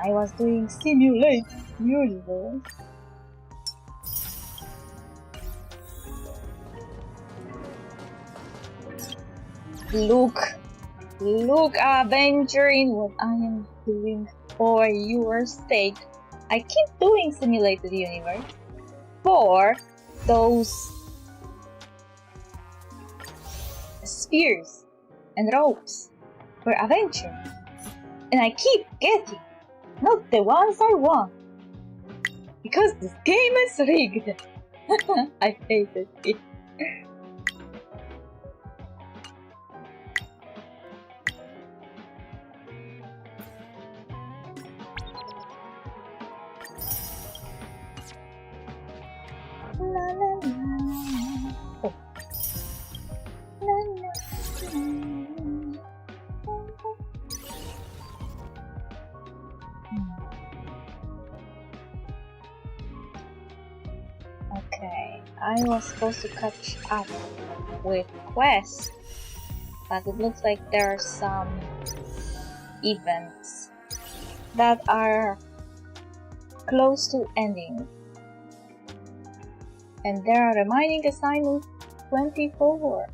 I was doing simulate universe. Look, adventuring what I am doing for your sake. I keep doing simulated universe for those spears and ropes for adventure, and I keep getting not the ones I want because this game is rigged. I hate it. Okay, I was supposed to catch up with quests, but it looks like there are some events that are close to ending. And there are remaining assignments 24.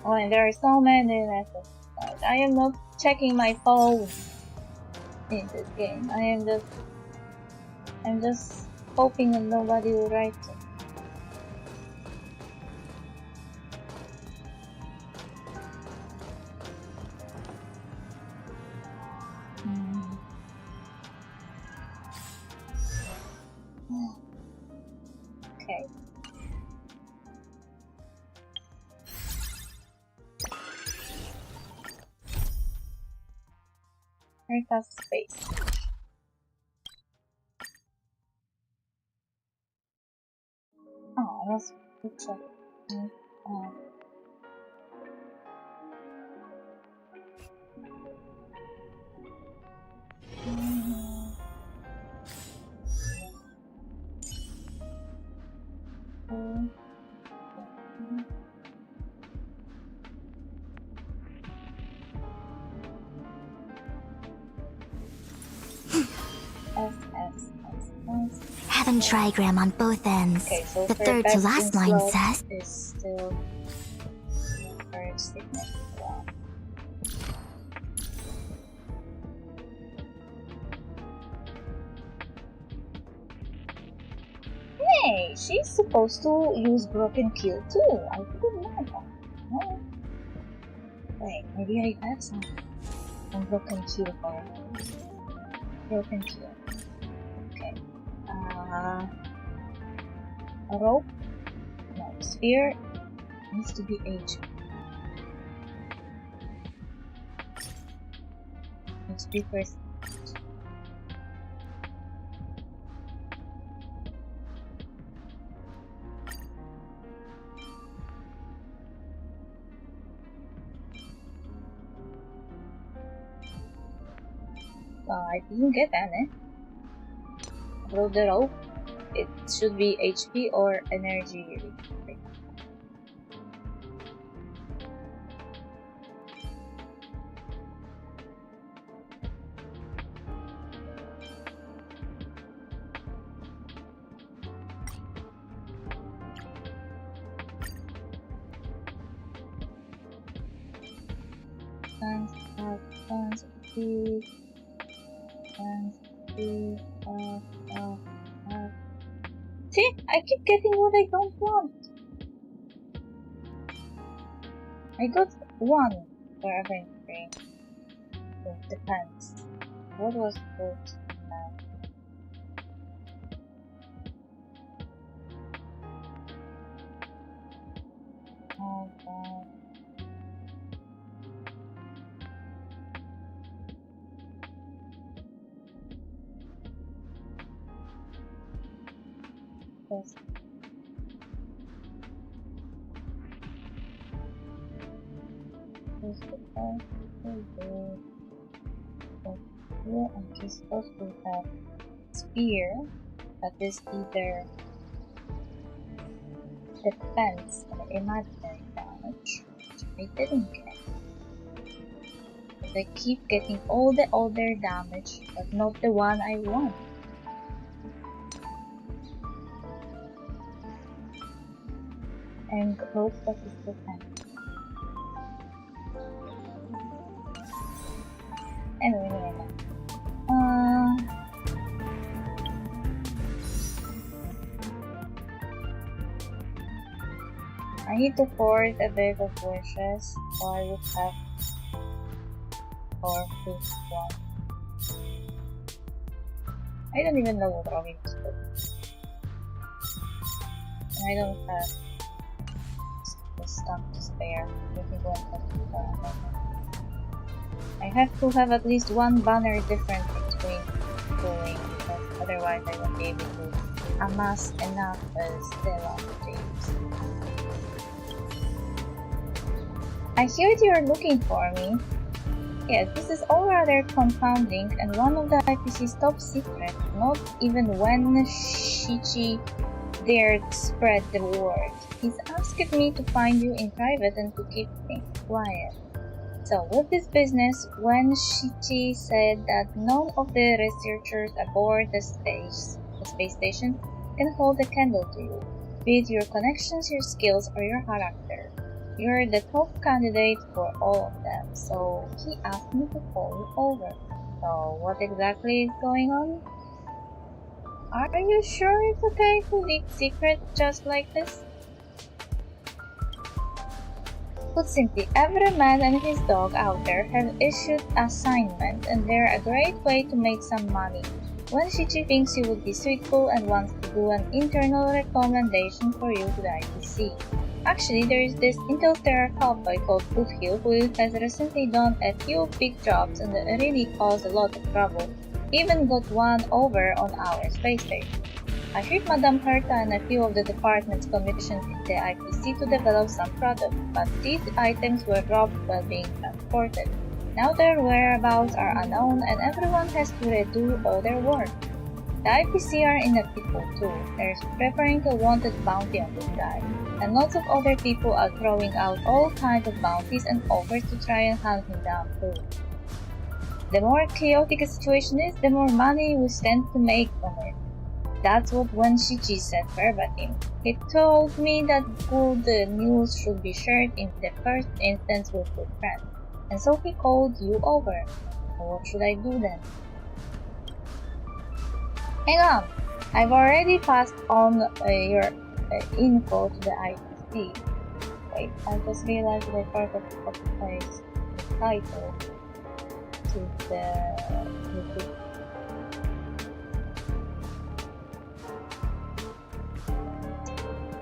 Oh, and there are so many messages. I am not checking my phone in this game. I'm just hoping that nobody will write it. Okay. Earth space. Oh, that's good. Have a trigram on both ends. Okay, so the third to last line says is still third statement. Wow. Hey, she's supposed to use broken kill too. I didn't know that. No. Wait, maybe I had some broken kill for it. Broken kill. Okay. A rope? No, sphere needs to be HP. HP first. Well, I didn't get any. About the rope, it should be HP or energy. See, I keep getting what I don't want. I got one for everything. It depends. What was good? Oh god. Yes. Here I'm just supposed to have spear that is either defense or imaginary damage, which I didn't get. But I keep getting all the other damage, but not the one I want. And hope that is the end. Anyway. I need to hoard a bit of wishes, so I would have 4 plus 1. I don't even know what Robin is doing. And I don't have the stuff to spare. I have to have at least one banner different between doing, because otherwise I won't be able to amass enough Stella to use. I hear you're looking for me. Yes, this is all rather confounding and one of the IPC's top secrets, not even when Shichi dared spread the word. He's asked me to find you in private and to keep things quiet. So with this business, when Shichi said that none of the researchers aboard the space station can hold a candle to you, be it your connections, your skills, or your character. You're the top candidate for all of them, so he asked me to call you over. So what exactly is going on? Are you sure it's okay to leak secrets just like this? Put simply, every man and his dog out there have issued assignments, and they're a great way to make some money. When Shichi thinks you would be suitable and wants to do an internal recommendation for you to the IPC. Actually, there is this Interstellar cowboy called Foothill who has recently done a few big jobs and really caused a lot of trouble. Even got one over on our space station. I heard Madame Herta and a few of the departments commissioned the IPC to develop some product, but these items were robbed while being transported. Now their whereabouts are unknown and everyone has to redo all their work. The IPC are in a pickle too. They're preparing a wanted bounty on this guy, and lots of other people are throwing out all kinds of bounties and offers to try and hunt him down too. The more chaotic a situation is, the more money we stand to make from it. That's what Wen Shichi said verbatim. He told me that good news should be shared in the first instance with good friends, and so he called you over. So what should I do then? Hang on! I've already passed on your info to the IPC. Wait, I just realized that I forgot to copy the title to the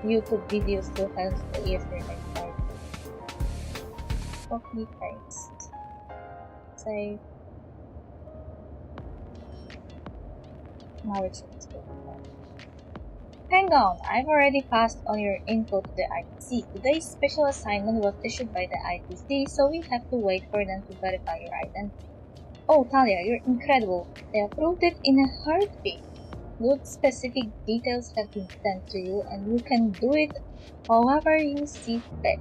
YouTube video still has the yesterday title. Copy paste. Save. Now it should still be. Hang on, I've already passed on your info to the IPC. Today's special assignment was issued by the IPC, so we have to wait for them to verify your identity. Oh, Talia, you're incredible. They approved it in a heartbeat. Good specific details have been sent to you, and you can do it however you see fit.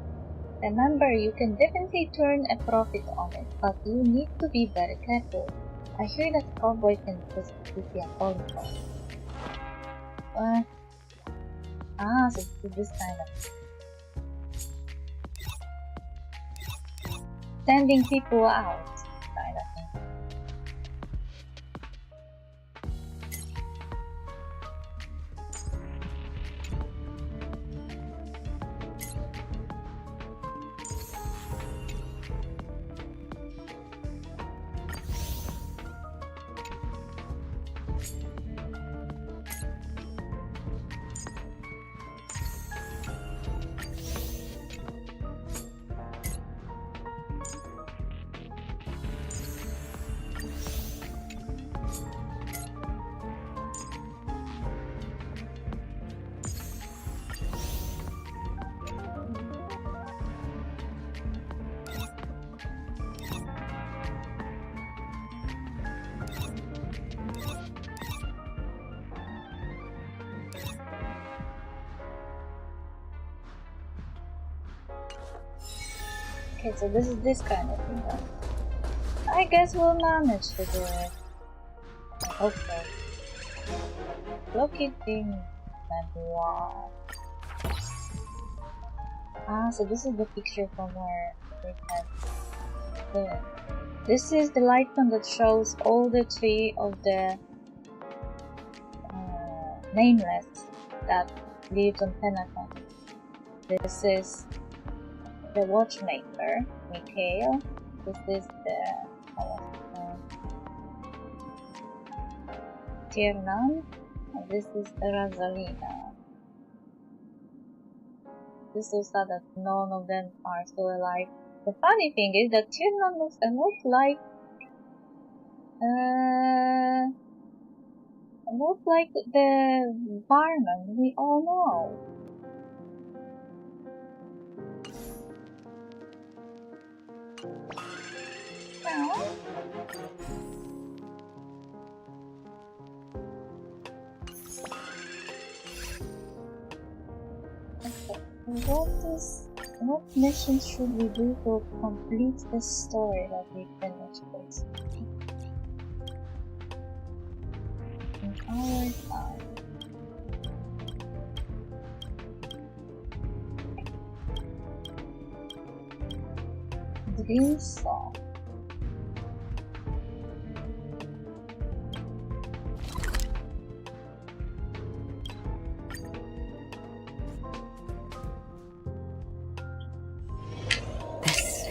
Remember, you can definitely turn a profit on it, but you need to be very careful. I hear that cowboy can just be a calling call. What? So this kind of sending people out kind of thing. Okay, so this is this kind of thing. I guess we'll manage to do it. I hope so. Lucky thing and wow. Ah, so this is the picture from where they had the. This is the icon that shows all the three of the nameless that lived on Penacon. This is the watchmaker, Mikhail. This is the Tiernan, and this is Razalina. This is sad that none of them are still alive. The funny thing is that Tiernan looks a lot like the barman we all know. Now, what missions should we do to complete the story that we finished with? In our time. Dream song.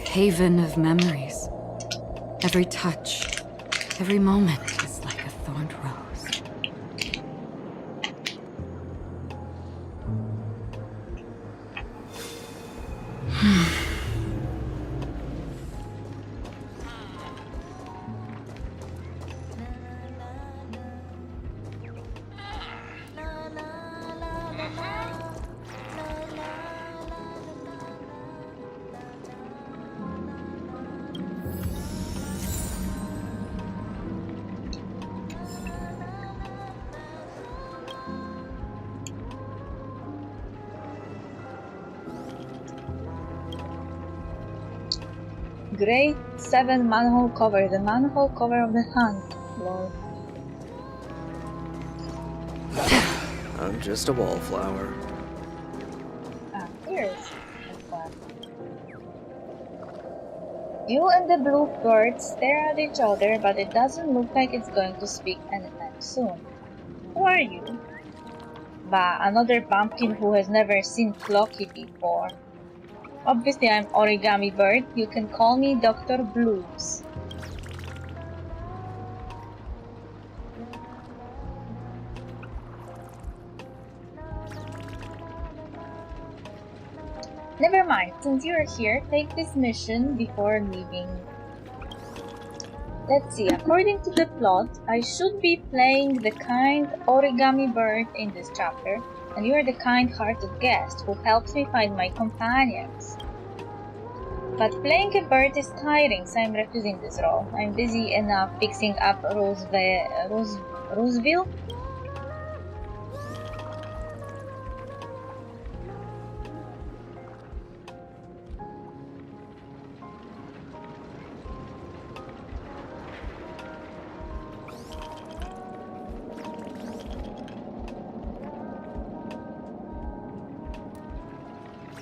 Haven of memories. Every touch, every moment is like a thorned rose. Grade 7 manhole cover, the manhole cover of the hunt, Lord. I'm just a wallflower. Ah, here's one. You and the blue bird stare at each other, but it doesn't look like it's going to speak anytime soon. Who are you? Bah, another pumpkin who has never seen Flocky before. Obviously, I'm Origami Bird. You can call me Dr. Blues. Never mind, since you're here, take this mission before leaving. Let's see, according to the plot, I should be playing the kind Origami Bird in this chapter, and you are the kind-hearted guest who helps me find my companions. But playing a bird is tiring, so I'm refusing this role. I'm busy enough fixing up Roseville.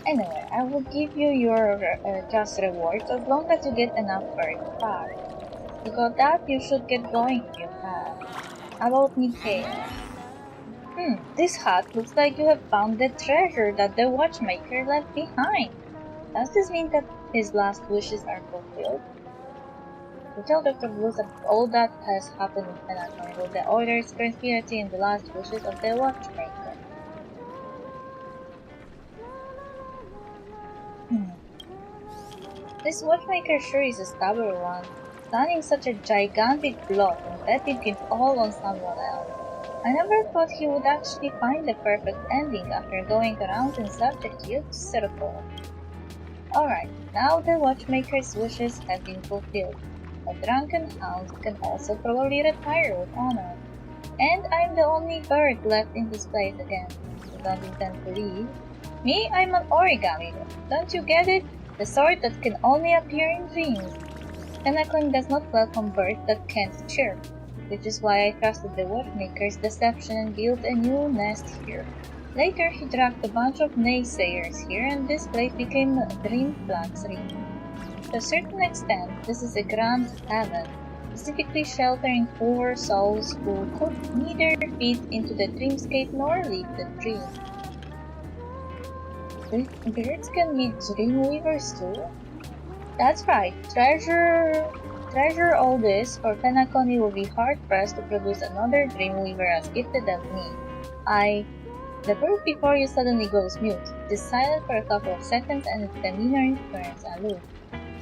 Anyway, I will give you your just rewards as long as you get enough bird back. You got that? You should get going if you have. About Mikhail. This hat looks like you have found the treasure that the watchmaker left behind. Does this mean that his last wishes are fulfilled? To tell Dr. Blues that all that has happened in Penacon with the Order's conspiracy and the last wishes of the watchmaker. This watchmaker sure is a stubborn one, planning such a gigantic plot and betting it all on someone else. I never thought he would actually find the perfect ending after going around in such a huge circle. Alright, now the watchmaker's wishes have been fulfilled. A drunken hound can also probably retire with honor. And I'm the only bird left in this place again. You don't intend to leave? Me, I'm an origami. Don't you get it? the sort that can only appear in dreams. Penacony does not welcome birds that can't chirp, which is why I trusted the watchmaker's deception and built a new nest here. Later, he dragged a bunch of naysayers here, and this place became Dream Flag's Reef. To a certain extent, this is a grand heaven, specifically sheltering poor souls who could neither fit into the dreamscape nor leave the dream. Birds can be dream weavers too? That's right. Treasure all this, for Penacony will be hard-pressed to produce another dreamweaver as gifted as me. The bird before you suddenly goes mute. It is silent for a couple of seconds and its demeanor turns aloof.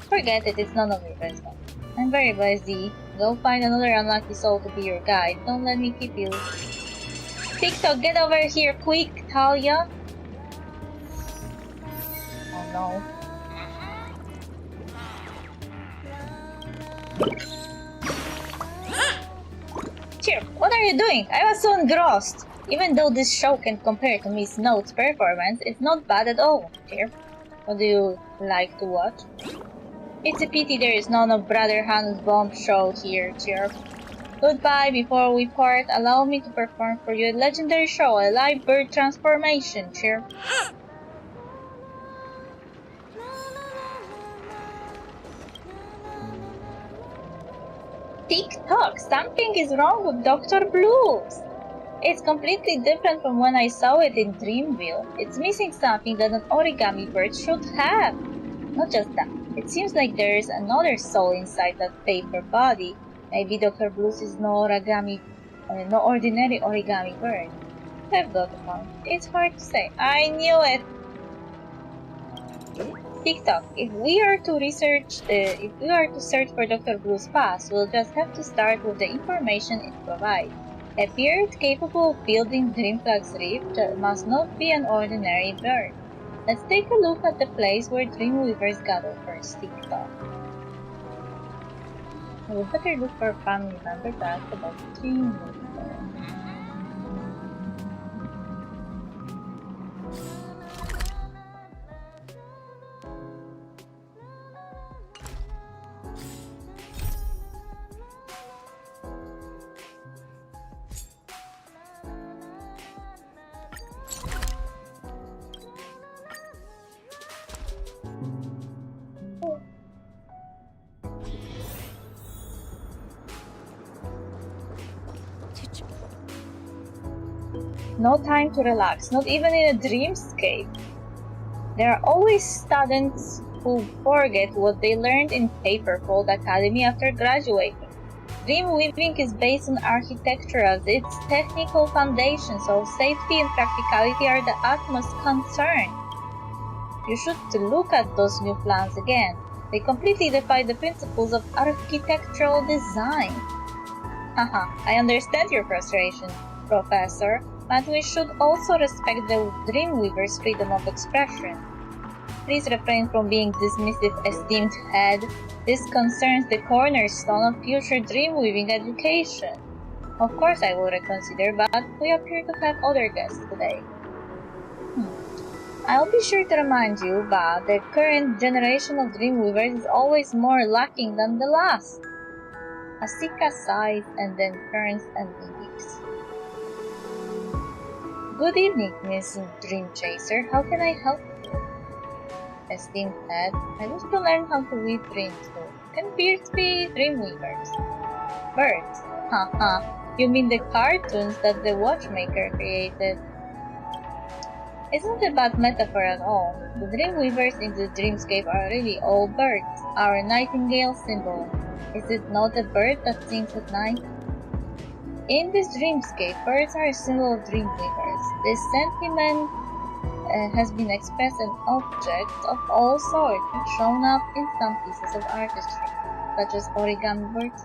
Forget it, it's none of your business. I'm very busy. Go find another unlucky soul to be your guide. Don't let me keep you. TikTok, get over here quick, Talia! Oh no. Cheer, what are you doing? I was so engrossed. Even though this show can compare to Miss Note's performance, it's not bad at all. Cheer, what do you like to watch? It's a pity there is none of Brother Hanu's bomb show here, Cheer. Goodbye, before we part, allow me to perform for you a legendary show, a live bird transformation, Cheer. TikTok, something is wrong with Dr. Blues. It's completely different from when I saw it in Dreamville. It's missing something that an origami bird should have. Not just that, it seems like there is another soul inside that paper body. Maybe Dr. Blues is no ordinary origami bird. I've got a point. It's hard to say. I knew it! TikTok, if we are to search for Dr. Blue's past, we'll just have to start with the information it provides. A bird capable of building Dreamflag's Reef must not be an ordinary bird. Let's take a look at the place where Dreamweavers gather first, TikTok. We better look for a family member to ask about Dreamweaver. No time to relax, not even in a dreamscape. There are always students who forget what they learned in Paperfold Academy after graduating. Dream weaving is based on architecture as its technical foundation, so safety and practicality are the utmost concern. You should look at those new plans again. They completely defy the principles of architectural design. Haha, I understand your frustration, Professor, but we should also respect the Dreamweaver's freedom of expression. Please refrain from being dismissive, esteemed head. This concerns the cornerstone of future dreamweaving education. Of course I will reconsider, but we appear to have other guests today. I'll be sure to remind you, but the current generation of dreamweavers is always more lacking than the last. Asika sighs and then turns and leaves. Good evening, Miss Dream Chaser. How can I help you? Esteemed head, I wish to learn how to weave dreams too. Can birds be dreamweavers? Birds? Haha, you mean the cartoons that the watchmaker created? Isn't a bad metaphor at all. The dreamweavers in the dreamscape are really all birds, our nightingale symbol. Is it not a bird that sings at night? In this dreamscape, birds are a symbol of dreamweavers. This sentiment has been expressed in objects of all sorts and shown up in some pieces of artistry, such as origami birds.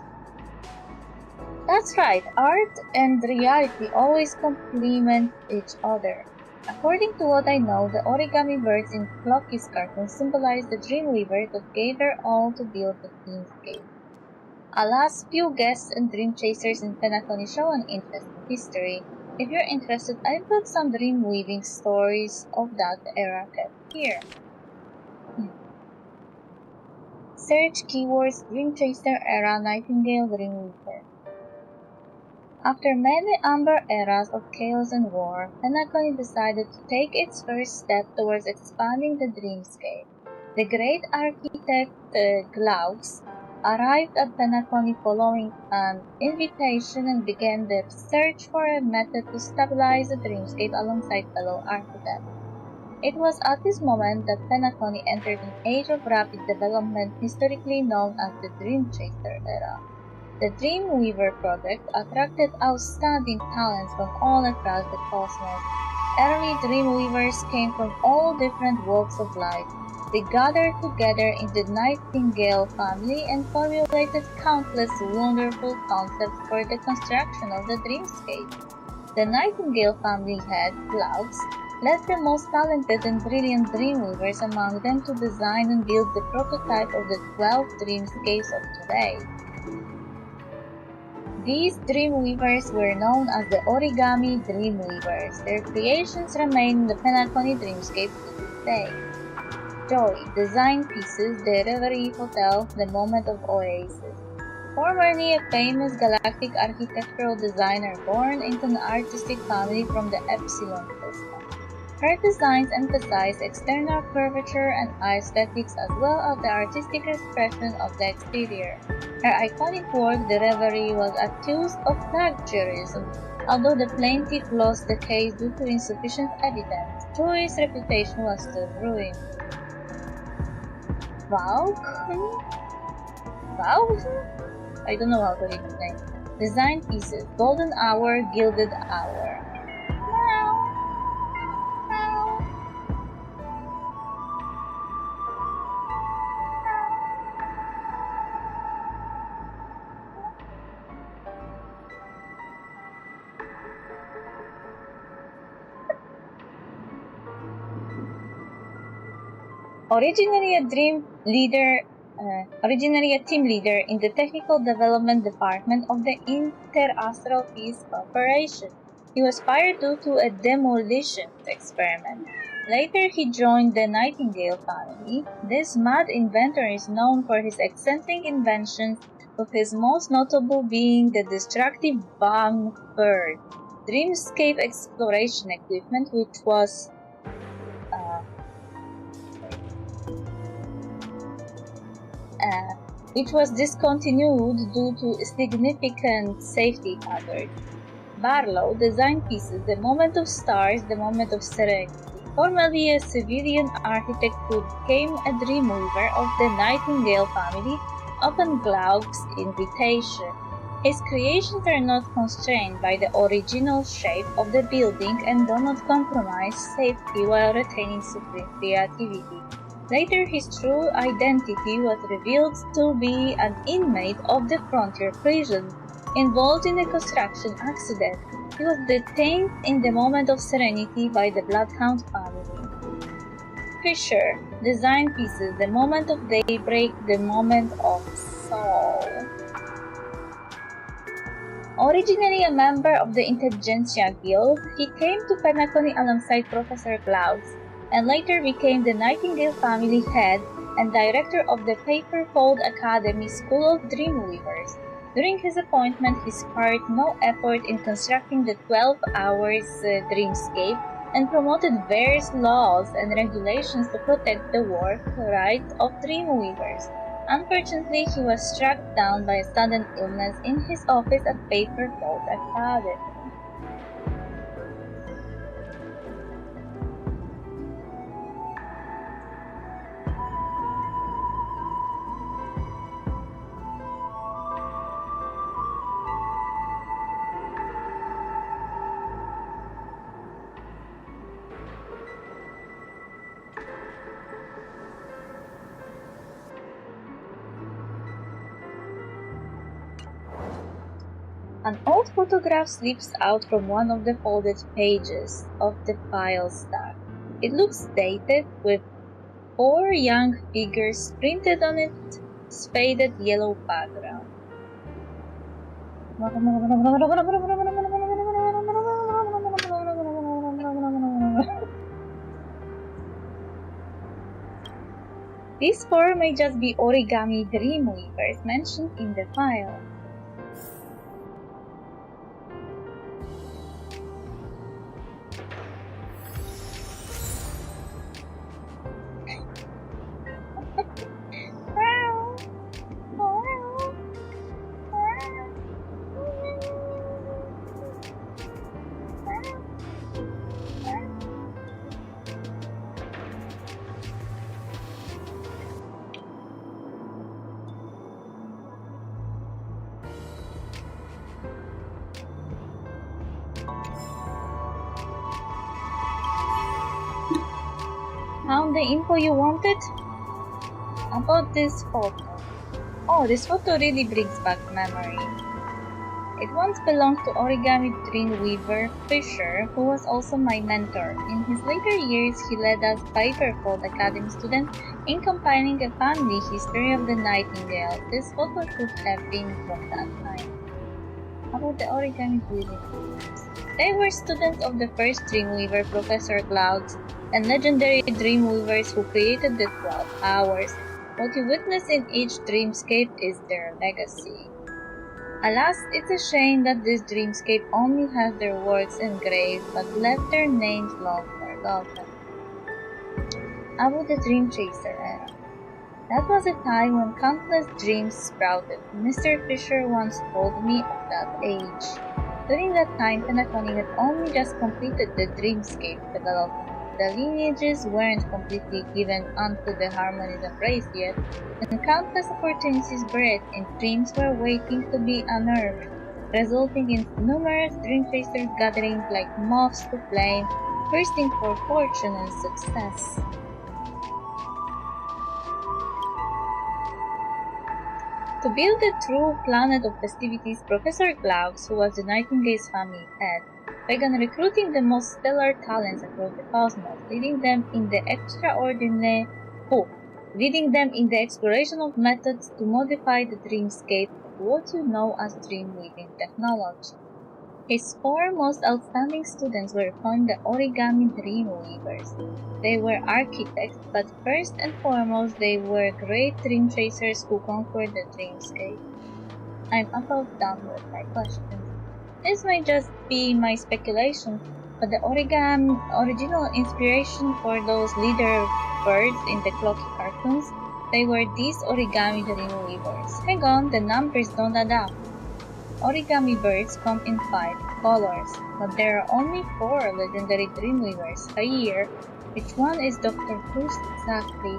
That's right, art and reality always complement each other. According to what I know, the origami birds in Flocky's cartoon symbolize the dreamweaver that gave their all to build the dreamscape. Alas, few guests and dream chasers in Penacony show an interest in history. If you're interested, I've got some dream weaving stories of that era kept here. Search keywords Dream Chaser era Nightingale Dreamweaver. After many amber eras of chaos and war, Penacony decided to take its first step towards expanding the dreamscape. The great architect Glaucs arrived at Penacony following an invitation and began their search for a method to stabilize the dreamscape alongside fellow architects. It was at this moment that Penacony entered an age of rapid development historically known as the Dream Chaser era. The Dreamweaver project attracted outstanding talents from all across the cosmos. Early Dreamweavers came from all different walks of life. They gathered together in the Nightingale family and formulated countless wonderful concepts for the construction of the dreamscape. The Nightingale family head, Glaucs, led the most talented and brilliant Dreamweavers among them to design and build the prototype of the 12 dreamscapes of today. These Dreamweavers were known as the Origami Dreamweavers. Their creations remain in the Penacony dreamscape to this day. Joy, design pieces, the Reverie Hotel, the Moment of Oasis. Formerly a famous galactic architectural designer born into an artistic family from the Epsilon Cluster. Her designs emphasize external curvature and aesthetics as well as the artistic expression of the exterior. Her iconic work, The Reverie, was accused of plagiarism, although the plaintiff lost the case due to insufficient evidence. Joy's reputation was still ruined. Valve? I don't know how to read the name. Design pieces, Golden Hour, Gilded Hour. Originally a team leader in the technical development department of the Interastral Peace Corporation, he was fired due to a demolition experiment. Later, he joined the Nightingale family. This mad inventor is known for his eccentric inventions, with his most notable being the destructive Bang Bird, dreamscape exploration equipment, which was discontinued due to significant safety hazards. Barlow designed pieces The Moment of Stars, The Moment of Serenity. Formerly a civilian architect who became a dreamweaver of the Nightingale family upon Glauc's invitation. His creations are not constrained by the original shape of the building and do not compromise safety while retaining supreme creativity. Later, his true identity was revealed to be an inmate of the Frontier Prison, involved in a construction accident. He was detained in the Moment of Serenity by the Bloodhound family. Fisher designed pieces The Moment of Daybreak, The Moment of Soul. Originally a member of the Intelligentsia Guild, he came to Penacony alongside Professor Glaucs, and later became the Nightingale family head and director of the Paperfold Academy School of Dreamweavers. During his appointment, he spared no effort in constructing the 12 Hours dreamscape and promoted various laws and regulations to protect the work rights of Dreamweavers. Unfortunately, he was struck down by a sudden illness in his office at Paperfold Academy. An old photograph slips out from one of the folded pages of the file stack. It looks dated, with 4 young figures printed on its faded yellow background. These 4 may just be origami dreamweavers mentioned in the file. Found the info you wanted? About this photo. Oh, this photo really brings back memories. It once belonged to origami dreamweaver Fisher, who was also my mentor. In his later years, he led us Piperfold Academy students in compiling a family history of the Nightingale. This photo could have been from that time. About the origami dreamweavers. They were students of the first dreamweaver, Professor Clouds, and legendary dreamweavers who created the 12 hours. What you witness in each dreamscape is their legacy. Alas, it's a shame that this dreamscape only has their works engraved but left their names long forgotten. About the Dream Chaser era. That was a time when countless dreams sprouted. Mr. Fisher once told me of that age. During that time, Penacony had only just completed the dreamscape development. The lineages weren't completely given unto the harmonism race yet, and countless opportunities buried in dreams were waiting to be unearthed, resulting in numerous dream chasers gathering like moths to flame, thirsting for fortune and success. To build a true planet of festivities, Professor Glaucs, who was the Nightingale's family head, began recruiting the most stellar talents across the cosmos, leading them in the exploration of methods to modify the dreamscape of what you know as dream-weaving technology. His 4 most outstanding students were coined the origami dreamweavers. They were architects, but first and foremost they were great dream chasers who conquered the dreamscape. I'm about done with my questions. This may just be my speculation, but the original inspiration for those leader birds in the Clocky cartoons, they were these origami dreamweavers. Hang on, the numbers don't add up. Origami birds come in 5 colors, but there are only 4 legendary dreamweavers a year. Which one is Dr. Who's exactly?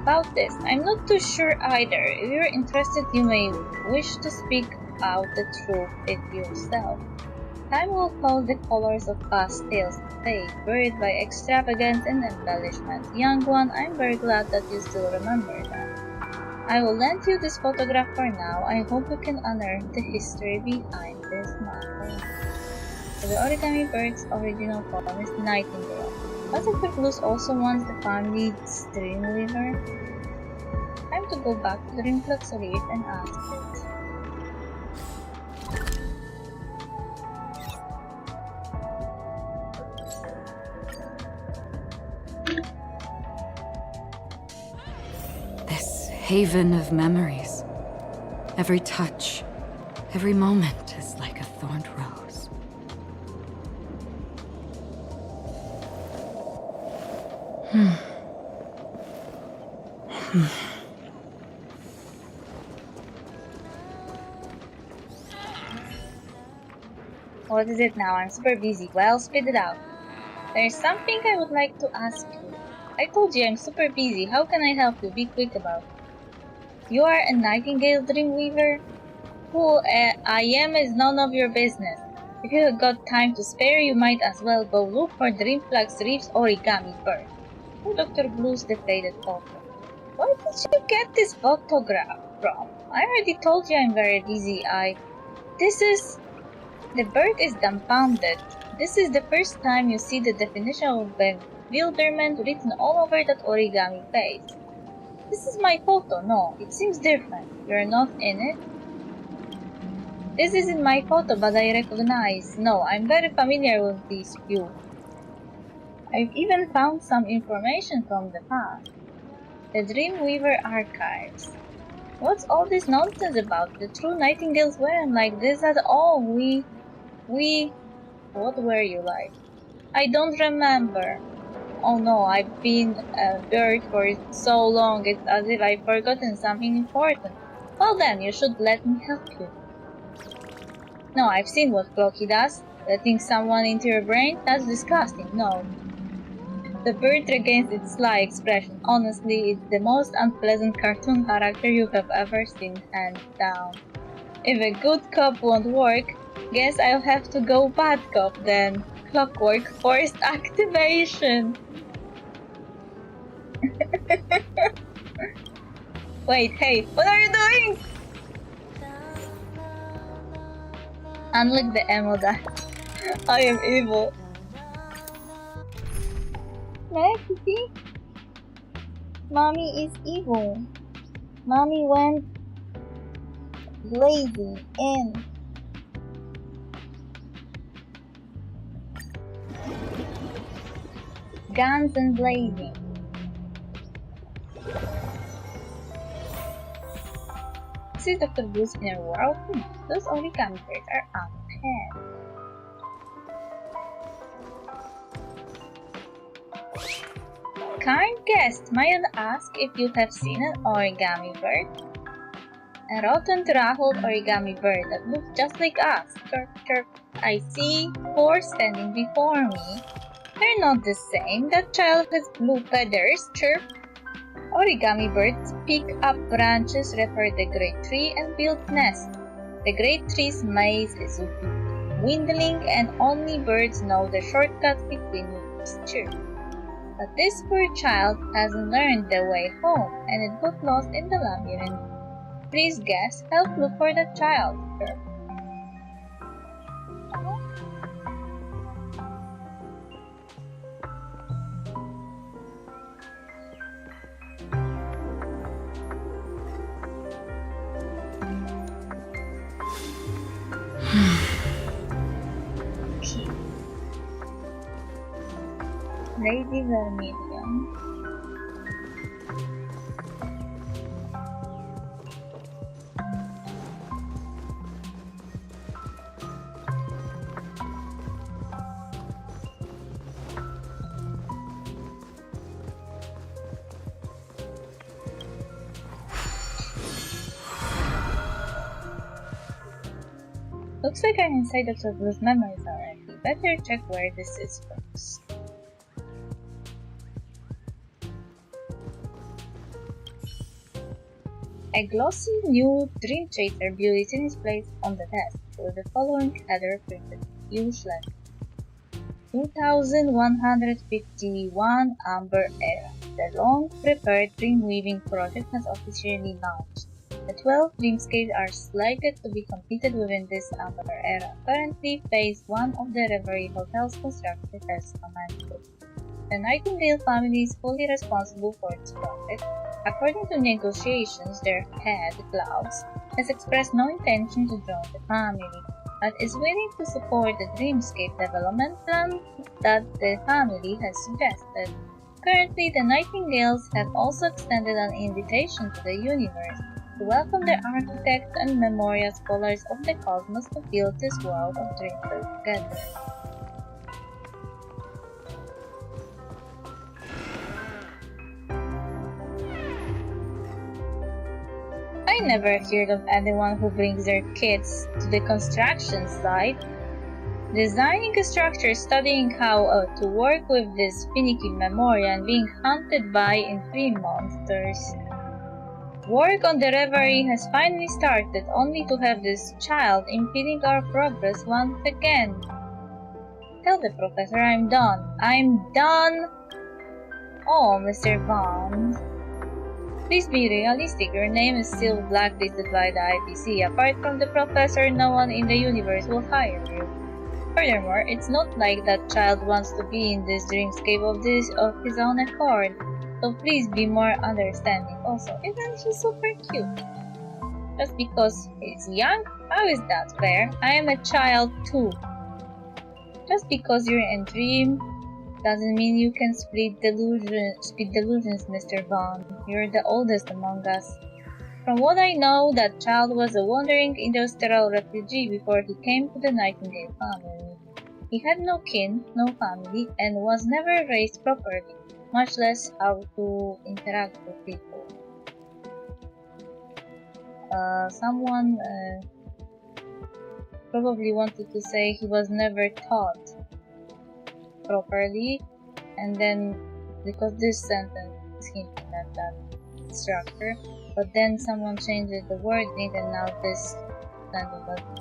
About this, I'm not too sure either. If you're interested, you may wish to speak out the truth it yourself. Time will call the colors of past tales to fade, buried by extravagance and embellishment. Young one, I'm very glad that you still remember that. I will lend you this photograph for now. I hope you can unearth the history behind this matter. So the origami bird's original form is Nightingale. Was Dr. Blues also once the family's dreamweaver? Time to go back to the Dreamfluxolith and ask it. This haven of memories. Every touch, every moment is like a thorned rose. What is it now? I'm super busy. Well, spit it out. There's something I would like to ask you. I told you I'm super busy. How can I help you? Be quick about it. You are a Nightingale Dreamweaver? Who I am is none of your business. If you have got time to spare, you might as well go look for Dreamflux Reef's origami bird. Oh, Dr. Blue's the faded photo. Where did you get this photograph from? I already told you I'm very busy. The bird is dumbfounded. This is the first time you see the definition of bewilderment written all over that origami face. This is my photo. No, it seems different. You're not in it? This isn't my photo, but I recognize. No, I'm very familiar with these few. I've even found some information from the past. The Dreamweaver Archives. What's all this nonsense about? The true nightingales weren't like this at all. What were you like? I don't remember. Oh no, I've been a bird for so long, it's as if I've forgotten something important. Well then, you should let me help you. No, I've seen what Floki does. Letting someone into your brain? That's disgusting. No. The bird regains its sly expression. Honestly, it's the most unpleasant cartoon character you have ever seen, hands down. If a good cop won't work, guess I'll have to go bad cop then. Clockwork forced activation. Wait, hey, what are you doing? Unlike the emo that I am evil. Lexi, Mommy is evil. Mommy went lazy in. Guns and blazing. See Dr. Blue's inner world? Those origami birds are unpaired. Kind guest, may I ask if you have seen an origami bird? A rotten, raffled origami bird that looks just like us. Chirp, chirp. I see 4 standing before me. They're not the same. That child has blue feathers. Chirp. Origami birds pick up branches, refer the great tree, and build nests. The great tree's maze is dwindling, and only birds know the shortcut between leaves. Chirp. But this poor child hasn't learned the way home, and it got lost in the labyrinth. Please, guess, help look for that child. Chirp. Lady Vermilion. Looks like I'm inside Dr. Blue's memories already. Better check where this is first. A glossy new Dream Chaser bulletin is placed on the desk with the following header printed: Use left. 2151 Amber Era. The long-prepared dream weaving project has officially launched. The 12 dreamscapes are slated to be completed within this Amber Era. Currently, Phase 1 of the Reverie Hotel's construction has commenced. The Nightingale family is fully responsible for this project. According to negotiations, their head, Clouds, has expressed no intention to join the family, but is willing to support the dreamscape development plan that the family has suggested. Currently, the Nightingales have also extended an invitation to the universe to welcome the architects and memorial scholars of the cosmos to build this world of dreams together. I never heard of anyone who brings their kids to the construction site. Designing a structure, studying how to work with this finicky memoria, and being hunted by inferior monsters. Work on the Reverie has finally started, only to have this child impeding our progress once again. Tell the professor I'm done. I'm done! Oh, Mr. Bond. Please be realistic, your name is still blacklisted by the IPC. Apart from the professor, no one in the universe will hire you. Furthermore, it's not like that child wants to be in this dreamscape of his own accord. So please be more understanding. Also, isn't he super cute? Just because he's young? How is that fair? I am a child too. Just because you're in dream Doesn't mean you can split delusions, Mr. Bond. You're the oldest among us. From what I know, that child was a wandering industrial refugee before he came to the Nightingale family. He had no kin, no family, and was never raised properly, much less how to interact with people. Someone probably wanted to say he was never taught properly, and then because this sentence is hinting at that structure, but then someone changed the wording and now this sentence doesn't.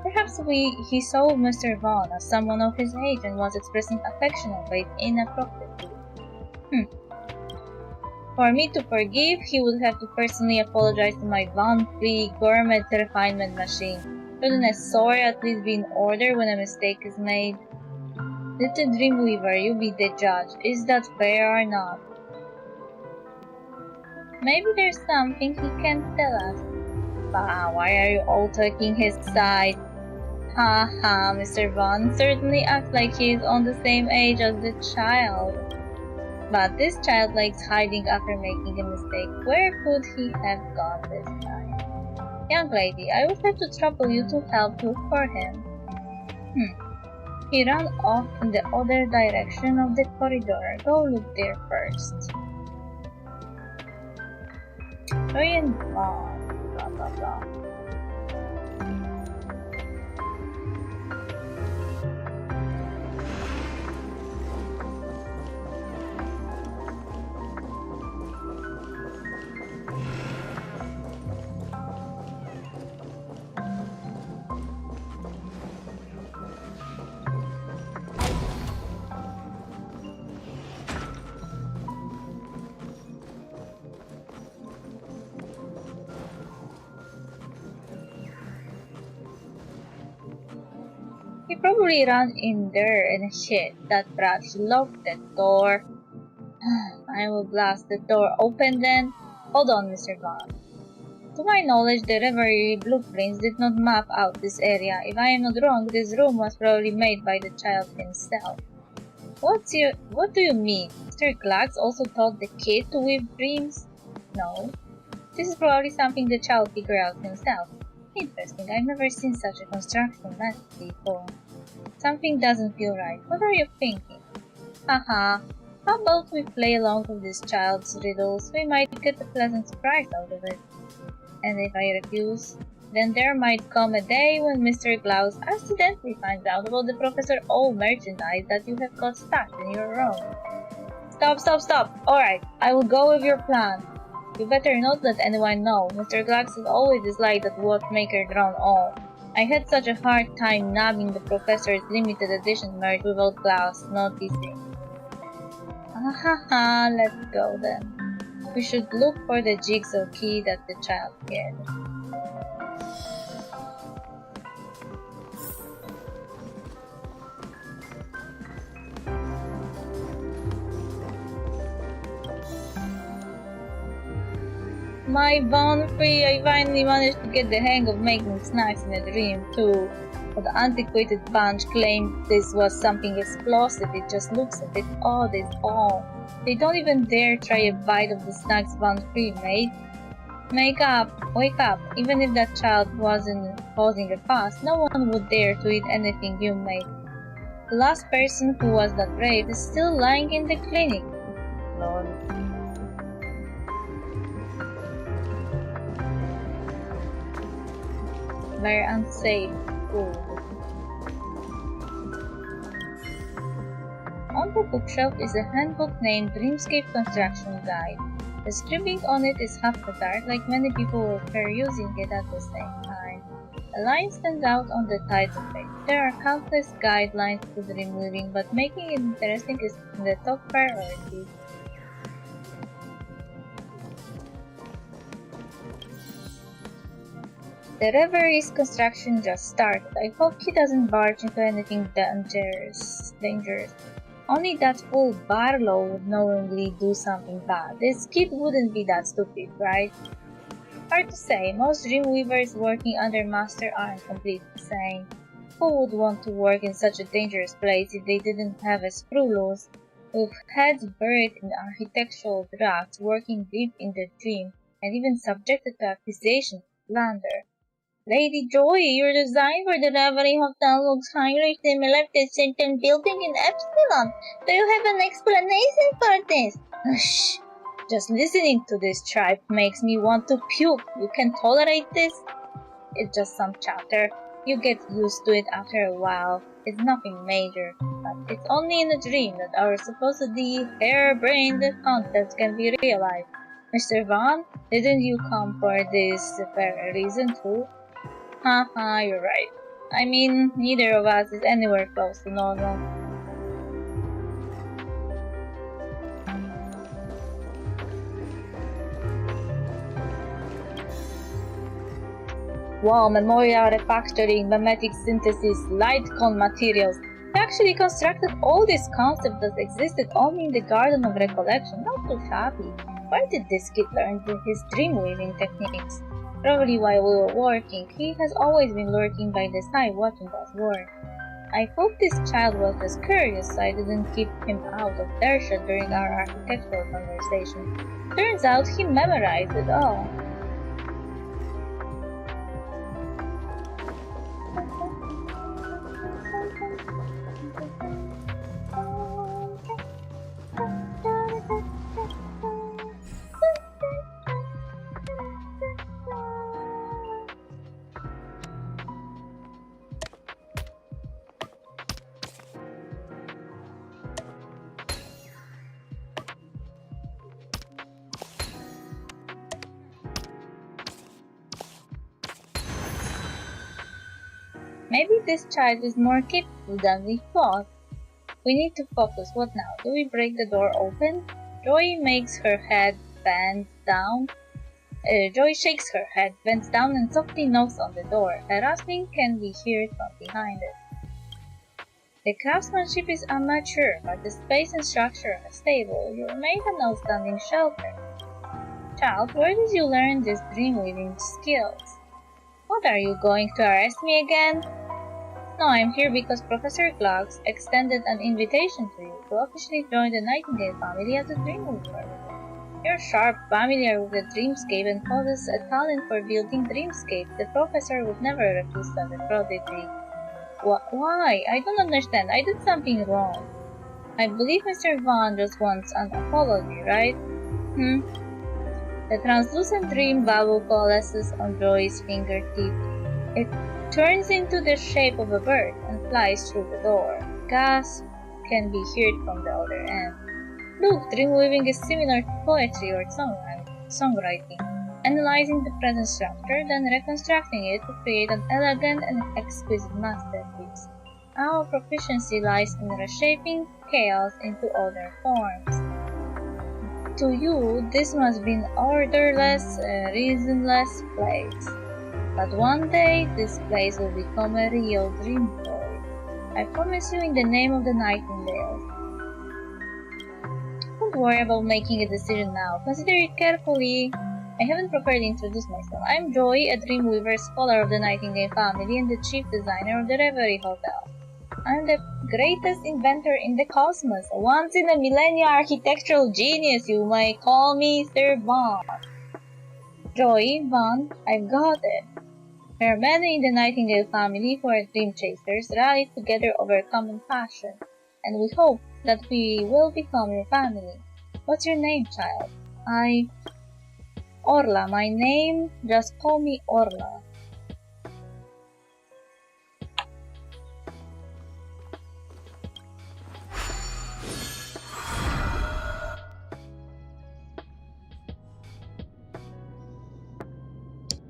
Perhaps he saw Mr. Vaughn as someone of his age and was expressing affection but inappropriately. For me to forgive, he would have to personally apologize to my Vaughn-free gourmet refinement machine. Shouldn't a sorry at least be in order when a mistake is made? Little Dreamweaver, you be the judge. Is that fair or not? Maybe there's something he can't tell us. Bah, why are you all taking his side? Ha ha, Mr. Vaughn certainly acts like he is on the same age as the child. But this child likes hiding after making a mistake. Where could he have gone this time? Young lady, I would have to trouble you to help look for him. He ran off in the other direction of the corridor. Go look there first. Joy and Vaughn, blah blah blah. He probably ran in there and hid. That brat, he locked the door. I will blast the door open then. Hold on, Mr. Bond. To my knowledge, the reverie blueprints did not map out this area. If I am not wrong, this room was probably made by the child himself. What do you mean? Mr. Glax also taught the kid to weave dreams? No. This is probably something the child figured out himself. Interesting, I've never seen such a construction method before. Something doesn't feel right. What are you thinking? Haha, how about we play along with this child's riddles? We might get a pleasant surprise out of it. And if I refuse, then there might come a day when Mr. Glaus accidentally finds out about the Professor O merchandise that you have got stashed in your room. Stop! Alright, I will go with your plan. You better not let anyone know. Mr. Glax has always disliked that watchmaker drawn all. I had such a hard time nabbing the Professor's limited edition merch without Glaus noticing. Ahaha, let's go then. We should look for the jigsaw key that the child hid. My Von Free, I finally managed to get the hang of making snacks in a dream too. But the antiquated bunch claimed this was something explosive. It just looks a bit odd is all. They don't even dare try a bite of the snacks Von Free made. Wake up. Even if that child wasn't causing a fuss, no one would dare to eat anything you made. The last person who was that brave is still lying in the clinic. Lord. Very unsafe food. On the bookshelf is a handbook named Dreamscape Construction Guide. The scribbling on it is half the dark, like many people were using it at the same time. A line stands out on the title page. There are countless guidelines to dream weaving, but making it interesting is the top priority. The Reverie's construction just started. I hope he doesn't barge into anything dangerous. Only that fool Barlow would knowingly do something bad. This kid wouldn't be that stupid, right? Hard to say. Most Dreamweavers working under Master aren't completely sane. Who would want to work in such a dangerous place if they didn't have a screw loose? With heads buried in architectural drafts, working deep in the dream, and even subjected to accusation of slander. Lady Joy, your design for the Reverie Hotel looks highly similar to a certain building in Epsilon. Do you have an explanation for this? Shh! Just listening to this tribe makes me want to puke. You can tolerate this? It's just some chatter. You get used to it after a while. It's nothing major. But it's only in a dream that our supposedly harebrained concepts can be realized. Mr. Vaughn, didn't you come for this very reason too? Haha, you're right. I mean, neither of us is anywhere close to normal. Wow, memorial refactoring, memetic synthesis, light con materials. He actually constructed all these concepts that existed only in the Garden of Recollection. Not too shabby. Where did this kid learn his dream-weaving techniques? Probably while we were working. He has always been lurking by the side watching us work. I hope this child was as curious so I didn't keep him out of earshot during our architectural conversation. Turns out he memorized it all. Maybe this child is more capable than we thought. We need to focus. What now? Do we break the door open? Joy makes her head bend down. Joy shakes her head, bends down, and softly knocks on the door. A rustling can be heard from behind it. The craftsmanship is amateur, but the space and structure are stable. You made an outstanding shelter. Child, where did you learn these dream-weaving skills? What, are you going to arrest me again? No, I'm here because Professor Clarks extended an invitation to you to officially join the Nightingale family as a dreamweaver. You're sharp, familiar with the dreamscape, and possess a talent for building dreamscapes. The professor would never refuse such a prodigy. Why? I don't understand. I did something wrong. I believe Mr. Vaughn just wants an apology, right? The translucent dream bubble coalesces on Joy's fingertip. It turns into the shape of a bird and flies through the door. Gasps can be heard from the other end. Look, dreamweaving is similar to poetry or songwriting, analyzing the present structure, then reconstructing it to create an elegant and exquisite masterpiece. Our proficiency lies in reshaping chaos into other forms. To you, this must be an orderless, reasonless place. But one day, this place will become a real dream toy. I promise you in the name of the Nightingales. Don't worry about making a decision now. Consider it carefully. I haven't properly introduced myself. I'm Joy, a dreamweaver, scholar of the Nightingale family, and the chief designer of the Reverie Hotel. I'm the greatest inventor in the cosmos, a once-in-a-millennial architectural genius. You may call me Sir Vaughn. Joy, Vaughn, I've got it. There are many in the Nightingale family who are dream chasers, rallied together over common passion, and we hope that we will become your family. What's your name, child? Orla, my name. Just call me Orla.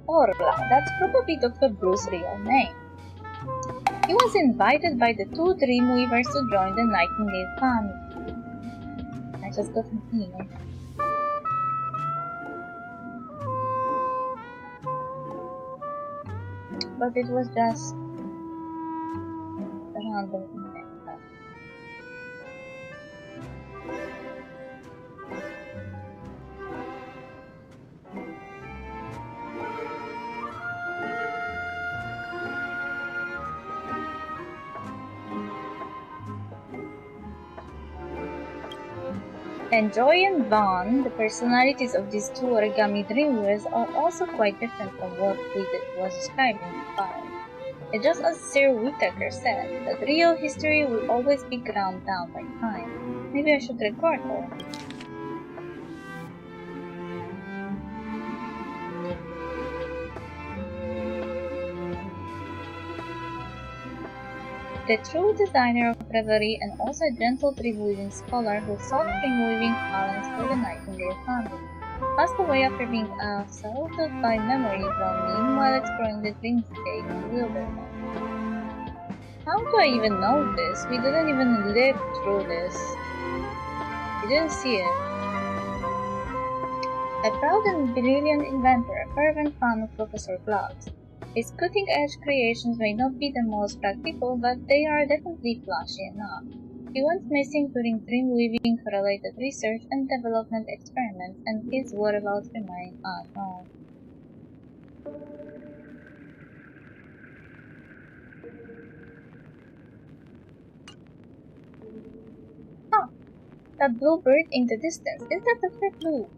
Orla, that's probably Dr. Bruce's real name. He was invited by the two Dreamweavers to join the Nightingale family. I just got an email. But it was just a random email. And Joy and Vaughn, the personalities of these two origami dreamweavers, are also quite different from what was described in the file. And just as Sir Whittaker said, that real history will always be ground down by time. Maybe I should record her. The true designer of Reverie and also a gentle dream-weaving scholar who sought dream-weaving talents for the Nightingale family, passed away after being assaulted by memories while meanwhile exploring the dreamscape in the wilderness. How do I even know this? We didn't even live through this. We didn't see it. A proud and brilliant inventor, a fervent fan of Professor Gloves. His cutting-edge creations may not be the most practical, but they are definitely flashy enough. He went missing during dream-weaving-related research and development experiments, and his whereabouts remain unknown. Huh! That blue bird in the distance, is that the third blue?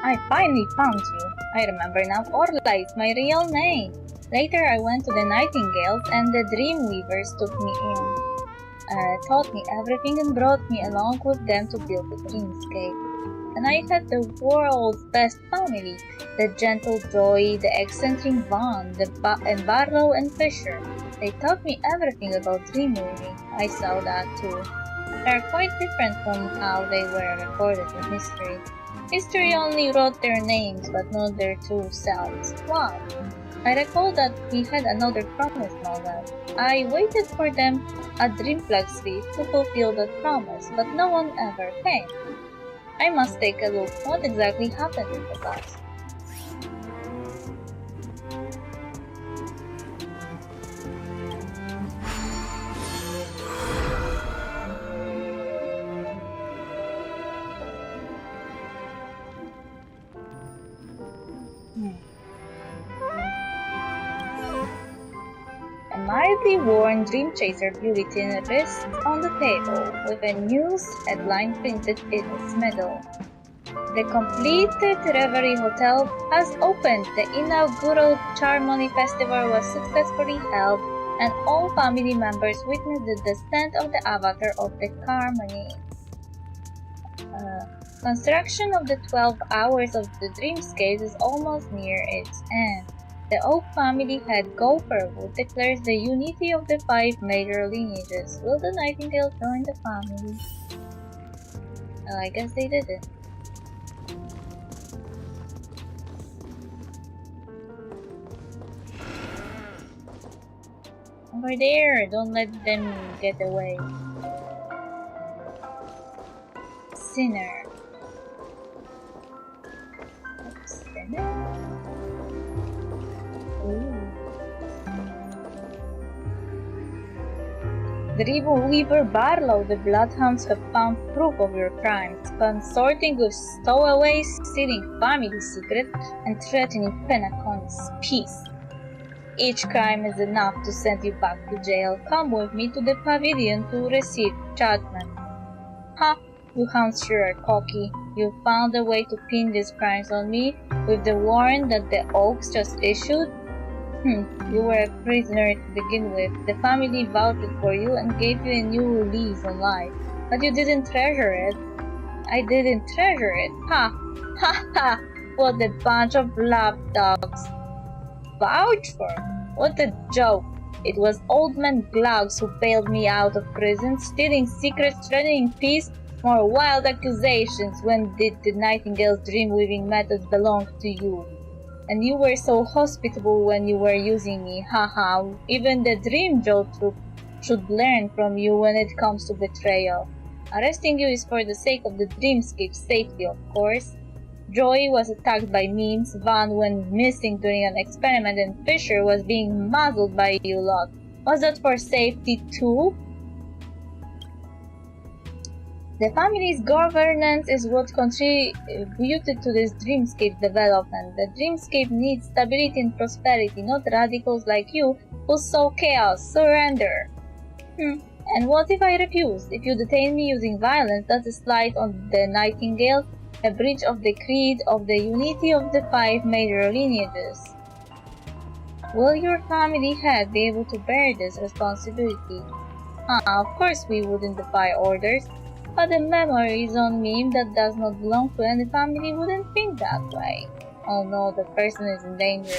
I finally found you. I remember now, Orla is my real name. Later I went to the Nightingales and the Dreamweavers took me in. Taught me everything and brought me along with them to build the dreamscape. And I had the world's best family. The gentle Joy, the eccentric Vaughn, and Barlow and Fisher. They taught me everything about dreamweaving. I saw that too. They are quite different from how they were recorded in history. History only wrote their names but not their true selves. Why? I recall that we had another promise moment. I waited for them at Dreamplex Reef to fulfill that promise, but no one ever came. I must take a look what exactly happened in the past. A mildly worn Dream Chaser bulletin rests on the table, with a news headline printed in its middle. The completed Reverie Hotel has opened. The inaugural Charmony Festival was successfully held, and all family members witnessed the descent of the avatar of the Charmony. Construction of the 12 hours of the Dreamscape is almost near its end. The Oak family head Gopherwood declares the unity of the 5 major lineages. Will the Nightingale join the family? Well, I guess they didn't. Over there, don't let them get away. Sinner. Sinner? Dreamweaver Barlow, the Bloodhounds have found proof of your crimes, consorting with stowaways, stealing family secrets, and threatening Pennacon's peace. Each crime is enough to send you back to jail. Come with me to the pavilion to receive judgment. Ha! You hounds sure are cocky. You found a way to pin these crimes on me with the warrant that the Oaks just issued? You were a prisoner to begin with. The family vouched for you and gave you a new lease on life. But you didn't treasure it. I didn't treasure it. Ha! Ha ha! What a bunch of lapdogs. Vouch for? What a joke. It was Old Man Glugs who bailed me out of prison, stealing secrets, threatening peace, more wild accusations. When did the Nightingale's dream-weaving methods belong to you? And you were so hospitable when you were using me, haha. Even the Dream Joe troop should learn from you when it comes to betrayal. Arresting you is for the sake of the Dreamscape's safety, of course. Joy was attacked by memes, Van went missing during an experiment, and Fisher was being muzzled by you lot. Was that for safety too? The family's governance is what contributed to this dreamscape development. The dreamscape needs stability and prosperity, not radicals like you who sow chaos. Surrender. And what if I refuse? If you detain me using violence, that's a slight on the Nightingale, a breach of the creed of the unity of the 5 major lineages. Will your family head be able to bear this responsibility? Of course we wouldn't defy orders, but a memories on meme that does not belong to any family wouldn't think that way. Oh no, the person is in danger.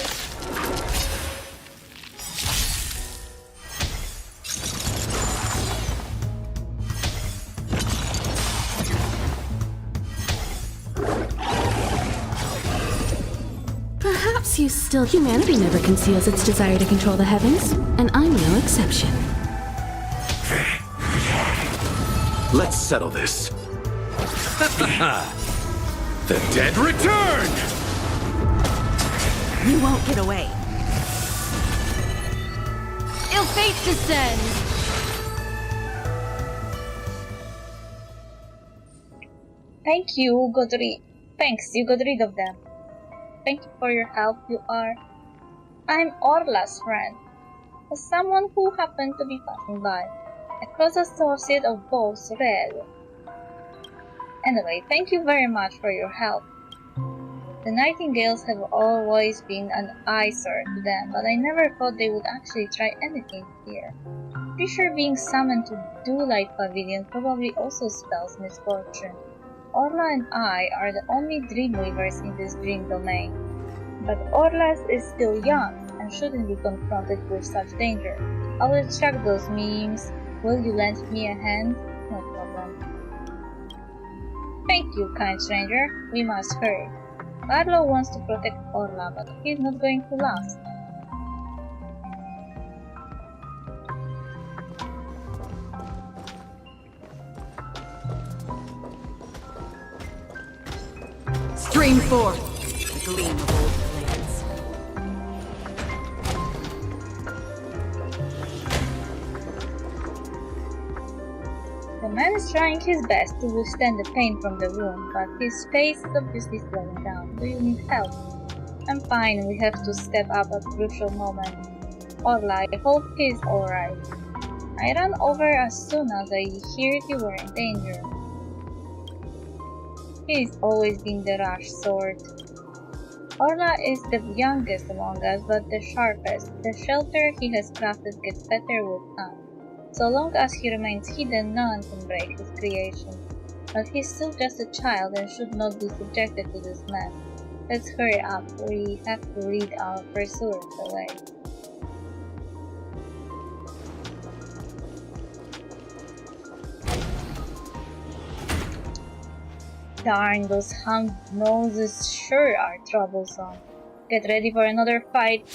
Perhaps you still... Humanity never conceals its desire to control the heavens, and I'm no exception. Let's settle this. The dead return! You won't get away. Ill fate descends! Thanks, you got rid of them. Thank you for your help, you are. I'm Orla's friend. As someone who happened to be passing by. A close associate of both Red. Anyway, thank you very much for your help. The Nightingales have always been an eyesore to them, but I never thought they would actually try anything here. Pretty sure being summoned to Dewlight Pavilion probably also spells misfortune. Orla and I are the only dreamweavers in this dream domain. But Orla is still young and shouldn't be confronted with such danger. I will extract those memes. Will you lend me a hand? No problem. Thank you, kind stranger. We must hurry. Barlow wants to protect Orla, but he's not going to last. Stream forth, the gleam of old blades. The man is trying his best to withstand the pain from the wound, but his face is obviously slowing down. Do you need help? I'm fine, we have to step up at a crucial moment. Orla, I hope he's alright. I ran over as soon as I heard you were in danger. He's always been the rash sort. Orla is the youngest among us, but the sharpest. The shelter he has crafted gets better with time. So long as he remains hidden, none can break his creation. But he's still just a child and should not be subjected to this mess. Let's hurry up, we have to lead our pursuers away. Darn, those hung noses sure are troublesome. Get ready for another fight.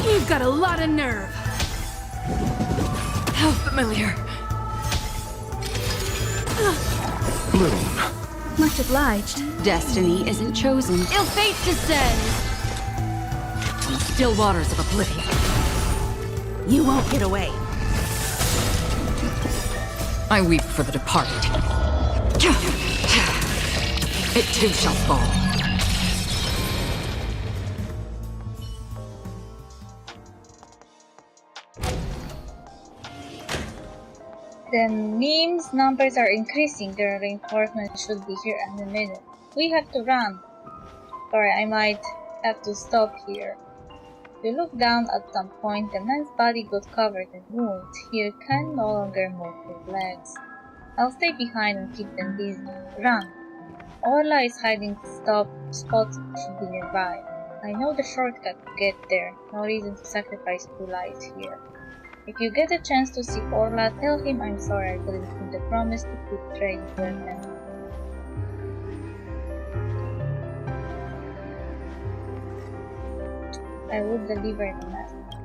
You've got a lot of nerve. How familiar. Bloom. Much obliged. Destiny isn't chosen. Ill fate descends! In still waters of oblivion. You won't get away. I weep for the departed. It too shall fall. The memes numbers are increasing. The reinforcements should be here in a minute. We have to run. Sorry, I might have to stop here. You look down at some point, the man's body got covered in wounds. He can no longer move his legs. I'll stay behind and keep them busy. Run. Orla is hiding spots should be nearby. I know the shortcut to get there. No reason to sacrifice 2 lives here. If you get a chance to see Orla, tell him I'm sorry I couldn't keep the promise to keep trading with him. I would deliver the message.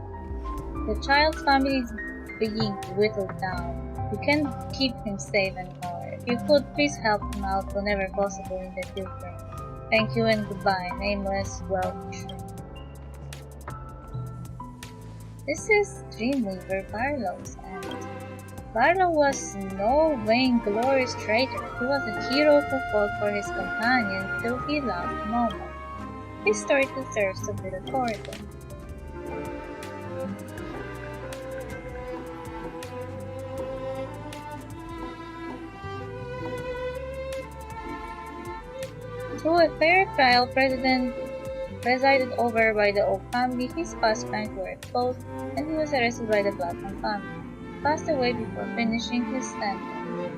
The child's family is being whittled down. You can't keep him safe anymore. If you could, please help him out whenever possible in the future. Thank you and goodbye, nameless Welsh. This is Dreamweaver Barlow's end. Barlow was no vainglorious traitor. He was a hero who fought for his companions till he lost moment. His story deserves to be recorded. Through a fair trial presided over by the Oak family, his past crimes were exposed and he was arrested by the Blackham family. He passed away before finishing his sentence.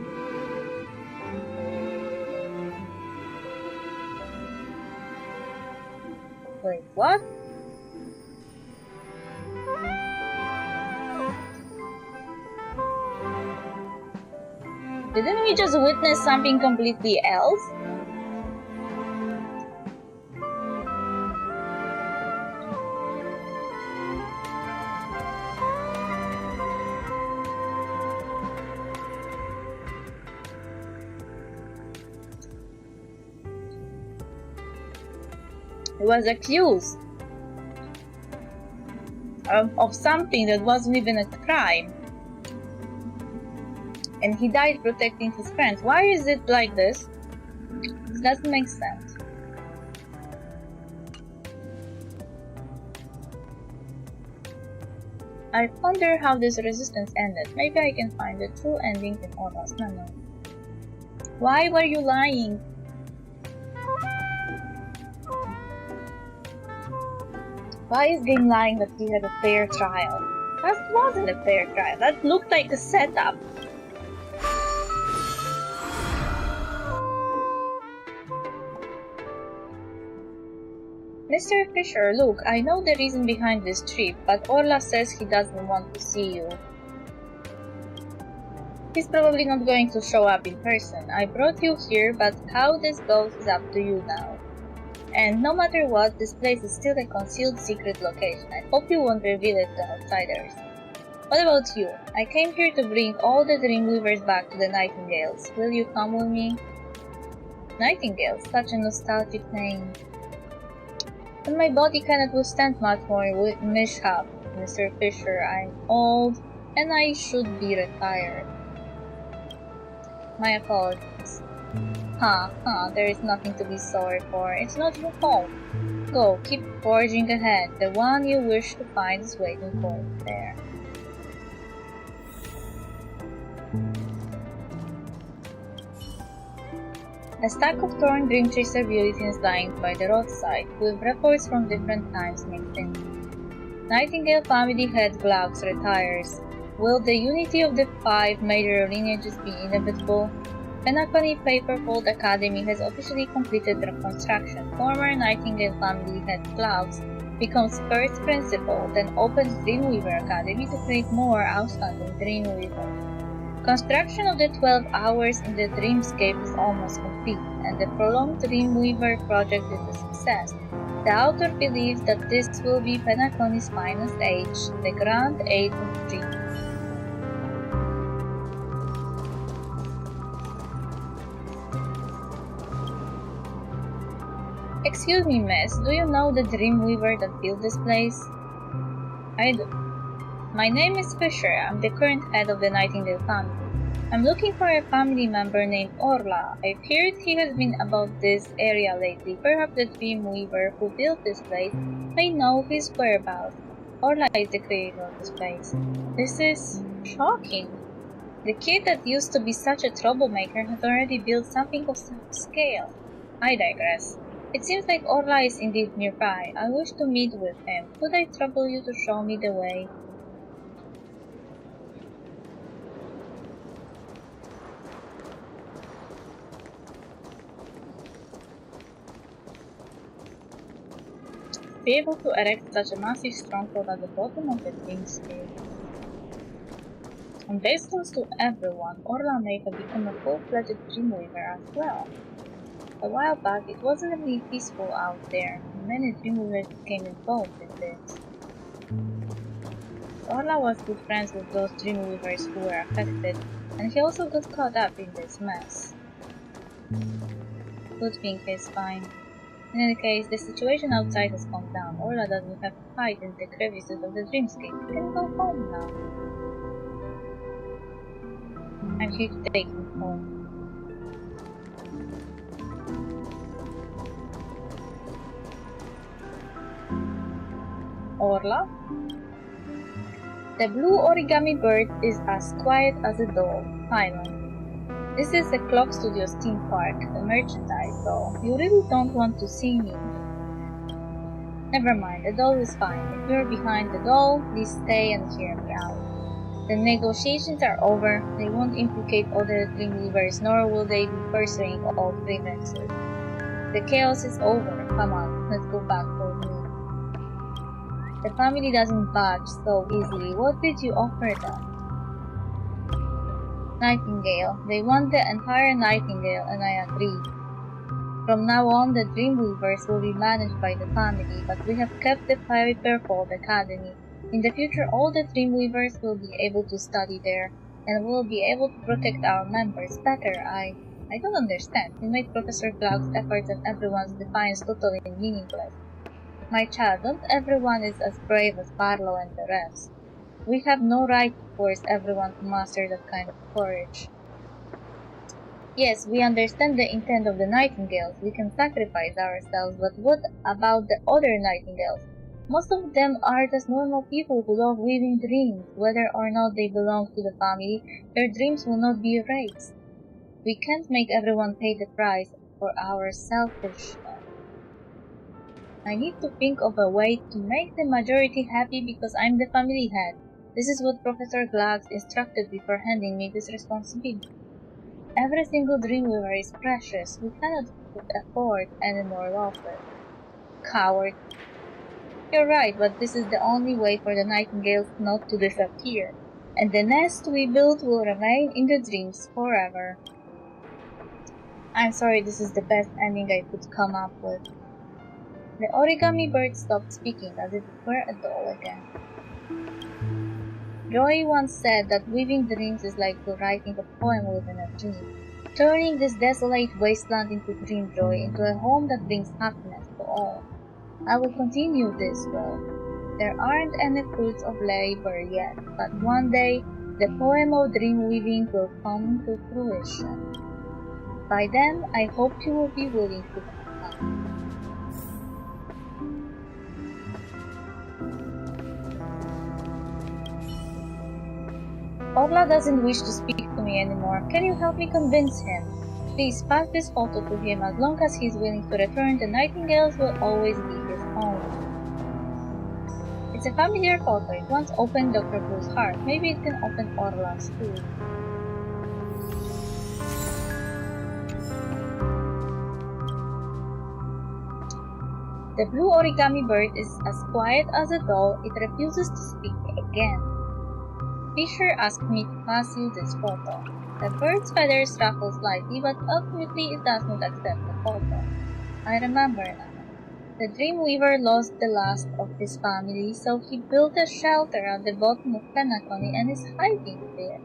Wait, what? Didn't we just witness something completely else? He was accused of something that wasn't even a crime. And he died protecting his friends. Why is it like this? This doesn't make sense. I wonder how this resistance ended. Maybe I can find the true ending in Orla's memory. Why were you lying? Why is Game lying that he had a fair trial? That wasn't a fair trial. That looked like a setup. Mr. Fisher, look, I know the reason behind this trip, but Orla says he doesn't want to see you. He's probably not going to show up in person. I brought you here, but how this goes is up to you now. And no matter what, this place is still a concealed secret location. I hope you won't reveal it to outsiders. What about you? I came here to bring all the Dreamweavers back to the Nightingales. Will you come with me? Nightingale, such a nostalgic name. But my body cannot withstand much more mishap, Mr. Fisher. I'm old, and I should be retired. My apologies. There is nothing to be sorry for. It's not your fault. Go, keep forging ahead. The one you wish to find is waiting for you there. A stack of torn Dream Chaser bulletins lying by the roadside, with reports from different times mixed in. Nightingale family head Glaucus retires. Will the unity of the 5 major lineages be inevitable? Penacony Paperfold Academy has officially completed reconstruction. Former Nightingale family head Glaucus becomes first principal, then opens Dreamweaver Academy to create more outstanding Dreamweavers. Construction of the 12 hours in the Dreamscape is almost complete, and the prolonged Dreamweaver project is a success. The author believes that this will be Penacony's finest age, the grand age of Dream. Excuse me, miss, do you know the Dreamweaver that built this place? I do. My name is Fisher. I'm the current head of the Nightingale family. I'm looking for a family member named Orla. I've heard he has been about this area lately. Perhaps the Dreamweaver who built this place may know his whereabouts. Orla is the creator of this place. This is shocking. The kid that used to be such a troublemaker has already built something of some scale. I digress. It seems like Orla is indeed nearby. I wish to meet with him. Could I trouble you to show me the way? Be able to erect such a massive stronghold at the bottom of the Dreamscape. And this goes to everyone. Orla may have become a full-fledged Dreamweaver as well. A while back, it wasn't really peaceful out there. Many Dreamweavers became involved in this. Orla was good friends with those Dreamweavers who were affected. And he also got caught up in this mess. Good thing he's fine. In any case, the situation outside has calmed down. Orla doesn't have to hide in the crevices of the dreamscape. He can go home now. I'm here to take him home. Orla? The blue origami bird is as quiet as a doll. Finally. This is the Clock Studios theme park, the merchandise though. You really don't want to see me. Never mind, the doll is fine. If you're behind the doll, please stay and hear me out. The negotiations are over. They won't implicate other Dreamweavers, nor will they be pursuing all grievances. The chaos is over. Come on, let's go back for me. The family doesn't budge so easily. What did you offer them? Nightingale. They want the entire Nightingale, and I agreed. From now on, the Dreamweavers will be managed by the family, but we have kept the Piperfold Academy. In the future, all the Dreamweavers will be able to study there, and will be able to protect our members better. I don't understand. You made Professor Cloud's efforts and everyone's defiance totally meaningless. My child, not everyone is as brave as Barlow and the rest. We have no right to force everyone to master that kind of courage. Yes, we understand the intent of the Nightingales. We can sacrifice ourselves, but what about the other Nightingales? Most of them are just normal people who love weaving dreams. Whether or not they belong to the family, their dreams will not be erased. We can't make everyone pay the price for our selfishness. I need to think of a way to make the majority happy because I'm the family head. This is what Professor Glax instructed before handing me this responsibility. Every single Dreamweaver is precious. We cannot afford any more losses. Coward. You're right, but this is the only way for the Nightingales not to disappear. And the nest we built will remain in the dreams forever. I'm sorry, this is the best ending I could come up with. The origami bird stopped speaking as if it were a doll again. Joy once said that weaving dreams is like writing a poem within a dream, turning this desolate wasteland into dream joy, into a home that brings happiness to all. I will continue this work. There aren't any fruits of labor yet, but one day the poem of dream weaving will come to fruition. By then, I hope you will be willing to come. Orla doesn't wish to speak to me anymore. Can you help me convince him? Please pass this photo to him. As long as he's willing to return, the Nightingales will always be his home. It's a familiar photo. It once opened Dr. Blue's heart. Maybe it can open Orla's too. The blue origami bird is as quiet as a doll. It refuses to speak again. Fisher asked me to pass you this photo. The bird's feathers ruffle slightly, but ultimately it does not accept the photo. I remember now. The Dreamweaver lost the last of his family, so he built a shelter at the bottom of Penacony and is hiding there.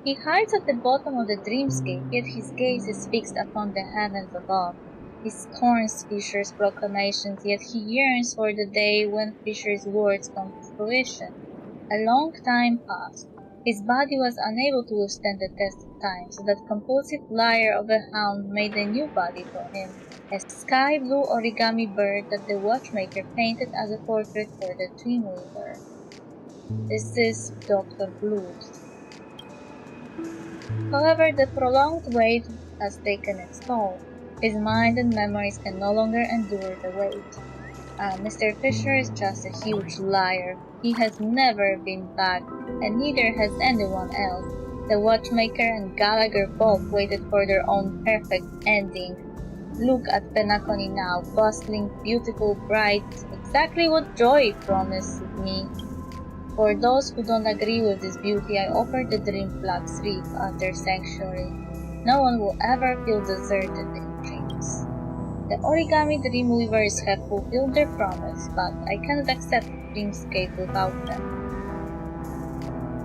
He hides at the bottom of the dreamscape, yet his gaze is fixed upon the heavens above. He scorns Fisher's proclamations, yet he yearns for the day when Fisher's words come to fruition. A long time passed. His body was unable to withstand the test of time, so that compulsive liar of a hound made a new body for him, a sky-blue origami bird that the watchmaker painted as a portrait for the Dreamweaver. This is Dr. Blue's. However, the prolonged wait has taken its toll. His mind and memories can no longer endure the wait. Mr. Fisher is just a huge liar. He has never been back, and neither has anyone else. The watchmaker and Gallagher both waited for their own perfect ending. Look at Penacony now, bustling, beautiful, bright, exactly what Joy promised me. For those who don't agree with this beauty, I offer the Dream Flag's Reef as their sanctuary. No one will ever feel deserted in dreams. The origami Dreamweavers have fulfilled their promise, but I cannot accept Dreamscape without them.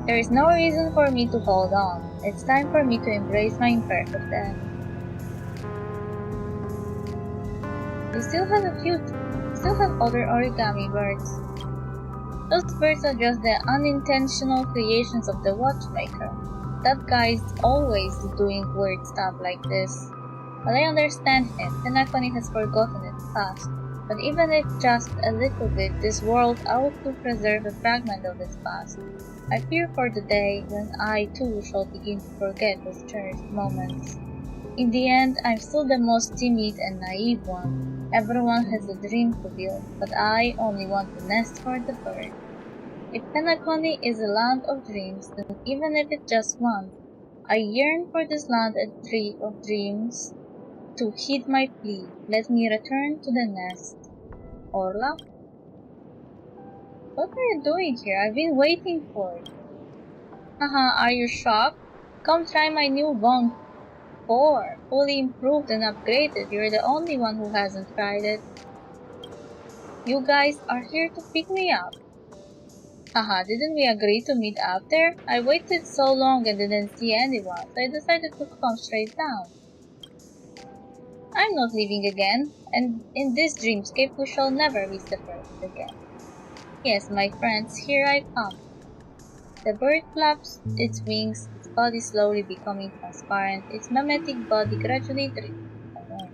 There is no reason for me to hold on. It's time for me to embrace my imperfect end. We still have other origami birds. Those birds are just the unintentional creations of the watchmaker. That guy's always doing weird stuff like this. But I understand him. Penacony has forgotten its past. But even if just a little bit, this world ought to preserve a fragment of its past. I fear for the day when I too shall begin to forget those cherished moments. In the end, I'm still the most timid and naive one. Everyone has a dream to build, but I only want to nest for the bird. If Penacony is a land of dreams, then even if it's just one, I yearn for this land and tree of dreams to heed my plea. Let me return to the nest. Orla? What are you doing here? I've been waiting for you. Haha, are you shocked? Come try my new Bone 4. Fully improved and upgraded. You're the only one who hasn't tried it. You guys are here to pick me up. Haha, didn't we agree to meet up there? I waited so long and didn't see anyone, so I decided to come straight down. I'm not leaving again, and in this dreamscape we shall never be separated again. Yes, my friends, here I come. The bird flaps its wings, its body slowly becoming transparent, its mimetic body gradually drifting away.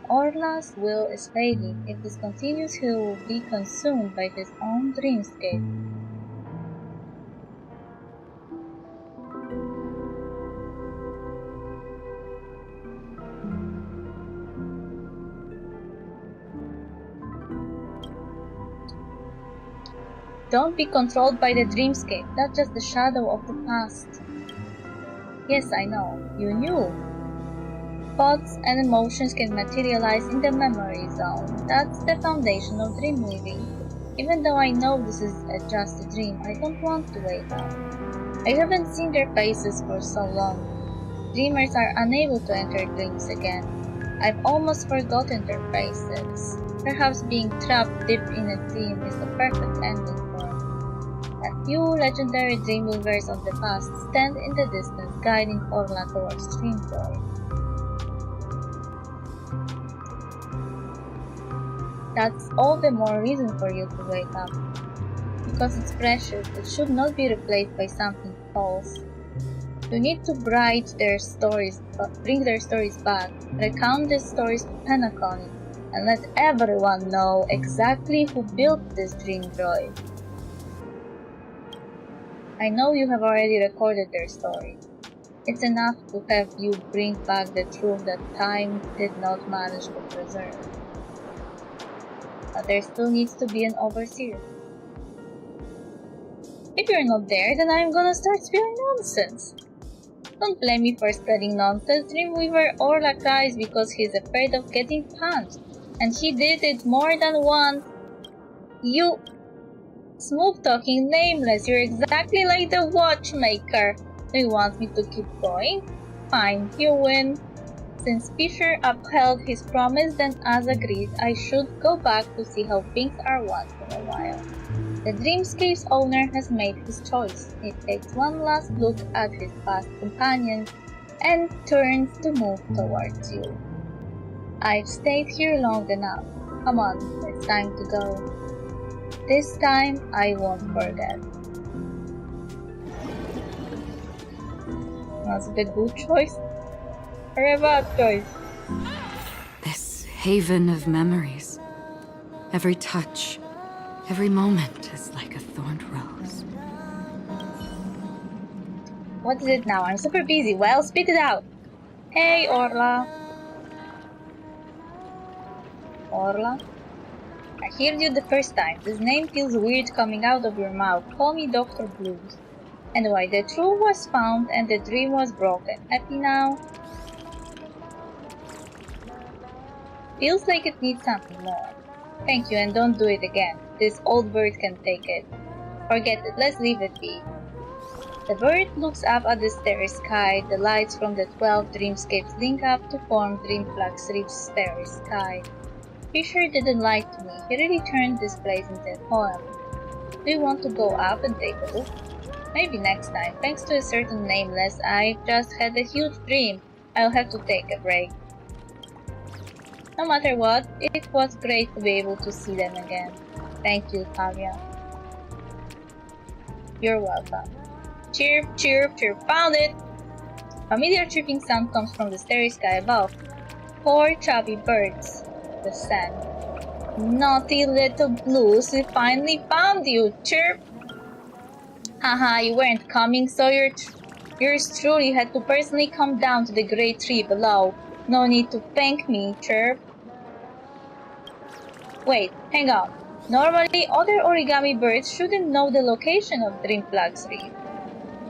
Orla's will is failing. If this continues, he will be consumed by his own dreamscape. Don't be controlled by the dreamscape, that's just the shadow of the past. Yes, I know, you knew. Thoughts and emotions can materialize in the memory zone. That's the foundation of dream weaving. Even though I know this is just a dream, I don't want to wake up. I haven't seen their faces for so long. Dreamers are unable to enter dreams again. I've almost forgotten their faces. Perhaps being trapped deep in a dream is the perfect ending for me. A few legendary dreamweavers of the past stand in the distance, guiding Orla towards Dreamjoy. That's all the more reason for you to wake up. Because it's precious, it should not be replaced by something false. You need to bring their stories back, recount these stories to Penacony, and let everyone know exactly who built this dream droid. I know you have already recorded their story. It's enough to have you bring back the truth that time did not manage to preserve. But there still needs to be an overseer. If you're not there, then I'm gonna start spewing nonsense. Don't blame me for spreading nonsense. Dreamweaver Orla cries because he's afraid of getting punched. And he did it more than once. You smooth-talking nameless, you're exactly like the watchmaker. Do you want me to keep going? Fine, you win. Since Fisher upheld his promise, then as agreed, I should go back to see how things are once in a while. The Dreamscape's owner has made his choice. He takes one last look at his past companions and turns to move towards you. I've stayed here long enough. Come on, it's time to go. This time, I won't forget. Was it a good choice? Or a bad choice? This haven of memories. Every touch, every moment is like a thorned rose. What is it now? I'm super busy. Well, spit it out. Hey, Orla. Orla? I heard you the first time. This name feels weird coming out of your mouth. Call me Dr. Blues. Anyway, the truth was found and the dream was broken. Happy now? Feels like it needs something more. Thank you, and don't do it again. This old bird can take it. Forget it, let's leave it be. The bird looks up at the starry sky. The lights from the 12 dreamscapes link up to form Dreamflux Reef's starry sky. Fisher didn't lie to me. He really turned this place into a poem. Do you want to go up and take a look? Maybe next time. Thanks to a certain nameless, I just had a huge dream. I'll have to take a break. No matter what, it was great to be able to see them again. Thank you, Talia. You're welcome. Chirp, chirp, chirp, found it! Familiar chirping sound comes from the starry sky above. Poor chubby birds. The sand. Naughty little blues, we finally found you, chirp! Haha, you weren't coming, so yours truly had to personally come down to the great tree below. No need to thank me, chirp. Wait, hang on. Normally, other origami birds shouldn't know the location of Dreamflag's reef.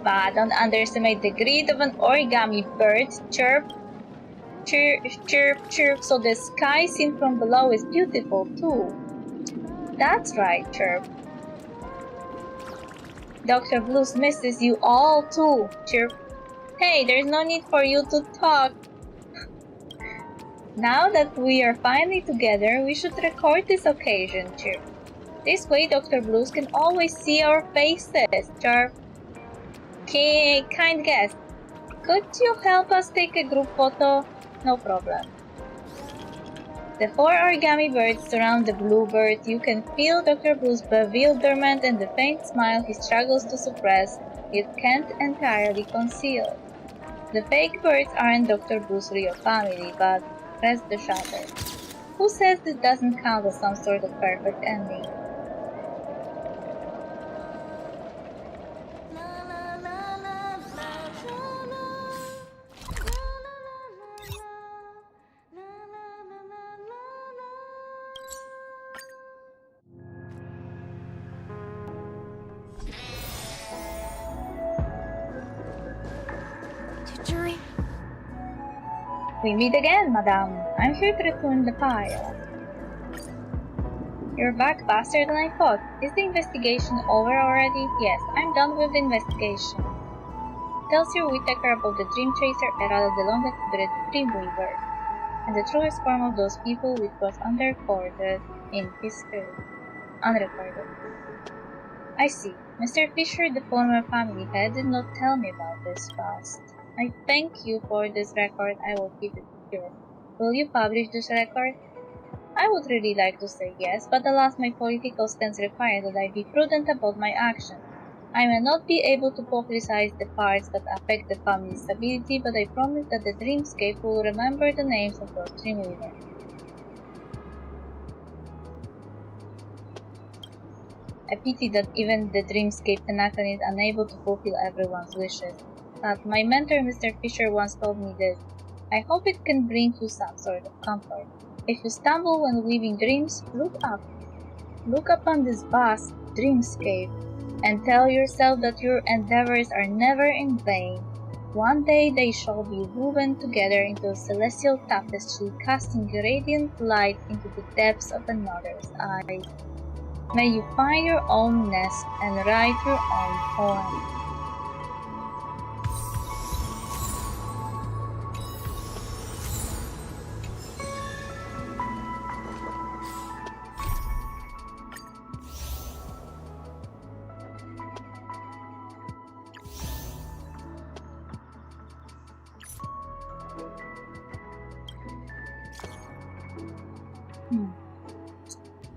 But don't underestimate the greed of an origami bird, chirp. Chirp, chirp, chirp, so the sky seen from below is beautiful too. That's right, chirp. Dr. Blues misses you all too, chirp. Hey, there's no need for you to talk. Now that we are finally together, we should record this occasion, chirp. This way Dr. Blues can always see our faces, chirp. Okay, kind guest. Could you help us take a group photo? No problem. The four origami birds surround the bluebird. You can feel Dr. Blue's bewilderment and the faint smile he struggles to suppress, yet can't entirely conceal. The fake birds aren't Dr. Blue's real family, but press the shutter. Who says this doesn't count as some sort of perfect ending? We meet again, madame. I'm here to return the file. You're back faster than I thought. Is the investigation over already? Yes, I'm done with the investigation. Tell Sir Whittaker about the Dream Chaser Errata the long-exhibited Dreamweaver, and the truest form of those people which was unrecorded in history. Unrecorded. I see. Mr. Fisher, the former family head, did not tell me about this past. I thank you for this record. I will keep it secure. Will you publish this record? I would really like to say yes, but alas, my political stance requires that I be prudent about my actions. I may not be able to publicize the parts that affect the family's stability, but I promise that the Dreamscape will remember the names of those Dreamweavers. I pity that even the Dreamscape Tenacan is unable to fulfill everyone's wishes. But my mentor, Mr. Fisher, once told me this. I hope it can bring you some sort of comfort. If you stumble when weaving dreams, look up. Look upon this vast dreamscape and tell yourself that your endeavors are never in vain. One day they shall be woven together into a celestial tapestry, casting radiant light into the depths of another's eyes. May you find your own nest and write your own poem.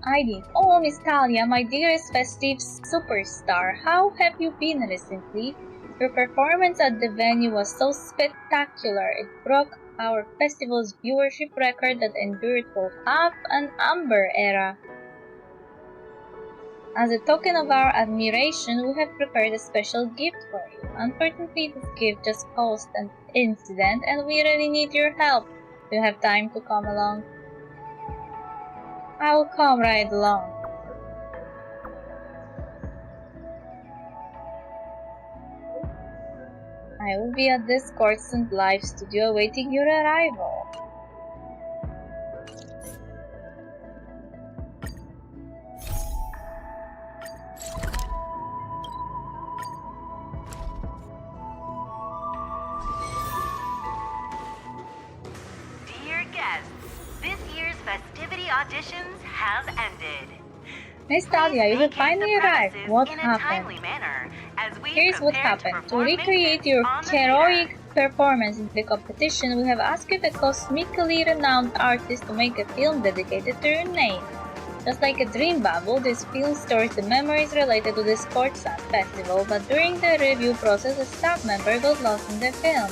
Heidi, oh Miss Talia, my dearest festive superstar, how have you been recently? Your performance at the venue was so spectacular, it broke our festival's viewership record that endured for half an Amber era. As a token of our admiration, we have prepared a special gift for you. Unfortunately, this gift just caused an incident and we really need your help. Do you have time to come along? I will come right along. I will be at this Courtsand Live studio awaiting your arrival. Dear guests, this year's festivity auditions have ended. Miss Talia, you have finally arrived. What happened? Here's what happened. To recreate your heroic performance in the competition, we have asked the cosmically renowned artist to make a film dedicated to your name. Just like a dream bubble, this film stores the memories related to the Sports Festival, but during the review process, a staff member got lost in the film.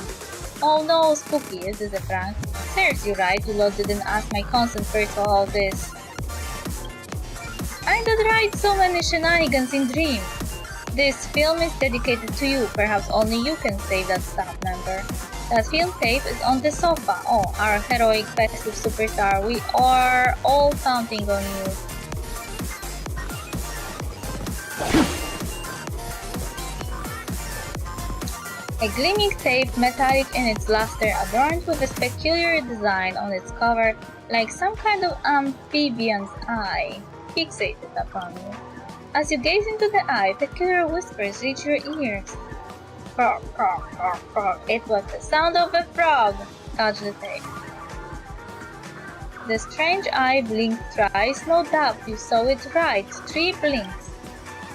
Oh no, Spooky, is this a prank? Seriously, right? You lot didn't ask my consent first for all this. I did write so many shenanigans in Dream. This film is dedicated to you. Perhaps only you can save that staff member. That film tape is on the sofa. Oh, our heroic festive superstar. We are all counting on you. A gleaming tape, metallic in its luster, adorned with a peculiar design on its cover, like some kind of amphibian's eye, fixated upon you. As you gaze into the eye, peculiar whispers reach your ears. Frog, frog, frog, frog. It was the sound of a frog. Touch the tape. The strange eye blinked thrice. No doubt you saw it right. 3 blinks.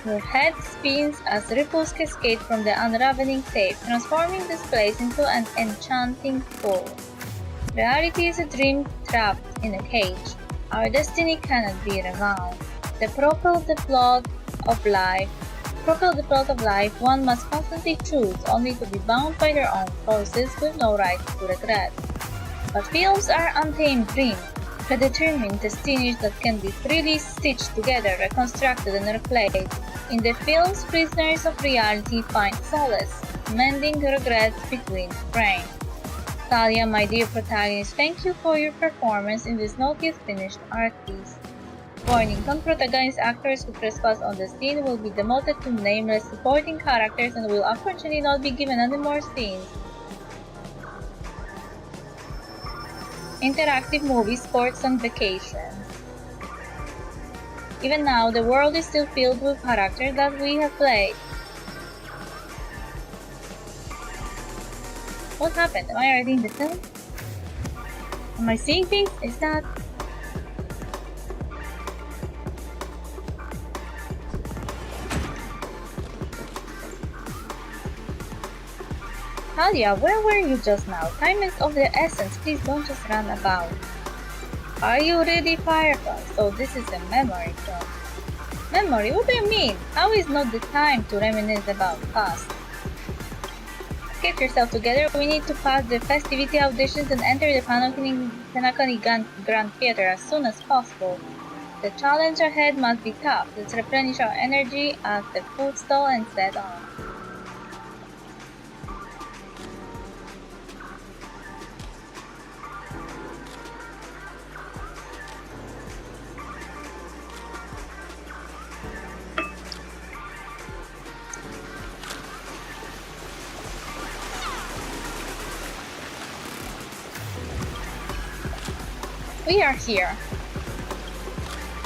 Your head spins as ripples cascade from the unraveling tape, transforming this place into an enchanting pool. Reality is a dream trapped in a cage. Our destiny cannot be rewound. To propel the plot of life, one must constantly choose, only to be bound by their own choices with no right to regret. But films are untamed dreams, predetermined destinies that can be freely stitched together, reconstructed, and replayed. In the films, prisoners of reality find solace, mending regrets between frames. Talia, my dear protagonist, thank you for your performance in this not yet finished art piece. Warning, non-protagonist actors who trespass on the scene will be demoted to nameless supporting characters and will unfortunately not be given any more scenes. Interactive movie Sports on Vacation. Even now, the world is still filled with characters that we have played. What happened? Am I already in the film? Am I seeing things? Is that... Talia, where were you just now? Time is of the essence, please don't just run about. Are you ready, Firefly? So this is a memory film. Memory? What do you mean? How is not the time to reminisce about past? Get yourself together, we need to pass the festivity auditions and enter the Panaconi Grand Theater as soon as possible. The challenge ahead must be tough. Let's replenish our energy at the food stall and set on. We are here.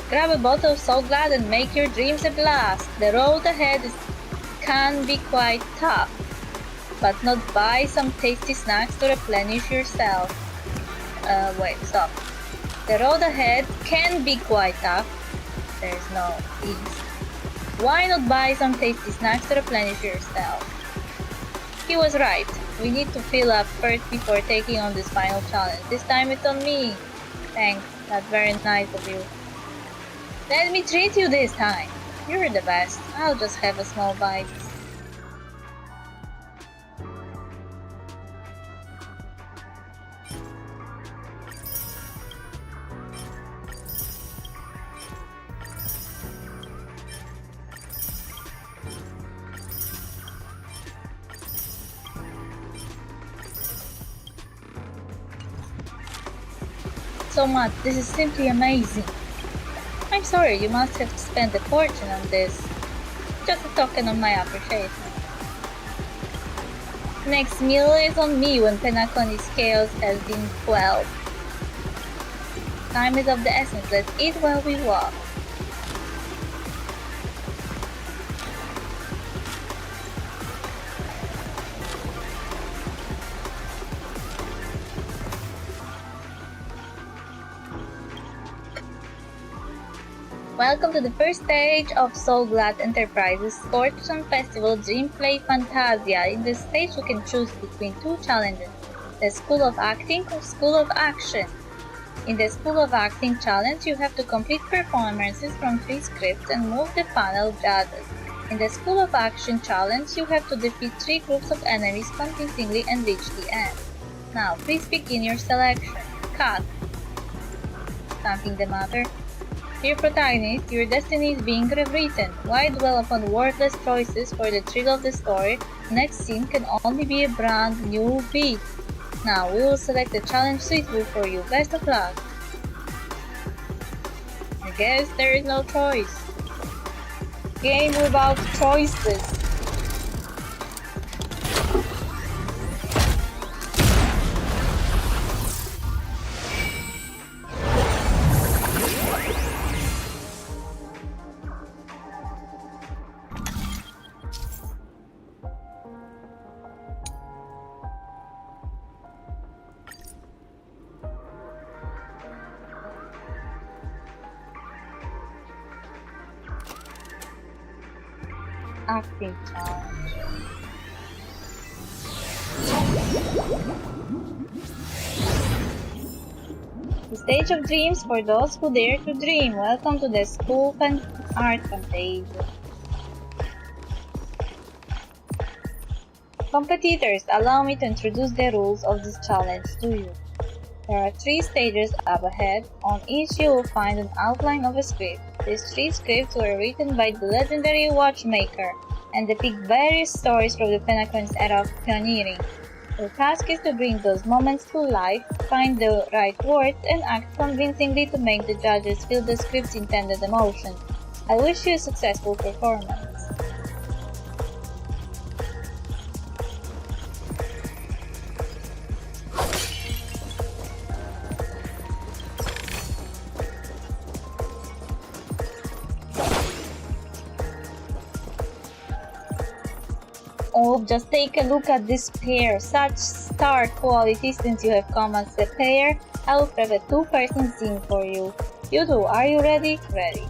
Grab a bottle of Salt Glad and make your dreams a blast. The road ahead can be quite tough, but not buy some tasty snacks to replenish yourself. Wait, stop. The road ahead can be quite tough. There's no ease. Why not buy some tasty snacks to replenish yourself? He was right. We need to fill up first before taking on this final challenge. This time it's on me. Thanks, that's very nice of you. Let me treat you this time. You're the best. I'll just have a small bite. So much. This is simply amazing. I'm sorry, you must have spent a fortune on this. Just a token of my appreciation. Next meal is on me when Penacony's chaos has been quelled. Time is of the essence. Let's eat while we walk. Welcome to the first stage of Soul Glad Enterprises Sportsman Festival Dreamplay Fantasia. In this stage you can choose between two challenges, the School of Acting or School of Action. In the School of Acting challenge you have to complete performances from 3 scripts and move the panel of judges. In the School of Action challenge you have to defeat 3 groups of enemies convincingly and reach the end. Now please begin your selection. Cut. Something the matter? Dear protagonist, your destiny is being rewritten. Why dwell upon worthless choices for the thrill of the story? Next scene can only be a brand new beat. Now we will select the challenge suitable for you. Best of luck. I guess there is no choice. Game without choices. Acting challenge. The stage of dreams for those who dare to dream. Welcome to the School Art Fantasia. Competitors, allow me to introduce the rules of this challenge to you. There are 3 stages up ahead. On each you will find an outline of a script. These 3 scripts were written by the legendary watchmaker and depict various stories from the Penacony's era of pioneering. Your task is to bring those moments to life, find the right words, and act convincingly to make the judges feel the script's intended emotion. I wish you a successful performance. Oh, just take a look at this pair. Such star quality since you have come as a pair. I will prep a 2-person scene for you. You two, are you ready? Ready.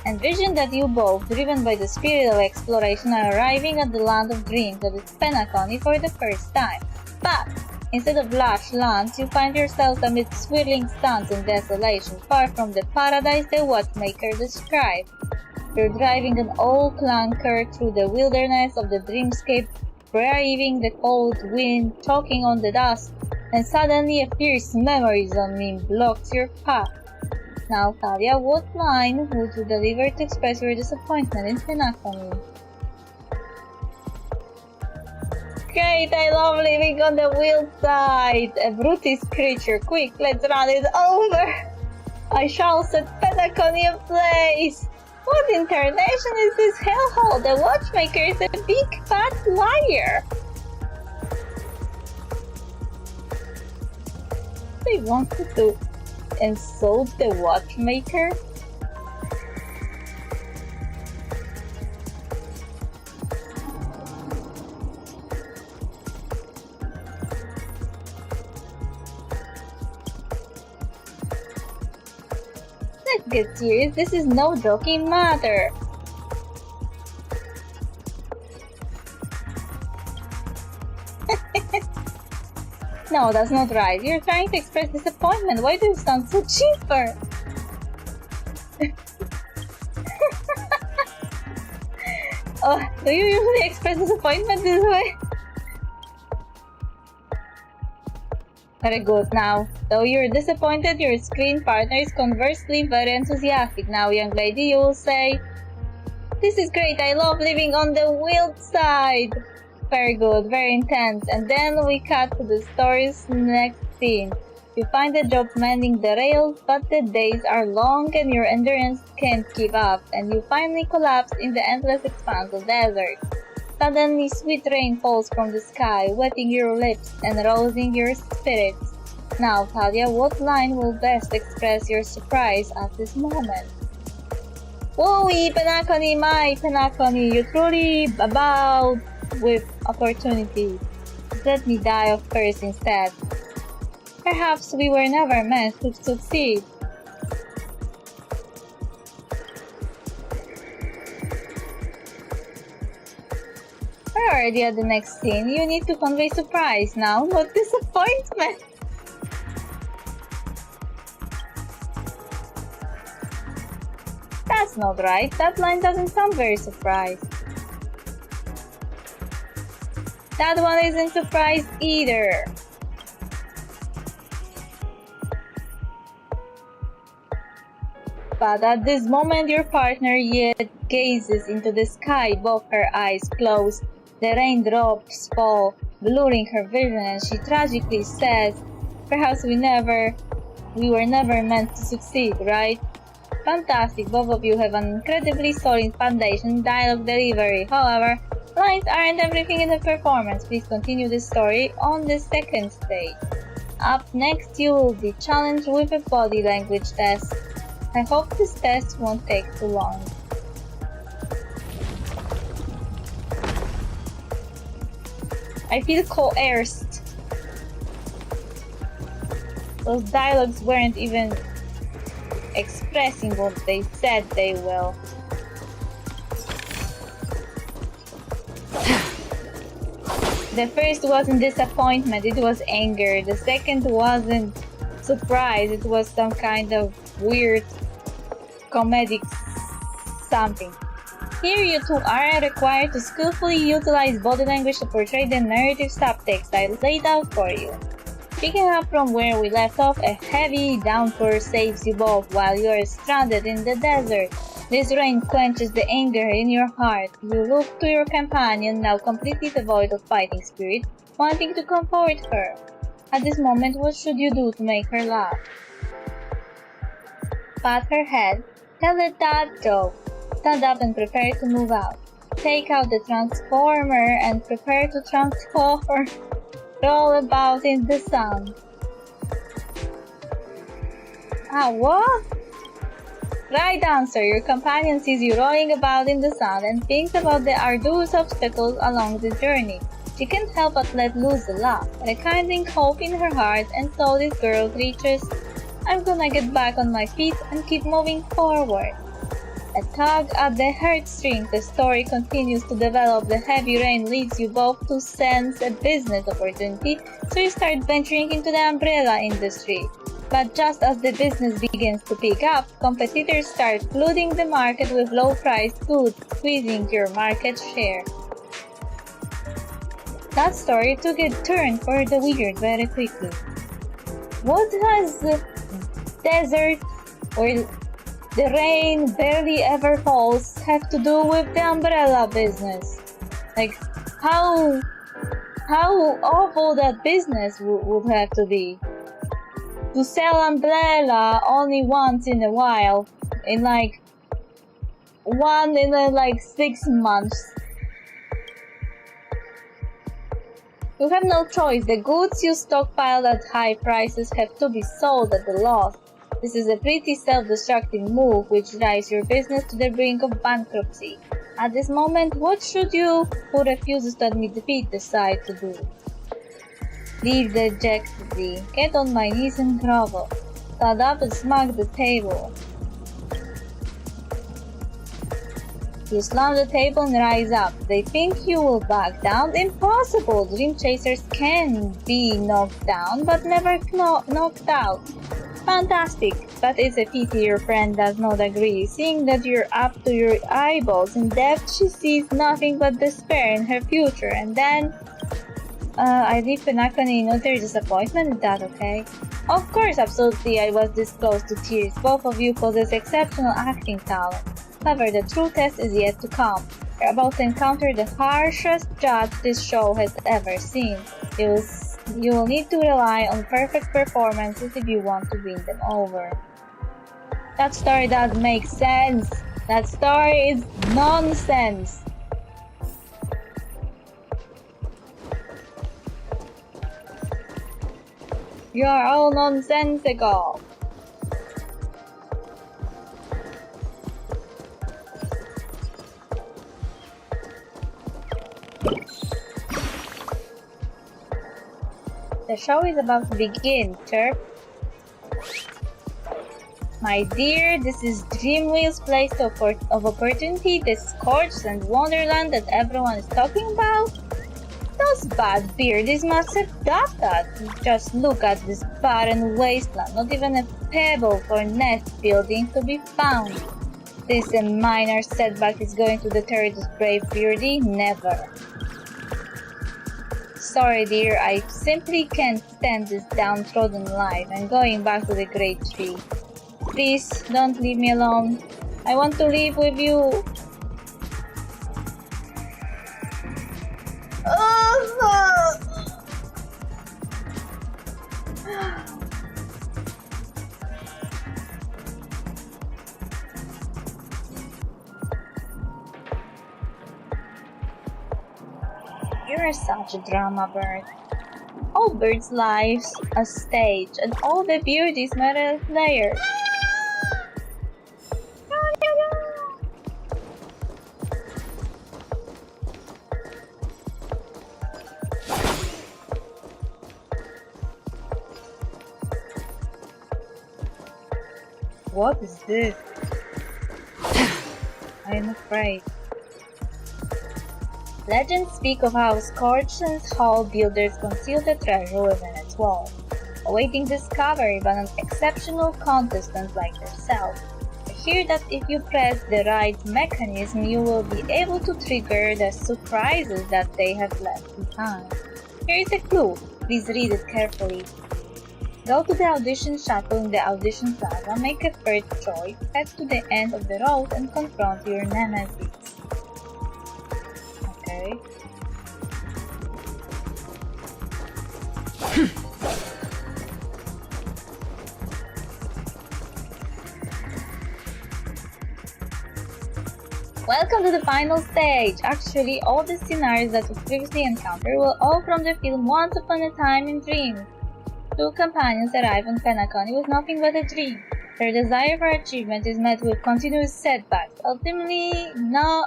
Envision that you both, driven by the spirit of exploration, are arriving at the land of dreams that is Penacony for the first time. But instead of lush lands, you find yourselves amid swirling sands and desolation, far from the paradise the watchmaker described. You're driving an old clunker through the wilderness of the dreamscape, braving the cold wind, choking on the dust, and suddenly a fierce memory zone blocks your path. Now, Talia, what line would you deliver to express your disappointment in Penacony? Great, I love living on the wild side! A brutish creature, quick, let's run it over! I shall set Penacony ablaze! What in tarnation is this hellhole? The watchmaker is a big fat liar! They wanted to insult the watchmaker? Let's get serious, this is no joking matter. No, that's not right. You're trying to express disappointment. Why do you sound so chipper? Oh, do you usually express disappointment this way? Very good. Now, though you're disappointed, your screen partner is conversely very enthusiastic. Now, young lady, you will say, "This is great, I love living on the wild side." Very good, very intense. And then we cut to the story's next scene. You find a job mending the rails, but the days are long and your endurance can't keep up, and you finally collapse in the endless expanse of desert. Suddenly, sweet rain falls from the sky, wetting your lips and rousing your spirits. Now, Talia, what line will best express your surprise at this moment? Wowie, Penacony, my Penacony, you truly abound with opportunities. Let me die of thirst instead. Perhaps we were never meant to succeed. already at the next scene. You need to convey surprise now, not disappointment. That's not right. That line doesn't sound very surprised. That one isn't surprised either. But at this moment your partner yet gazes into the sky, both her eyes closed. The raindrops fall, blurring her vision, and she tragically says, "Perhaps we were never meant to succeed, right?" Fantastic, both of you have an incredibly solid foundation dialogue delivery. However, lines aren't everything in the performance. Please continue the story on the second stage. Up next, you will be challenged with a body language test. I hope this test won't take too long. I feel coerced. Those dialogues weren't even expressing what they said they will. The first wasn't disappointment, it was anger. The second wasn't surprise, it was some kind of weird comedic something. Here you two are required to skillfully utilize body language to portray the narrative subtext I laid out for you. Picking up from where we left off, a heavy downpour saves you both while you are stranded in the desert. This rain quenches the anger in your heart. You look to your companion, now completely devoid of fighting spirit, wanting to comfort her. At this moment, what should you do to make her laugh? Pat her head, tell a dad joke, stand up and prepare to move out. Take out the transformer and prepare to transform. Roll about in the sun. What? Right answer. Your companion sees you rolling about in the sun and thinks about the arduous obstacles along the journey. She can't help but let loose a laugh, rekindling hope in her heart, and so this girl reaches, "I'm gonna get back on my feet and keep moving forward." A tug at the heartstrings, the story continues to develop. The heavy rain leads you both to sense a business opportunity, so you start venturing into the umbrella industry. But just as the business begins to pick up, competitors start flooding the market with low-priced goods, squeezing your market share. That story took a turn for the weird very quickly. What has the desert or the rain barely ever falls have to do with the umbrella business? Like, how awful that business would have to be. To sell umbrella only once in a while, in like 6 months. You have no choice. The goods you stockpile at high prices have to be sold at a loss. This is a pretty self-destructive move which drives your business to the brink of bankruptcy. At this moment, what should you, who refuses to admit defeat, decide to do? Leave dejectedly. Get on my knees and grovel. Stand up and smack the table. You slam the table and rise up. They think you will back down? Impossible! Dream chasers can be knocked down, but never knocked out. Fantastic! But it's a pity your friend does not agree. Seeing that you're up to your eyeballs in debt, she sees nothing but despair in her future, and then... I leave Penacony in utter disappointment, is that okay? Of course, absolutely, I was this close to tears. Both of you possess exceptional acting talent. However, the true test is yet to come. You're about to encounter the harshest judge this show has ever seen. You will need to rely on perfect performances if you want to win them over. That story doesn't make sense. That story is nonsense. You are all nonsensical. The show is about to begin, chirp. My dear, this is Dreamwheel's place of opportunity, the scorched and wonderland that everyone is talking about. Those bad beardies must have done that. Just look at this barren wasteland, not even a pebble for nest building to be found. This minor setback is going to deter this brave beardie? Never. Sorry dear, I simply can't stand this downtrodden life. I'm going back to the great tree. Please, don't leave me alone. I want to live with you. You're such a drama bird. All birds' lives a stage, and all the beauties matter players. What is this? I am afraid. Legends speak of how Scorchen's Hall builders concealed the treasure within its walls, awaiting discovery by an exceptional contestant like yourself. I hear that if you press the right mechanism, you will be able to trigger the surprises that they have left behind. Here is a clue. Please read it carefully. Go to the audition shuttle in the audition plaza, make a first choice, head to the end of the road, and confront your nemesis. Okay. Welcome to the final stage! Actually, all the scenarios that we previously encountered were all from the film Once Upon a Time in Dreams. Two companions arrive on Penacon with nothing but a dream. Their desire for achievement is met with continuous setbacks. Ultimately,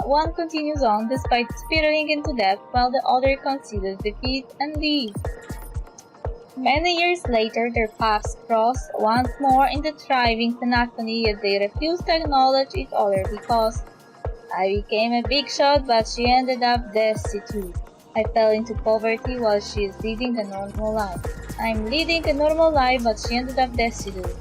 one continues on despite spiraling into death while the other concedes defeat and leaves. Many years later, their paths cross once more in the thriving Penacony, yet they refuse to acknowledge each other because I became a big shot, but she ended up destitute. I fell into poverty while she is leading a normal life. I'm leading a normal life, but she ended up destitute.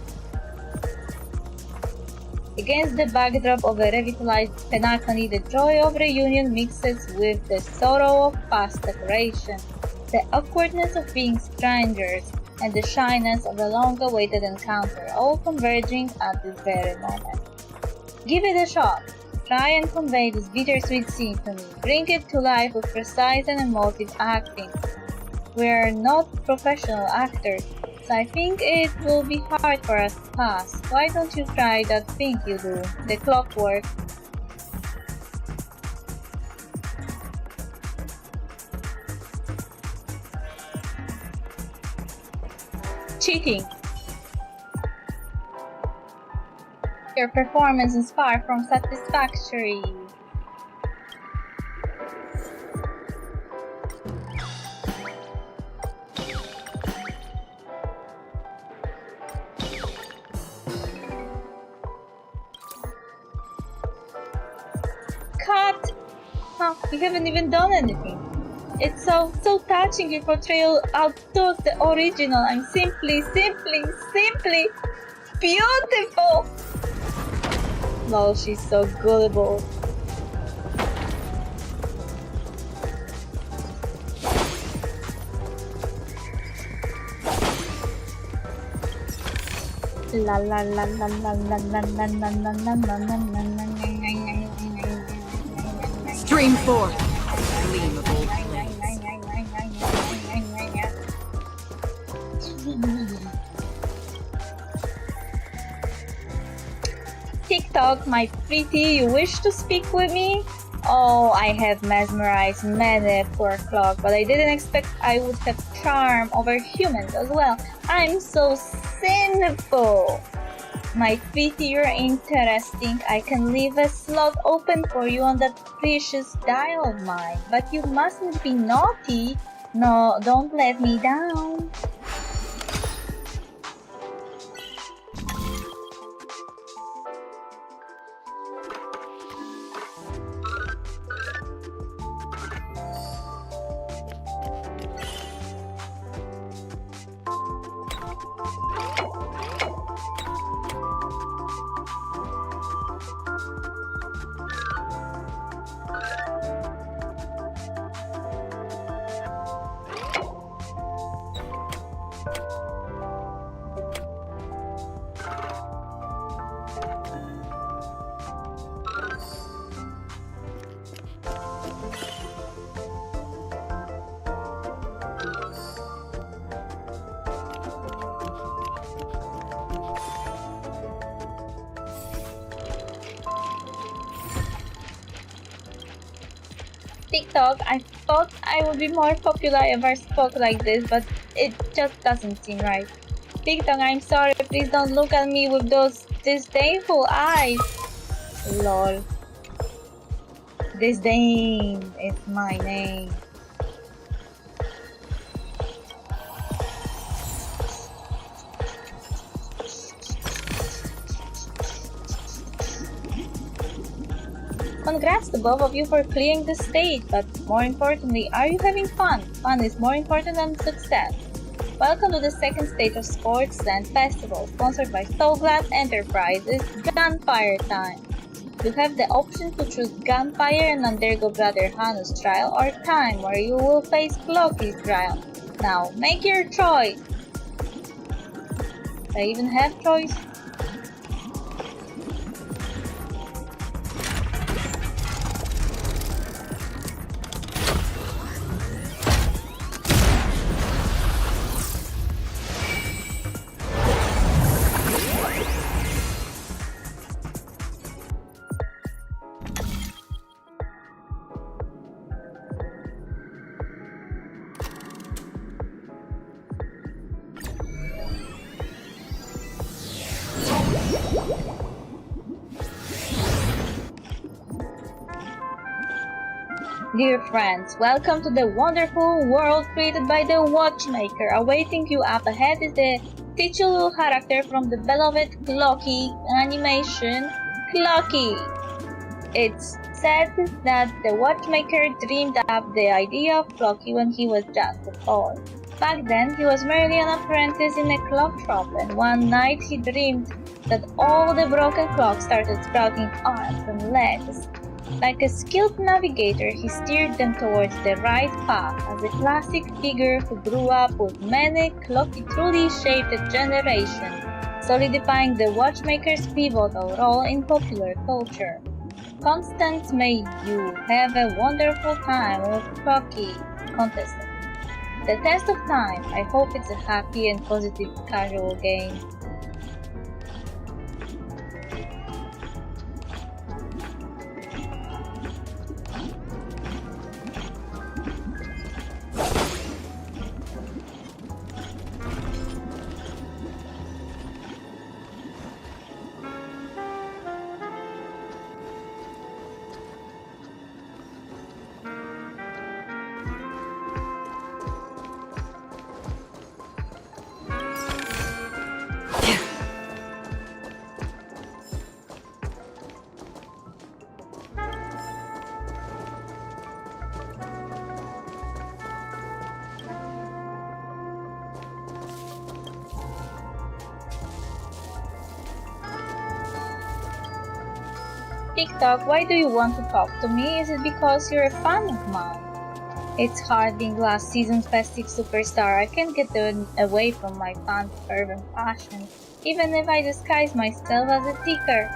Against the backdrop of a revitalized Penacony, the joy of reunion mixes with the sorrow of past separation, the awkwardness of being strangers, and the shyness of a long-awaited encounter, all converging at this very moment. Give it a shot. Try and convey this bittersweet scene to me. Bring it to life with precise and emotive acting. We're not professional actors, so I think it will be hard for us to pass. Why don't you try that thing you do, the clockwork? Cheating. Your performance is far from satisfactory. Cut! Huh, you haven't even done anything. It's so touching. Your portrayal outdoes the original. I'm simply beautiful! Lol, she's so gullible. La la la la la la la la la la la. Stream forth, gleam of old TikTok, my pretty, you wish to speak with me? Oh, I have mesmerized many poor clock, but I didn't expect I would have charm over humans as well. I'm so sinful. My pretty, you're interesting. I can leave a slot open for you on that precious dial of mine, but you mustn't be naughty. No, don't let me down. TikTok, I thought I would be more popular if I spoke like this, but it just doesn't seem right. TikTok, I'm sorry, please don't look at me with those disdainful eyes. Lol. Disdain is my name. Congrats to both of you for clearing the stage, but more importantly, are you having fun? Fun is more important than success. Welcome to the second stage of Sports Land Festival, sponsored by So Glad Enterprises, Gunfire Time. You have the option to choose Gunfire and undergo Brother Hanu's trial, or Time, where you will face Clocky's trial. Now, make your choice! Do I even have choice? Dear friends, welcome to the wonderful world created by the Watchmaker. Awaiting you up ahead is the titular character from the beloved Clocky animation, Clocky. It's said that the Watchmaker dreamed up the idea of Clocky when he was just a boy. Back then, he was merely an apprentice in a clock shop, and one night he dreamed that all the broken clocks started sprouting arms and legs. Like a skilled navigator, he steered them towards the right path as a classic figure who grew up with many Clocky truly shaped a generation, solidifying the Watchmaker's pivotal role in popular culture. Constance, may you have a wonderful time with Clocky, contestant. The test of time, I hope it's a happy and positive casual game. TikTok, why do you want to talk to me? Is it because you're a fan of mine? It's hard being last season's festive superstar. I can't get away from my fans' fervent passion, even if I disguise myself as a ticker.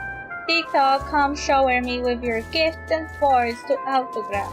TikTok, come shower me with your gifts and force to autograph.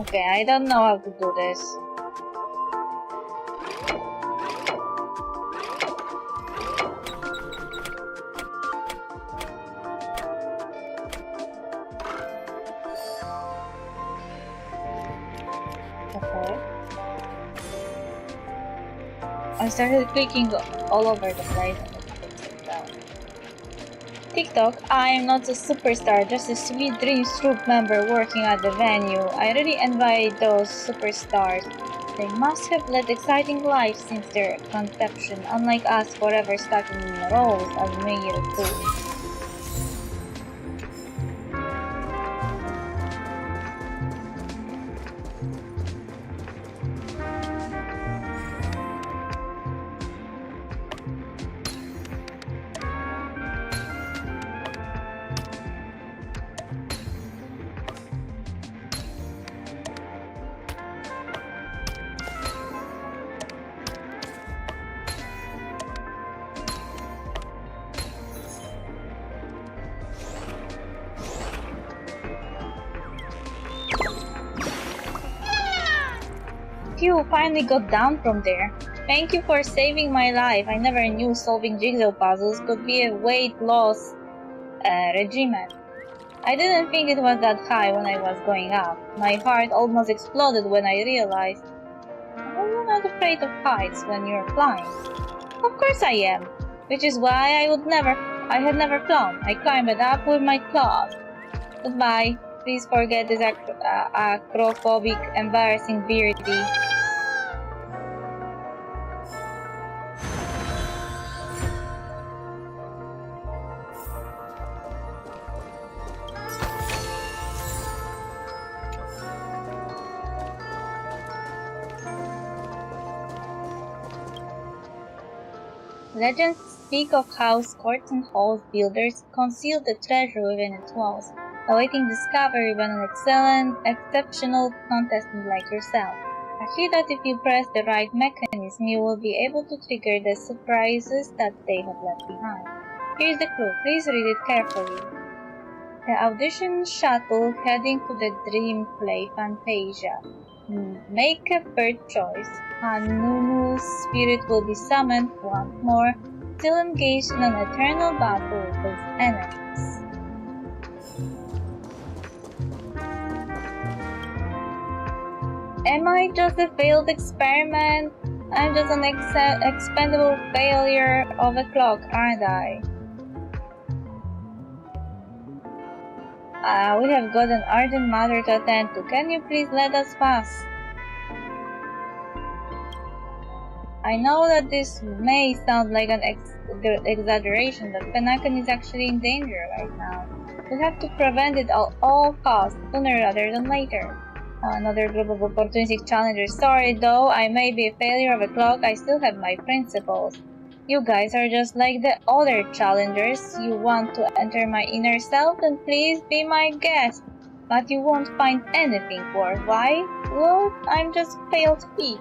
Okay, I don't know how to do this. Okay. I started clicking all over the place and it takes it down. TikTok, I'm not a superstar, just a sweet Dreams Troop member working at the venue. I really envy those superstars. They must have led exciting lives since their conception, unlike us forever stuck in roles as mere tools. Phew, finally got down from there. Thank you for saving my life. I never knew solving jigsaw puzzles could be a weight loss regimen. I didn't think it was that high when I was going up. My heart almost exploded when I realized. Are you not afraid of heights when you're flying? Of course I am. Which is why I had never flown. I climbed it up with my claws. Goodbye. Please forget this acrophobic, embarrassing beardy. Legends speak of how courts and halls builders concealed the treasure within its walls, awaiting discovery by an exceptional contestant like yourself. I hear that if you press the right mechanism, you will be able to trigger the surprises that they have left behind. Here's the clue. Please read it carefully. The audition shuttle heading to the Dream Play Fantasia. Make a third choice. Hanunu's spirit will be summoned once more, still engaged in an eternal battle with his enemies. Am I just a failed experiment? I'm just an expendable failure of a clock, aren't I? We have got an urgent matter to attend to. Can you please let us pass? I know that this may sound like an exaggeration, but Panakan is actually in danger right now. We have to prevent it at all costs, sooner rather than later. Another group of opportunistic challengers. Sorry though, I may be a failure of a clock, I still have my principles. You guys are just like the other challengers. You want to enter my inner self, then please be my guest. But you won't find anything worthwhile. Well, I'm just a failed thief.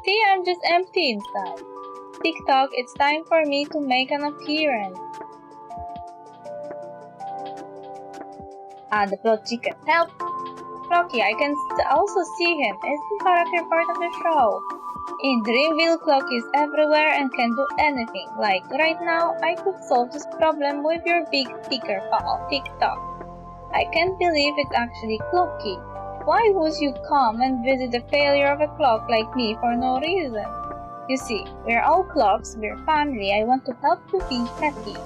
See, I'm just empty inside. TikTok, it's time for me to make an appearance. The plot chicken. Help! Rocky, I can also see him. Is the character part of the show? In Dreamville, Clock is everywhere and can do anything. Like right now, I could solve this problem with your big ticker pal, TikTok. I can't believe it's actually Clocky. Why would you come and visit a failure of a clock like me for no reason? You see, we're all clocks, we're family. I want to help you be happy.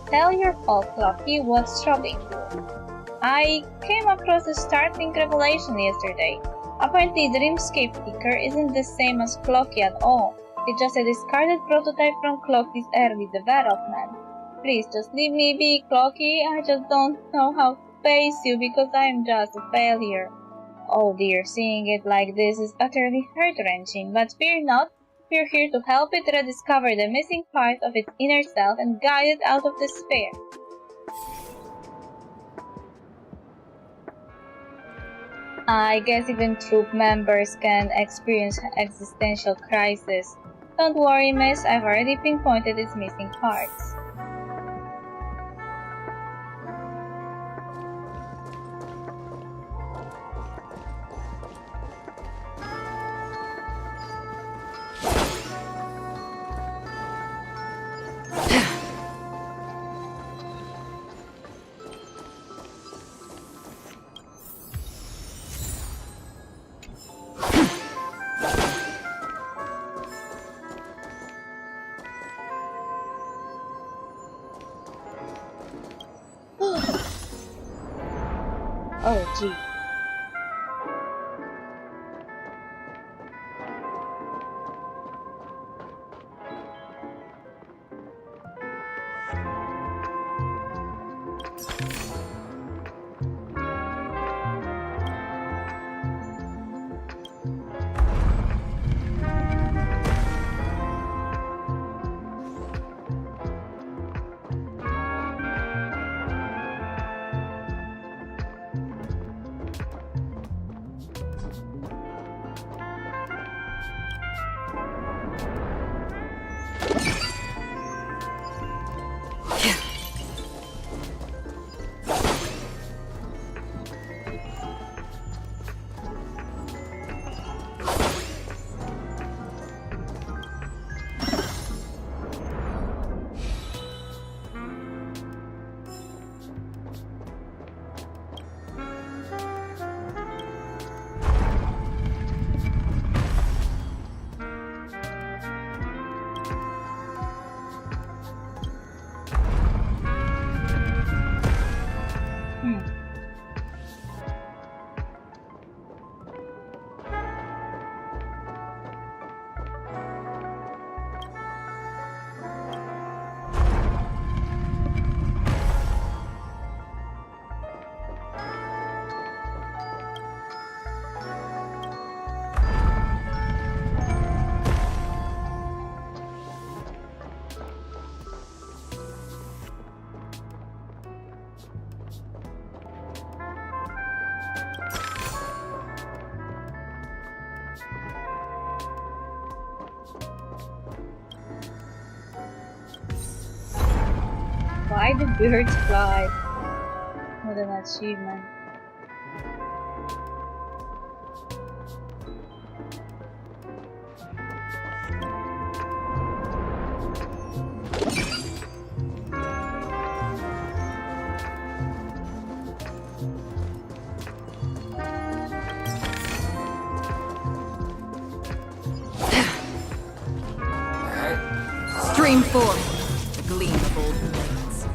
Tell your pal Clocky what's troubling you. I came across a startling revelation yesterday. Apparently, Dreamscape Ticker isn't the same as Clocky at all. It's just a discarded prototype from Clocky's early development. Please just leave me be, Clocky. I just don't know how to face you because I'm just a failure. Oh dear, seeing it like this is utterly heart-wrenching, but fear not. We're here to help it rediscover the missing part of its inner self and guide it out of despair. I guess even troop members can experience existential crisis. Don't worry, miss, I've already pinpointed its missing parts. Oh, gee. Why do birds fly? What an achievement. Stream forth, the gleam of old blades.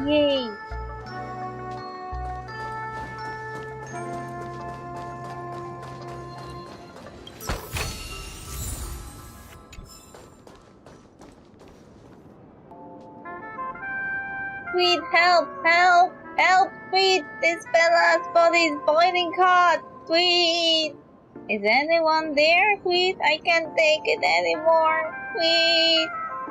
Yay! Sweet, help! Help! Help! Sweet! This fella's body is boiling hot! Sweet! Is anyone there? Sweet! I can't take it anymore! Sweet!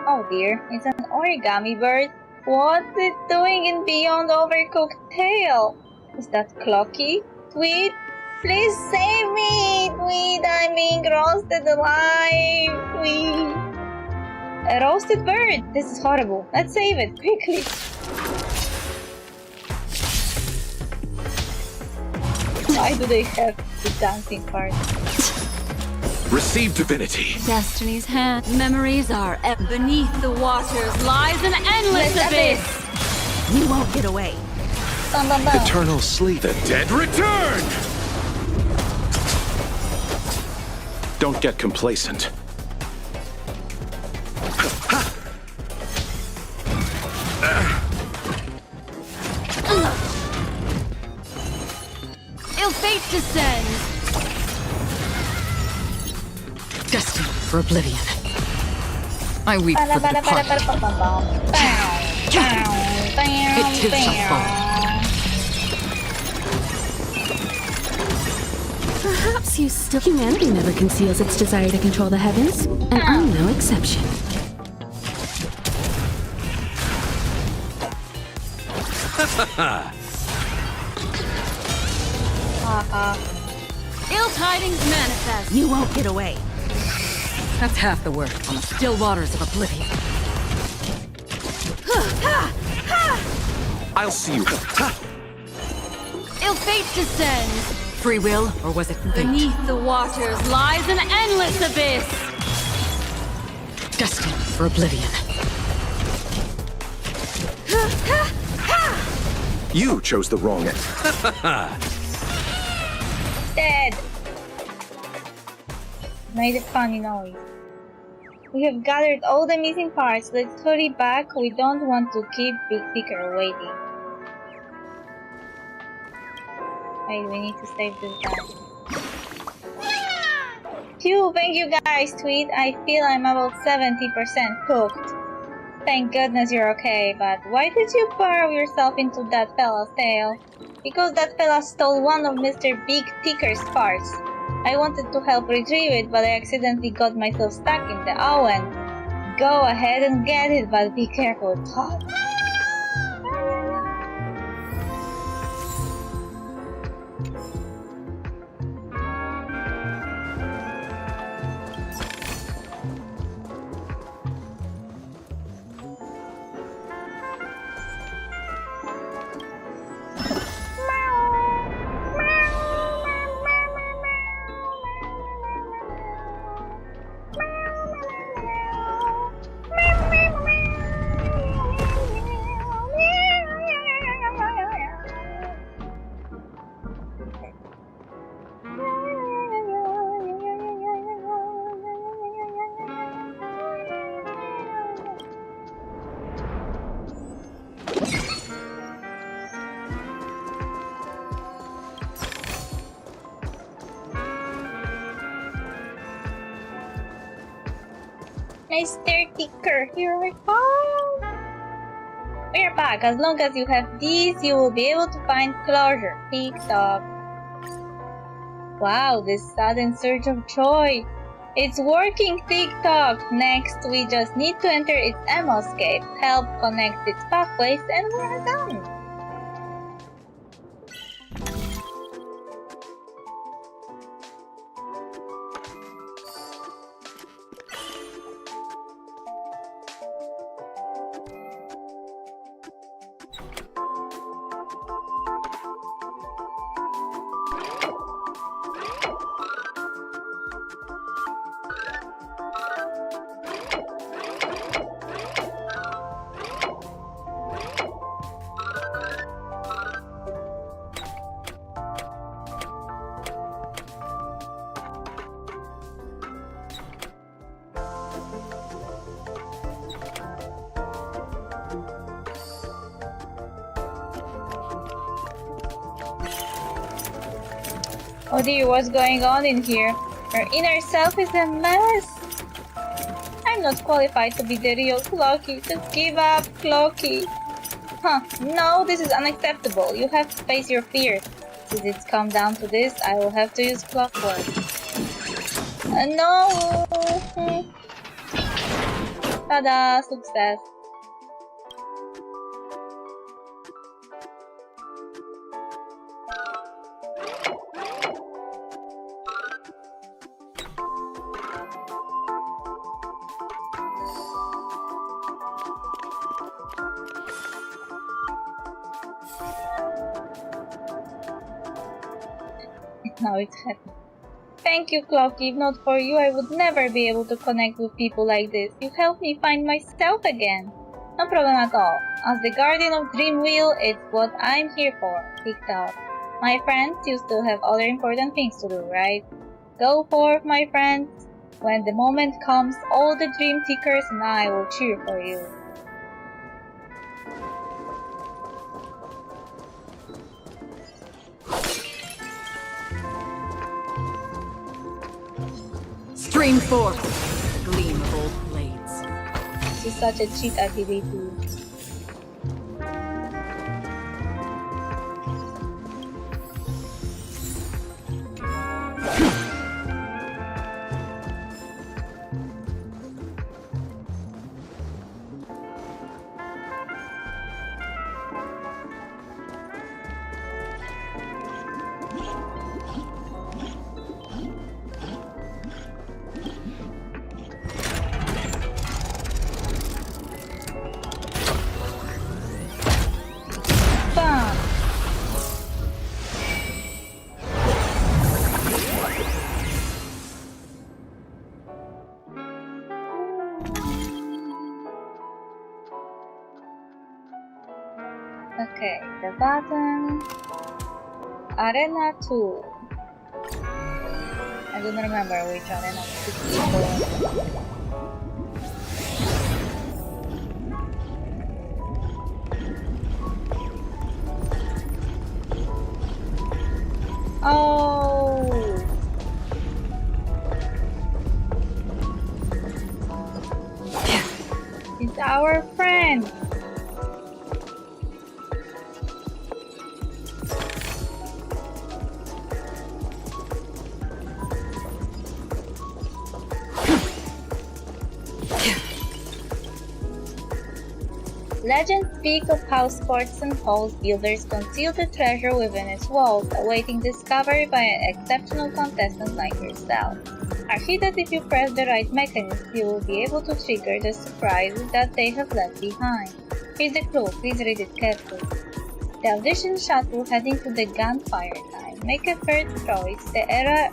Oh dear, it's an origami bird. What's it doing in Beyond Overcooked Tail? Is that Clocky? Sweet? Please save me! Sweet, I'm being roasted alive! Sweet! A roasted bird! This is horrible. Let's save it, quickly! Why do they have the dancing part? Receive divinity. Destiny's hand. Memories are beneath the waters lies an endless abyss. You won't get away. Bum, bum, bum. Eternal sleep. The dead return! Don't get complacent. Ill fate descends. Destined for oblivion. I weep for the departed. It too shall fall. Perhaps you still... Humanity never conceals its desire to control the heavens, and I'm no exception. Ill tidings manifest. You won't get away. That's half the work on the still waters of oblivion. I'll see you. Ill fate descends. Free will, or was it fate? Beneath the waters lies an endless abyss. Destined for oblivion. You chose the wrong end. Dead. Made a funny noise. We have gathered all the missing parts. Let's hurry back. We don't want to keep Big Ticker waiting. Wait, we need to save this guy. Phew, thank you guys, Tweet. I feel I'm about 70% cooked. Thank goodness you're okay, but why did you burrow yourself into that fella's tail? Because that fella stole one of Mr. Big Ticker's parts. I wanted to help retrieve it, but I accidentally got myself stuck in the oven. Go ahead and get it, but be careful, it's hot. Mr. Ticker, here we go! We're back. As long as you have these, you will be able to find closure. Tick-tock. Wow, this sudden surge of joy. It's working, Tick-tock! Next, we just need to enter its Emoscape, help connect its pathways, and we're done! Oh dear, what's going on in here? Our inner self is a mess! I'm not qualified to be the real Cloaky. Just give up, Cloaky. Huh, no, this is unacceptable. You have to face your fears. Since it's come down to this, I will have to use clockwork. No! Tada! Success. Now it's happening. Thank you, Cloaky. If not for you, I would never be able to connect with people like this. You helped me find myself again. No problem at all. As the guardian of Dreamwheel, it's what I'm here for. Tick-tock. My friends, you still have other important things to do, right? Go forth, my friends. When the moment comes, all the Dream Tickers and I will cheer for you. Stream forth, the gleam of old blades. She's such a cheat ability. Okay, the button. Arena 2. I don't remember which arena to keep. Oh! It's our friend! Legends speak of how Sports and Halls builders conceal the treasure within its walls, awaiting discovery by an exceptional contestant like yourself. Are he that if you press the right mechanism, you will be able to trigger the surprises that they have left behind. Here's the clue, please read it carefully. The audition shuttle heading to the gunfire time. Make a third choice. The era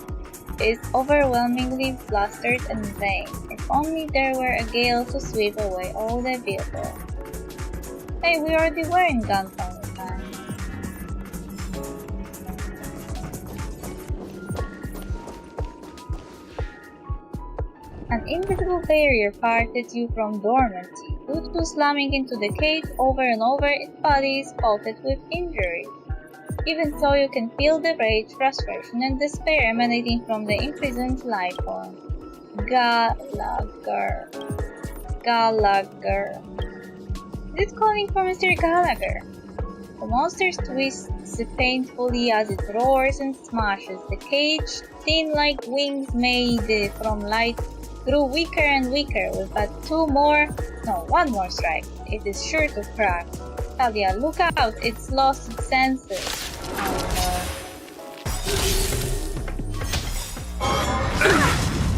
is overwhelmingly blustered and vain. If only there were a gale to sweep away all the vehicles. Hey, we already were in gunfire time. An invisible barrier parted you from dormancy. Due to slamming into the cage over and over, its body is spotted with injuries. Even so, you can feel the rage, frustration, and despair emanating from the imprisoned life form. Gallagher. Is it calling for Mr. Gallagher? The monster twists painfully as it roars and smashes. The cage, thin like wings made from light, grew weaker and weaker. With but one more strike. It is sure to crack. Talia, look out! It's lost its senses. Oh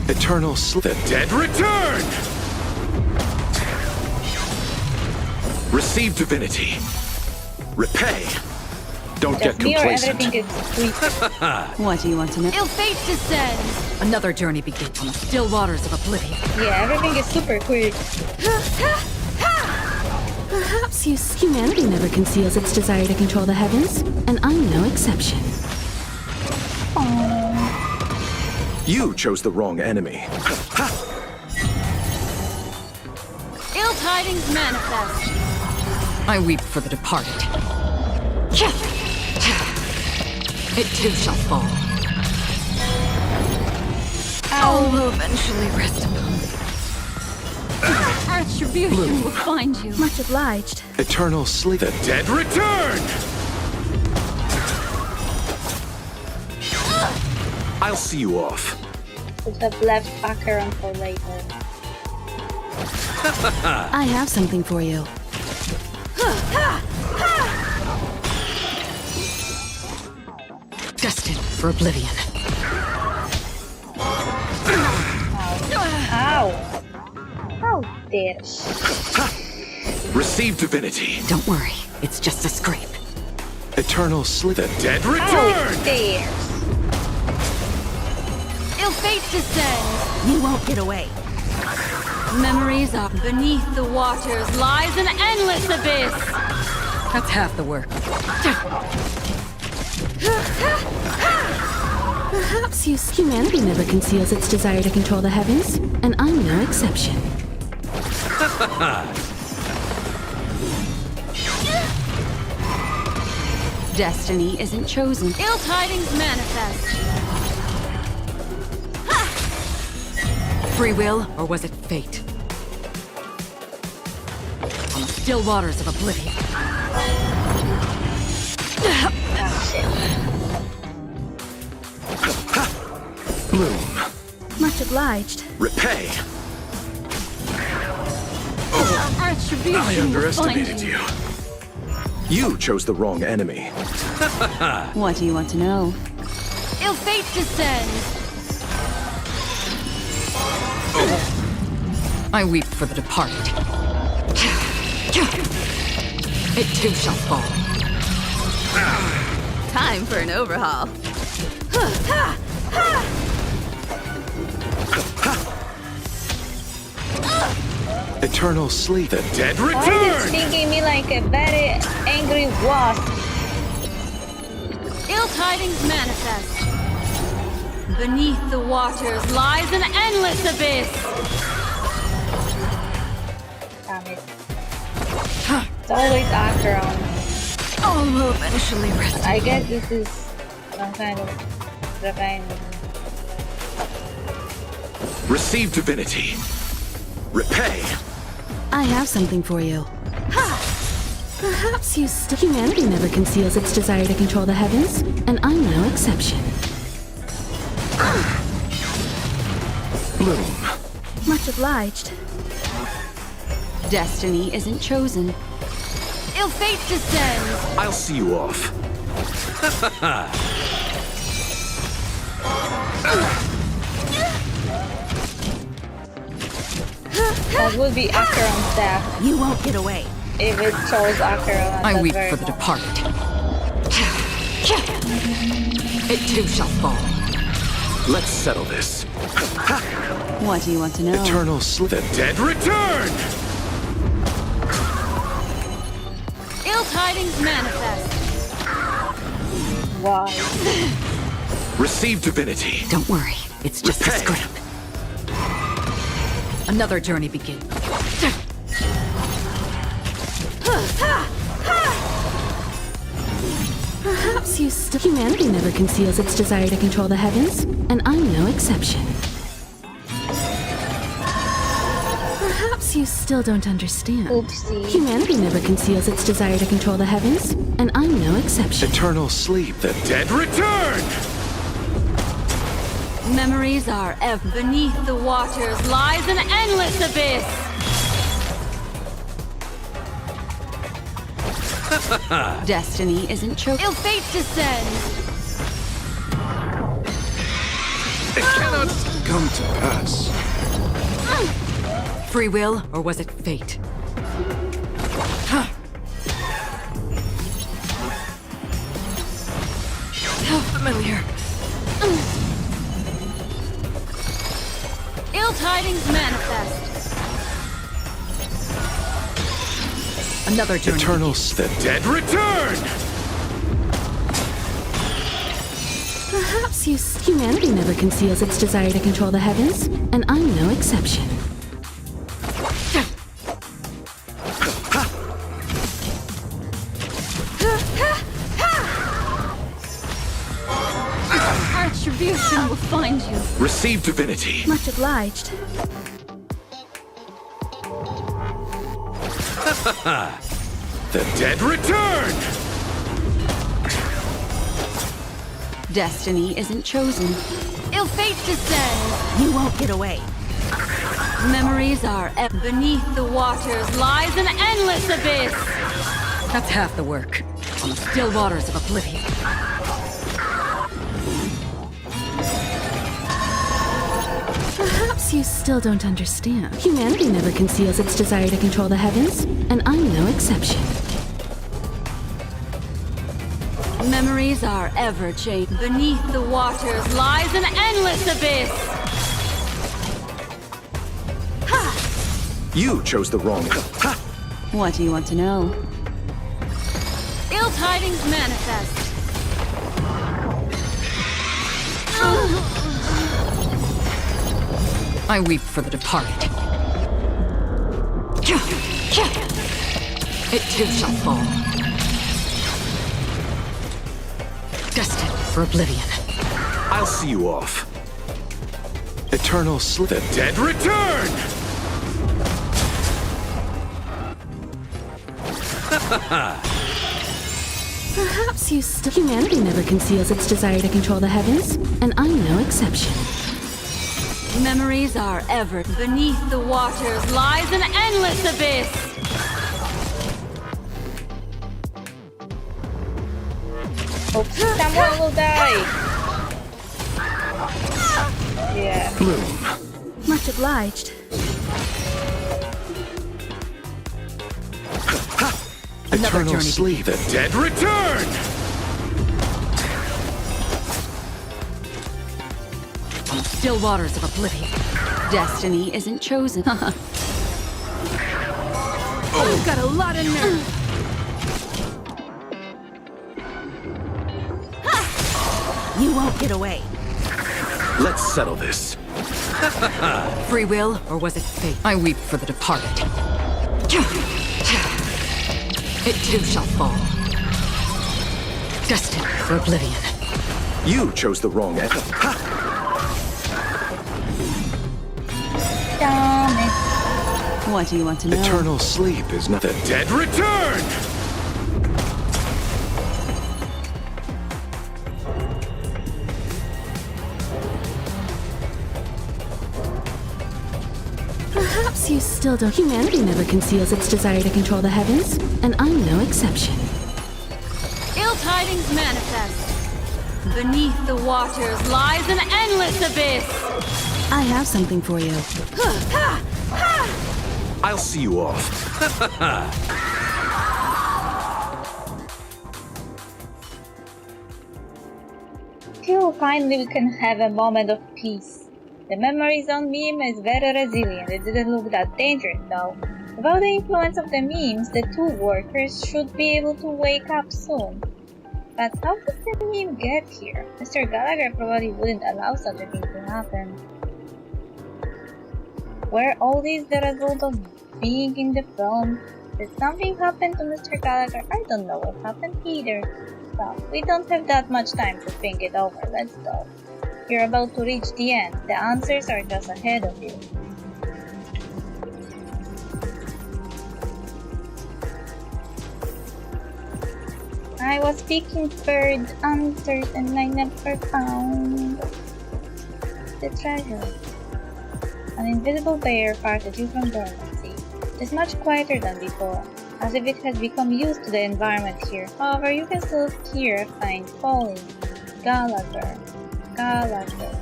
no. Eternal sleep. The dead return! Receive divinity. Repay. Don't get complacent. Everything is sweet. What do you want to know? Ill fate descends! Another journey begins on the still waters of oblivion. Yeah, everything is super quick. Perhaps humanity never conceals its desire to control the heavens, and I'm no exception. You chose the wrong enemy. Ill tidings manifest. I weep for the departed. It too shall fall. All will eventually rest upon me. Retribution will find you. Much obliged. Eternal sleep. The dead return! I'll see you off. Should have left Acheron for later. I have something for you. Destined for oblivion. Ow! How dare she? Receive divinity. Don't worry, it's just a scrape. Eternal sleep. The dead How return! dare! Ill fate descends. You won't get away. Memories are beneath the waters lies an endless abyss. That's half the work. Perhaps humanity never conceals its desire to control the heavens, and I'm no exception. Destiny isn't chosen. Ill tidings manifest. Free will, or was it fate? On the still waters of oblivion. Bloom. Much obliged. Repay. Retribution I underestimated will you. You chose the wrong enemy. What do you want to know? Ill fate descends. I weep for the departed. It too shall fall. Time for an overhaul. Eternal sleep. The dead Why is it return! stinging me like a very angry wasp? Ill tidings manifest. Beneath the waters lies an endless abyss. Damn it. It's always after on. All will eventually rest. I guess this is some kind of divine. Receive divinity. Repay. I have something for you. Perhaps you still. Humanity never conceals its desire to control the heavens, and I'm no exception. Bloom. Much obliged. Destiny isn't chosen. Ill fate descends. I'll see you off. That would be Acheron's staff You won't get away. if it chose Acheron. I That's weep very for the bad. departed. It too shall fall. Let's settle this. What do you want to know? Eternal sleep. The dead return! Ill tidings manifest. Why? Receive divinity. Don't worry, it's just a Repay. scrap. Another journey begins. Perhaps you still. Humanity never conceals its desire to control the heavens, and I'm no exception. Perhaps you still don't understand. Oopsie. Humanity never conceals its desire to control the heavens, and I'm no exception. Eternal sleep. The dead return! Memories are ever beneath the waters lies an endless abyss. Destiny isn't chosen. Ill fate descends. It cannot come to pass. Free will, or was it fate? How familiar. Ill tidings manifest. Another journey. Eternal the dead return! Perhaps you. Humanity never conceals its desire to control the heavens, and I'm no exception. Retribution will find you. Receive divinity. Much obliged. The dead return! Destiny isn't chosen. Ill fate descends. You won't get away. Memories are beneath the waters lies an endless abyss. That's half the work. On the still waters of oblivion. Perhaps you still don't understand. Humanity never conceals its desire to control the heavens, and I'm no exception. Memories are ever changing. Beneath the waters lies an endless abyss. You chose the wrong. Ha! What do you want to know? Ill tidings manifest. I weep for the departed. It too shall fall. Destined for oblivion. I'll see you off. Eternal sleep. The dead return! Perhaps you still. Humanity never conceals its desire to control the heavens, and I'm no exception. Memories are ever beneath the waters lies an endless abyss. Oops, someone will die. Yeah. Bloom. Much obliged. Eternal journey sleep. The dead return! On the still waters of oblivion. Destiny isn't chosen. You've got a lot of nerve. You won't get away. Let's settle this. Free will, or was it fate? I weep for the departed. It too shall fall. Destined for oblivion. You chose the wrong end. Ha! Damn it. What do you want to know? Eternal sleep is not the dead return! Perhaps you still don't. Humanity never conceals its desire to control the heavens, and I'm no exception. Ill tidings manifest. Beneath the waters lies an endless abyss. I have something for you. I'll see you off. Till finally we can have a moment of peace. The memories on meme is very resilient. It didn't look that dangerous though. Without the influence of the memes, the two workers should be able to wake up soon. But how did the meme get here? Mr. Gallagher probably wouldn't allow such a thing to happen. Were all these the result of being in the film? Did something happen to Mr. Gallagher? I don't know what happened either. So, we don't have that much time to think it over. Let's go. You're about to reach the end. The answers are just ahead of you. I was picking bird answers and I never found the treasure. An invisible bear parted you from dormancy. It is much quieter than before, as if it has become used to the environment here. However, you can still hear a faint calling. Gallagher. Gallagher.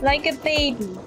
Like a baby.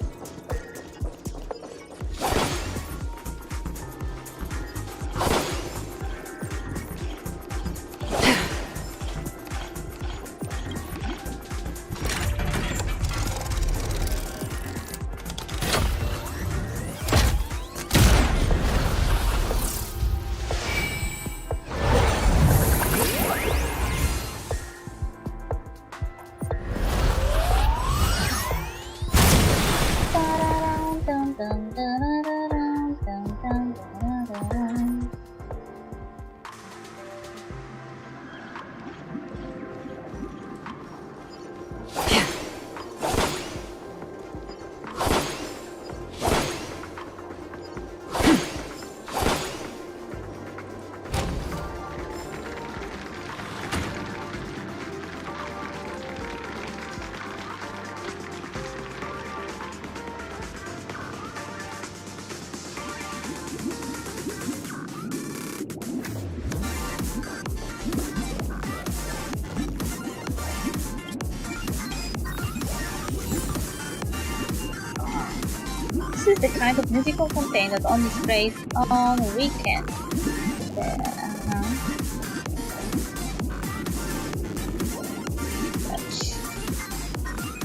This is the kind of musical campaign that only sprays on weekends.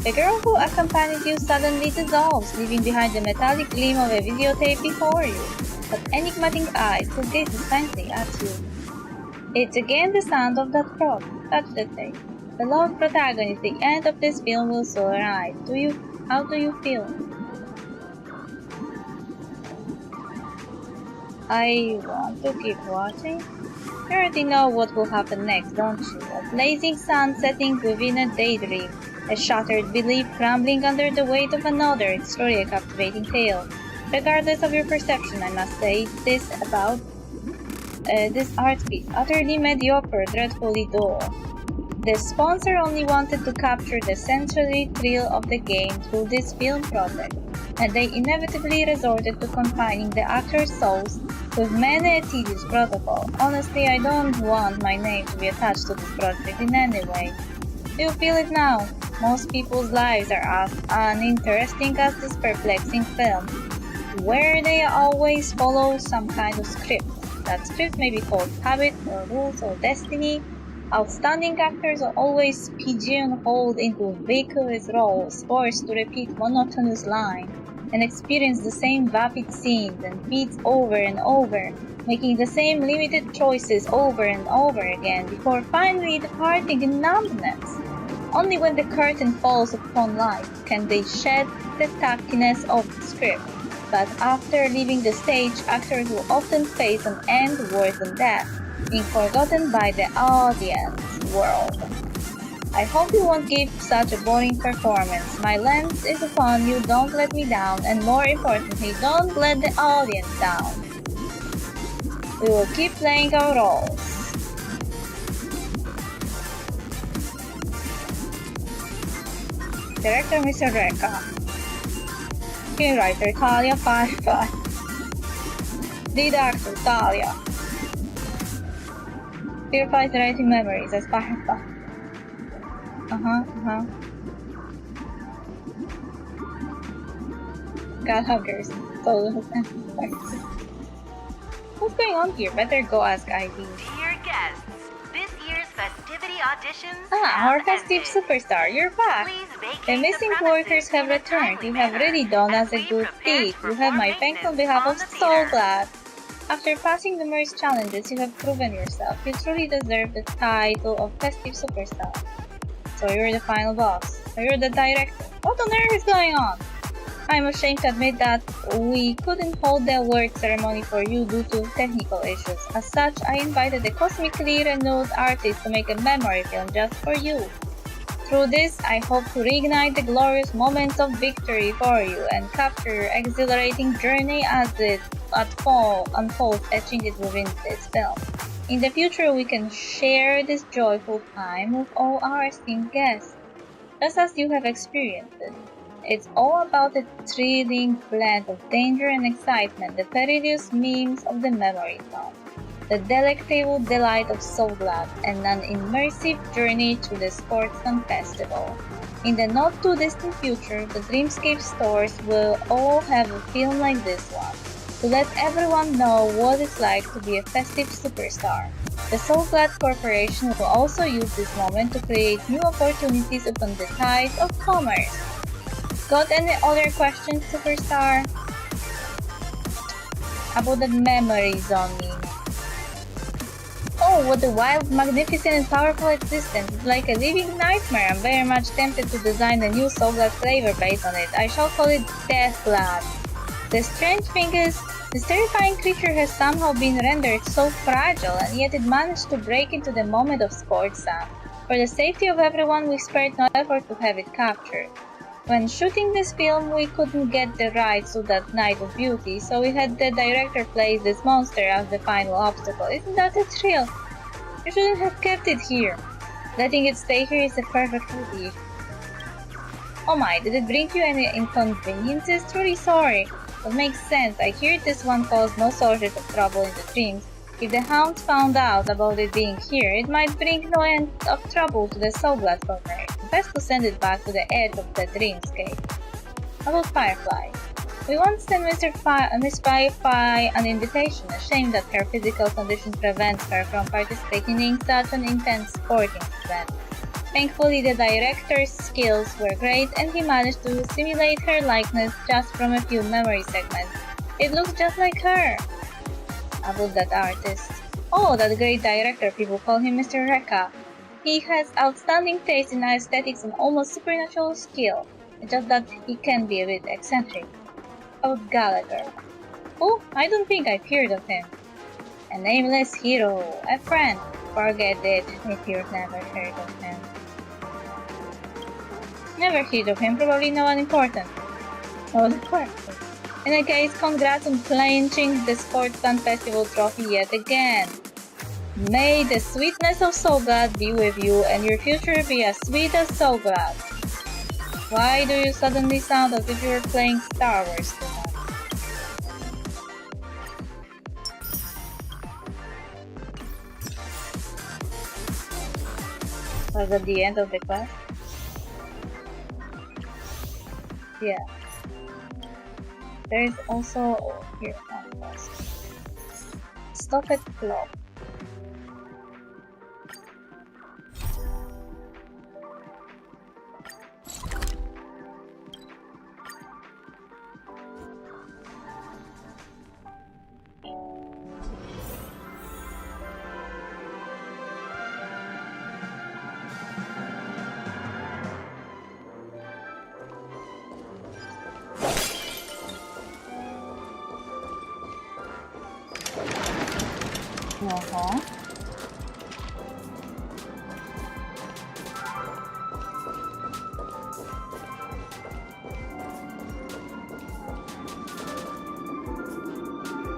The girl who accompanied you suddenly dissolves, leaving behind the metallic gleam of a videotape before you. But enigmatic eyes who gaze intently at you. It's again the sound of that frog. Touch the tape. The love protagonist, the end of this film will soon arrive. How do you feel? I want to keep watching. You already know what will happen next, don't you? A blazing sun setting within a daydream. A shattered belief crumbling under the weight of another. It's truly a captivating tale. Regardless of your perception, I must say this about this art piece. Utterly mediocre, dreadfully dull. The sponsor only wanted to capture the sensory thrill of the game through this film project, and they inevitably resorted to confining the actors' souls with many a tedious protocol. Honestly, I don't want my name to be attached to this project in any way. Do you feel it now? Most people's lives are as uninteresting as this perplexing film, where they always follow some kind of script. That script may be called habit or rules or destiny. Outstanding actors are always pigeonholed into vacuous roles, forced to repeat monotonous lines. and experience the same vapid scenes and feats over and over, making the same limited choices over and over again before finally departing in numbness. Only when the curtain falls upon life can they shed the tackiness of the script, but after leaving the stage, actors will often face an end worse than death, being forgotten by the audience world. I hope you won't give such a boring performance. My lens is upon you, don't let me down, and more importantly, don't let the audience down. We will keep playing our roles. Director Mr. Reka. Screenwriter Talia Firefly. Lead actor Talia. Firefly's writing memories as Firefly. Gallagher's solo sacrifice. What's going on here? Better go ask ID. Dear guests, this year's festivity auditions Our have festive ended. superstar, you're back! Please vacate The missing premises workers have in a returned. timely You have manner really done as us a we good prepare deed. for You have my more thanks on behalf of maintenance on the So theater. Glad. After passing numerous challenges, you have proven yourself. You truly deserve the title of festive superstar. So you're the final boss. So you're the director. What on earth is going on? I'm ashamed to admit that we couldn't hold the award ceremony for you due to technical issues. As such, I invited a cosmically renewed artist to make a memory film just for you. Through this, I hope to reignite the glorious moments of victory for you and capture your exhilarating journey as it unfolds, etching it within this film. In the future, we can share this joyful time with all our esteemed guests, just as you have experienced it. It's all about the thrilling blend of danger and excitement, the perilous memes of the memory film, the delectable delight of So Glad, and an immersive journey through the Sportsman Festival. In the not-too-distant future, the Dreamscape stores will all have a film like this one, to let everyone know what it's like to be a festive superstar. The So Glad Corporation will also use this moment to create new opportunities upon the tide of commerce. Got any other questions, superstar? About the memories on me. Oh, what a wild, magnificent, and powerful existence. It's like a living nightmare. I'm very much tempted to design a new So Glad flavor based on it. I shall call it Death Glad. The strange thing is, this terrifying creature has somehow been rendered so fragile, and yet it managed to break into the moment of Sportsa. For the safety of everyone, we spared no effort to have it captured. When shooting this film, we couldn't get the rights to that Night of Beauty, so we had the director place this monster as the final obstacle. Isn't that a thrill? You shouldn't have kept it here. Letting it stay here is a perfect relief. Oh my, did it bring you any inconveniences? Truly sorry. That makes sense. I hear this one caused no shortage of trouble in the dreams. If the hounds found out about it being here, it might bring no end of trouble to the So Glad Corporation. Best to send it back to the edge of the dreamscape. About Firefly. We once sent Miss Firefly an invitation, ashamed that her physical condition prevents her from participating in such an intense sporting event. Thankfully, the director's skills were great and he managed to simulate her likeness just from a few memory segments. It looks just like her. About that artist. Oh, that great director, people call him Mr. Reka. He has outstanding taste in aesthetics and almost supernatural skill. It's just that he can be a bit eccentric. About Gallagher. Oh, I don't think I've heard of him. A nameless hero, a friend. Forget it if you've never heard of him. Never heard of him, probably no one important. Oh, the question. In a case, congrats on clinching the Sportsman Festival trophy yet again. May the sweetness of So Glad be with you and your future be as sweet as So Glad. Why do you suddenly sound as if you were playing Star Wars tonight? Was that the end of the quest? Yeah. There is also here one quest. Stop at clock. Uh-huh.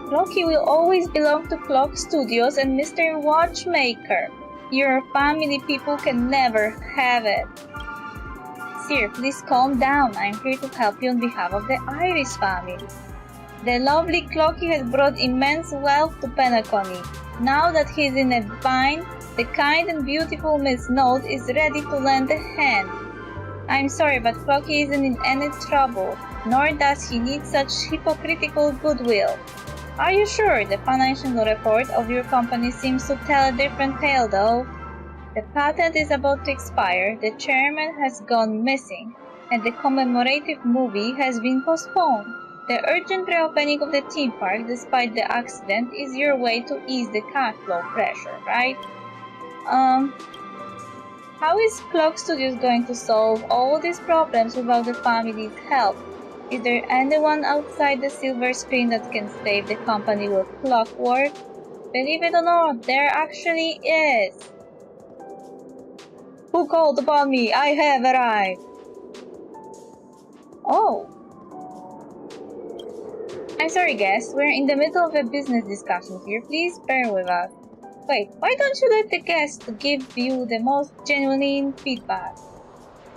Clocky will always belong to Clock Studios and Mr. Watchmaker. Your family people can never have it. Sir, please calm down. I'm here to help you on behalf of the Irish family. The lovely Clocky has brought immense wealth to Penacony. Now that he's in a bind, the kind and beautiful Miss Note is ready to lend a hand. I'm sorry, but Clocky isn't in any trouble, nor does he need such hypocritical goodwill. Are you sure? The financial report of your company seems to tell a different tale, though. The patent is about to expire, the chairman has gone missing, and the commemorative movie has been postponed. The urgent reopening of the theme park, despite the accident, is your way to ease the cash flow pressure, right? How is Clock Studios going to solve all these problems without the family's help? Is there anyone outside the silver screen that can save the company with clockwork? Believe it or not, there actually is. Who called upon me? I have arrived. Oh. I'm sorry, guests. We're in the middle of a business discussion here. Please bear with us. Wait, why don't you let the guests give you the most genuine feedback?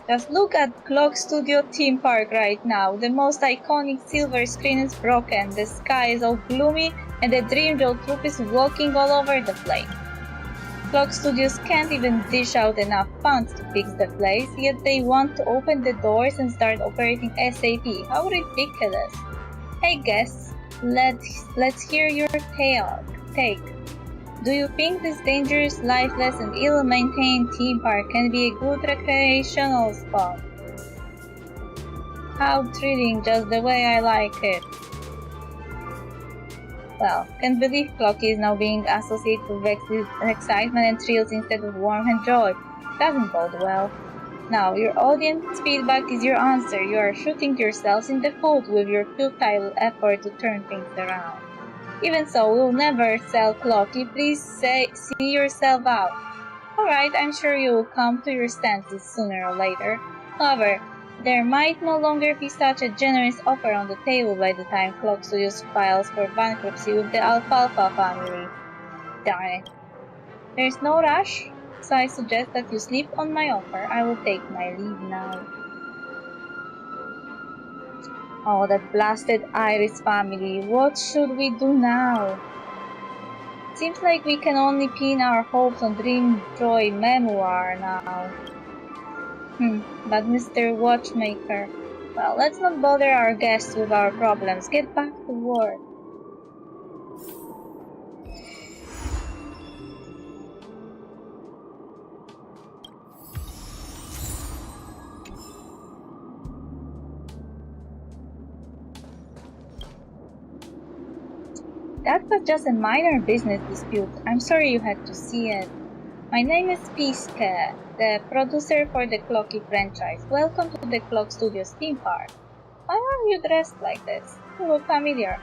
Just look at Clock Studio Theme Park right now. The most iconic silver screen is broken, the sky is all gloomy, and the Dream Joe troupe is walking all over the place. Clock Studios can't even dish out enough funds to fix the place, yet they want to open the doors and start operating ASAP. How ridiculous. Hey guests, let's hear your take. Do you think this dangerous, lifeless, and ill-maintained theme park can be a good recreational spot? How thrilling, just the way I like it. Well, can't believe Clocky is now being associated with excitement and thrills instead of warmth and joy. Doesn't bode well. Now, your audience feedback is your answer. You are shooting yourselves in the foot with your futile effort to turn things around. Even so, we'll never sell Clocky. Please see yourself out. Alright, I'm sure you will come to your senses sooner or later. However, there might no longer be such a generous offer on the table by the time Clock Studios files for bankruptcy with the Alfalfa family. Darn it. There's no rush, so I suggest that you sleep on my offer. I will take my leave now. Oh, that blasted Iris family. What should we do now? Seems like we can only pin our hopes on Dream Joy Memoir now. But Mr. Watchmaker... Well, let's not bother our guests with our problems. Get back to work. That was just a minor business dispute. I'm sorry you had to see it. My name is Piske, the producer for the Clocky franchise. Welcome to the Clock Studios theme park. Why are you dressed like this? You look familiar.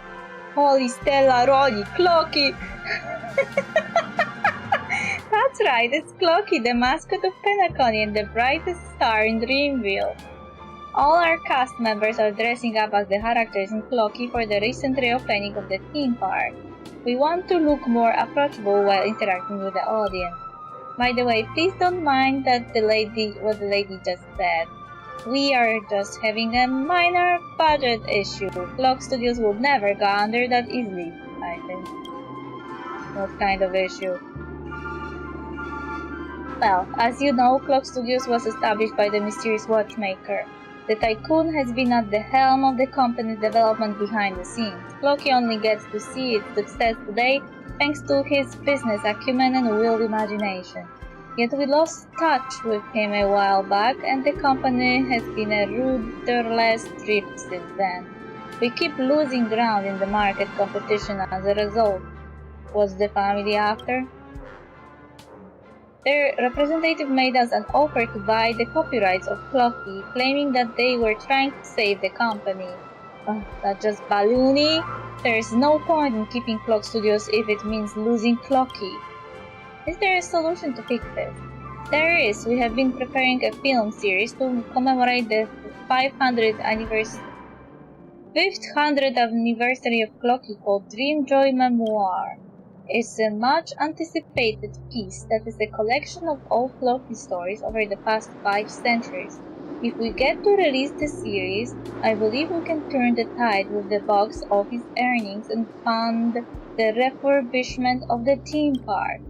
Holy Stella Rolli, Clocky! That's right, it's Clocky, the mascot of Penacony and the brightest star in Dreamville. All our cast members are dressing up as the characters in Clocky for the recent reopening of the theme park. We want to look more approachable while interacting with the audience. By the way, please don't mind what the lady just said. We are just having a minor budget issue. Clock Studios would never go under that easily, I think. What kind of issue? Well, as you know, Clock Studios was established by the mysterious Watchmaker. The tycoon has been at the helm of the company's development behind the scenes. Clocky only gets to see its success today thanks to his business acumen and wild imagination. Yet we lost touch with him a while back, and the company has been a rudderless drift since then. We keep losing ground in the market competition as a result. What's the family after? Their representative made us an offer to buy the copyrights of Clocky, claiming that they were trying to save the company. That's just balloony. There's no point in keeping Clock Studios if it means losing Clocky. Is there a solution to fix this? There is. We have been preparing a film series to commemorate the 500th anniversary of Clocky called Dream Joy Memoir. It's a much anticipated piece that is a collection of all Clocky stories over the past 5 centuries. If we get to release the series, I believe we can turn the tide with the box office earnings and fund the refurbishment of the theme park.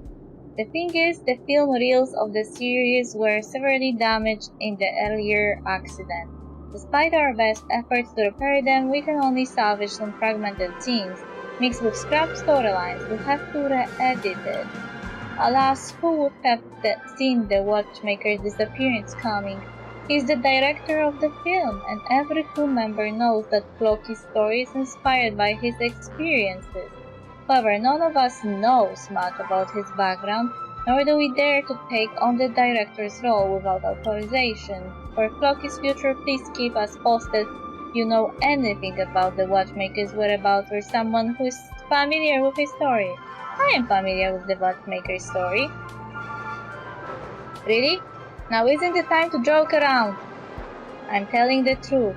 The thing is, the film reels of the series were severely damaged in the earlier accident. Despite our best efforts to repair them, we can only salvage some fragmented scenes. Mixed with scrap storylines, we have to re-edit it. Alas, who would have seen the Watchmaker's disappearance coming? He's the director of the film, and every crew member knows that Clocky's story is inspired by his experiences. However, none of us knows much about his background, nor do we dare to take on the director's role without authorization. For Clocky's future, please keep us posted if you know anything about the Watchmaker's whereabouts or someone who is familiar with his story. I am familiar with the Watchmaker's story. Really? Now isn't the time to joke around. I'm telling the truth.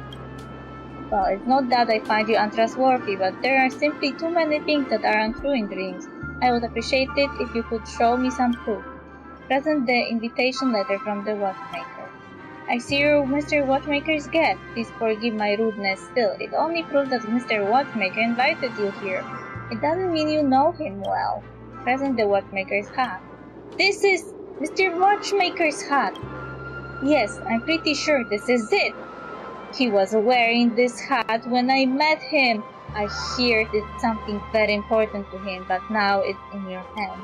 Well, it's not that I find you untrustworthy, but there are simply too many things that are untrue in dreams. I would appreciate it if you could show me some proof. Present the invitation letter from the Watchmaker. I see you're Mr. Watchmaker's guest. Please forgive my rudeness still. It only proves that Mr. Watchmaker invited you here. It doesn't mean you know him well. Present the Watchmaker's hat. This is Mr. Watchmaker's hat. Yes, I'm pretty sure this is it. He was wearing this hat when I met him. I hear it's something very important to him, but now it's in your hand.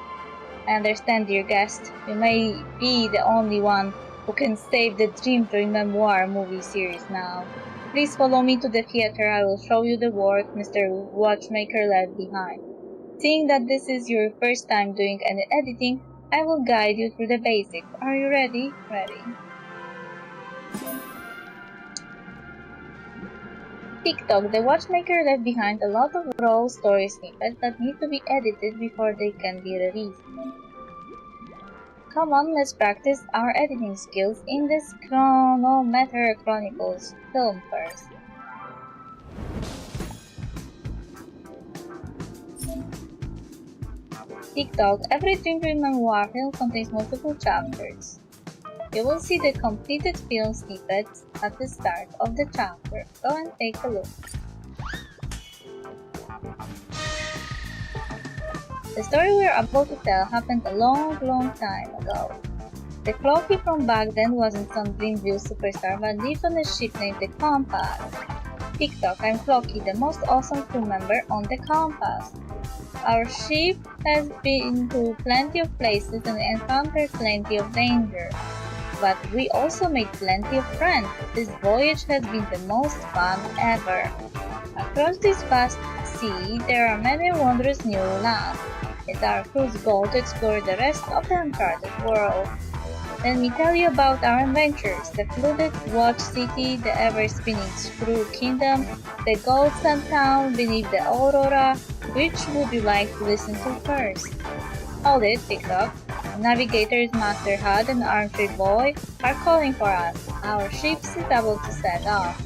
I understand, dear guest. You may be the only one who can save the Dream Joy Memoir movie series now. Please follow me to the theater. I will show you the work Mr. Watchmaker left behind. Seeing that this is your first time doing any editing, I will guide you through the basics. Are you ready? Ready. TikTok, the Watchmaker left behind a lot of raw story snippets that need to be edited before they can be released. Come on, let's practice our editing skills in this Chronometer Chronicles film first. TikTok, every Dream Joy Memoir film contains multiple chapters. You will see the completed film snippets at the start of the chapter. Go and take a look. The story we are about to tell happened a long time ago. The Clocky from back then wasn't some Dreamville superstar but lived on a ship named the Compass. TikTok, I'm Clocky, the most awesome crew member on the Compass. Our ship has been to plenty of places and encountered plenty of danger. But we also made plenty of friends. This voyage has been the most fun ever. Across this vast sea, there are many wondrous new lands. It's our crew's goal to explore the rest of the uncharted world. Let me tell you about our adventures: the flooded Watch City, the ever-spinning Screw Kingdom, the Gold Sun Town beneath the Aurora. Which would you like to listen to first? Hold it, TikTok. Navigators Master Hud and Armchair Boy are calling for us. Our ship is about to set off.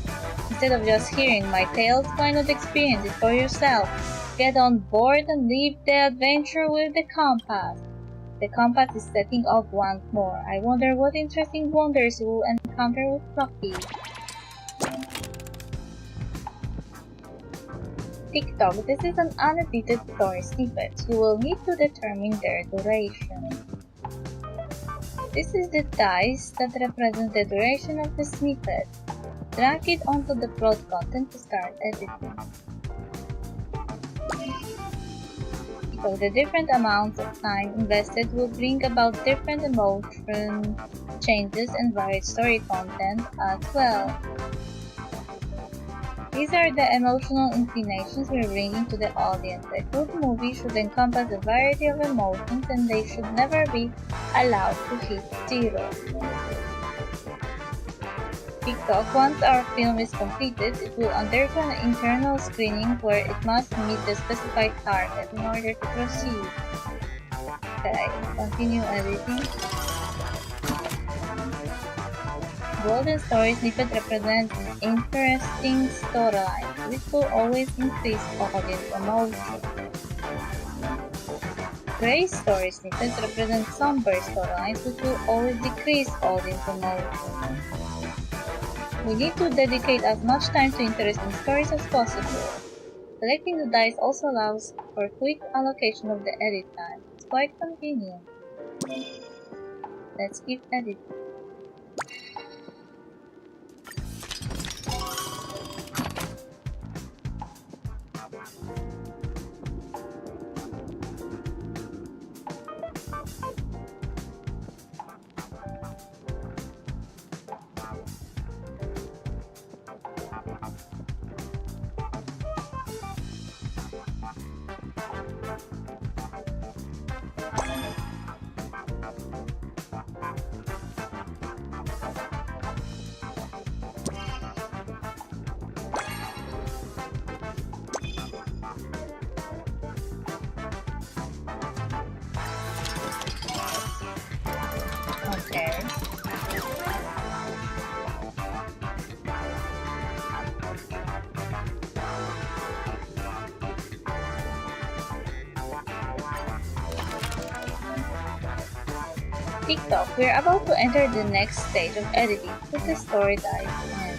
Instead of just hearing my tales, why not experience it for yourself? Get on board and leave the adventure with the Compass. The Compass is setting off once more. I wonder what interesting wonders you will encounter with Clocky. TikTok, this is an unedited story snippet. You will need to determine their duration. This is the dice that represents the duration of the snippet. Drag it onto the plot content to start editing. So the different amounts of time invested will bring about different emotion changes and varied story content as well. These are the emotional inclinations we're bringing to the audience. A good movie should encompass a variety of emotions and they should never be allowed to hit zero. TikTok, once our film is completed, it will undergo an internal screening where it must meet the specified target in order to proceed. Okay, continue editing. Golden story snippet represents interesting storylines, which will always increase audience emotion. Gray story snippets represent somber storylines, which will always decrease audience emotion. We need to dedicate as much time to interesting stories as possible. Selecting the dice also allows for quick allocation of the edit time. It's quite convenient. Let's keep editing. Okay. TikTok, we're about to enter the next stage of editing. Put the story dice in.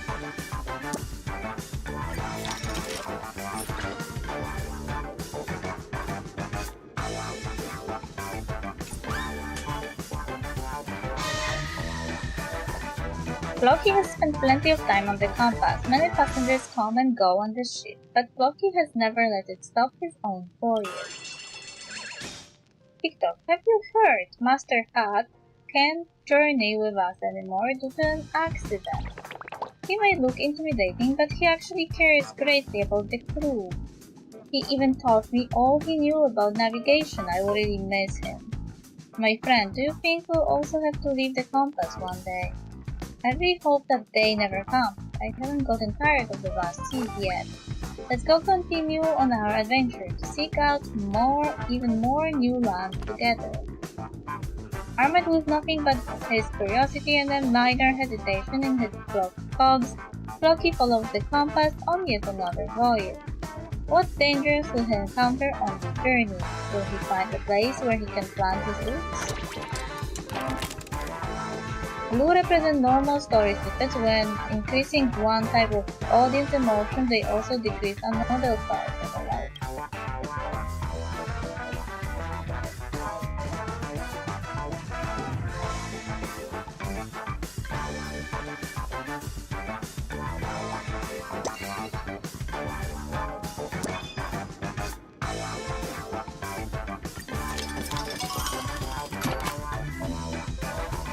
Floki has spent plenty of time on the compass. Many passengers come and go on the ship, but Floki has never let it stop his own voyage. TikTok, have you heard? Master Hat can't journey with us anymore due to an accident. He might look intimidating, but he actually cares greatly about the crew. He even taught me all he knew about navigation. I will really miss him. My friend, do you think we'll also have to leave the compass one day? I really hope that day never comes. I haven't gotten tired of the vast seas yet. Let's go continue on our adventure to seek out even more new lands together. Armed with nothing but his curiosity and a minor hesitation in his cogs, Floki follows the compass on yet another voyage. What dangers will he encounter on the journey? Will he find a place where he can plant his roots? Blue represent normal story snippets. When increasing one type of audience emotion, they also decrease another type of emotion.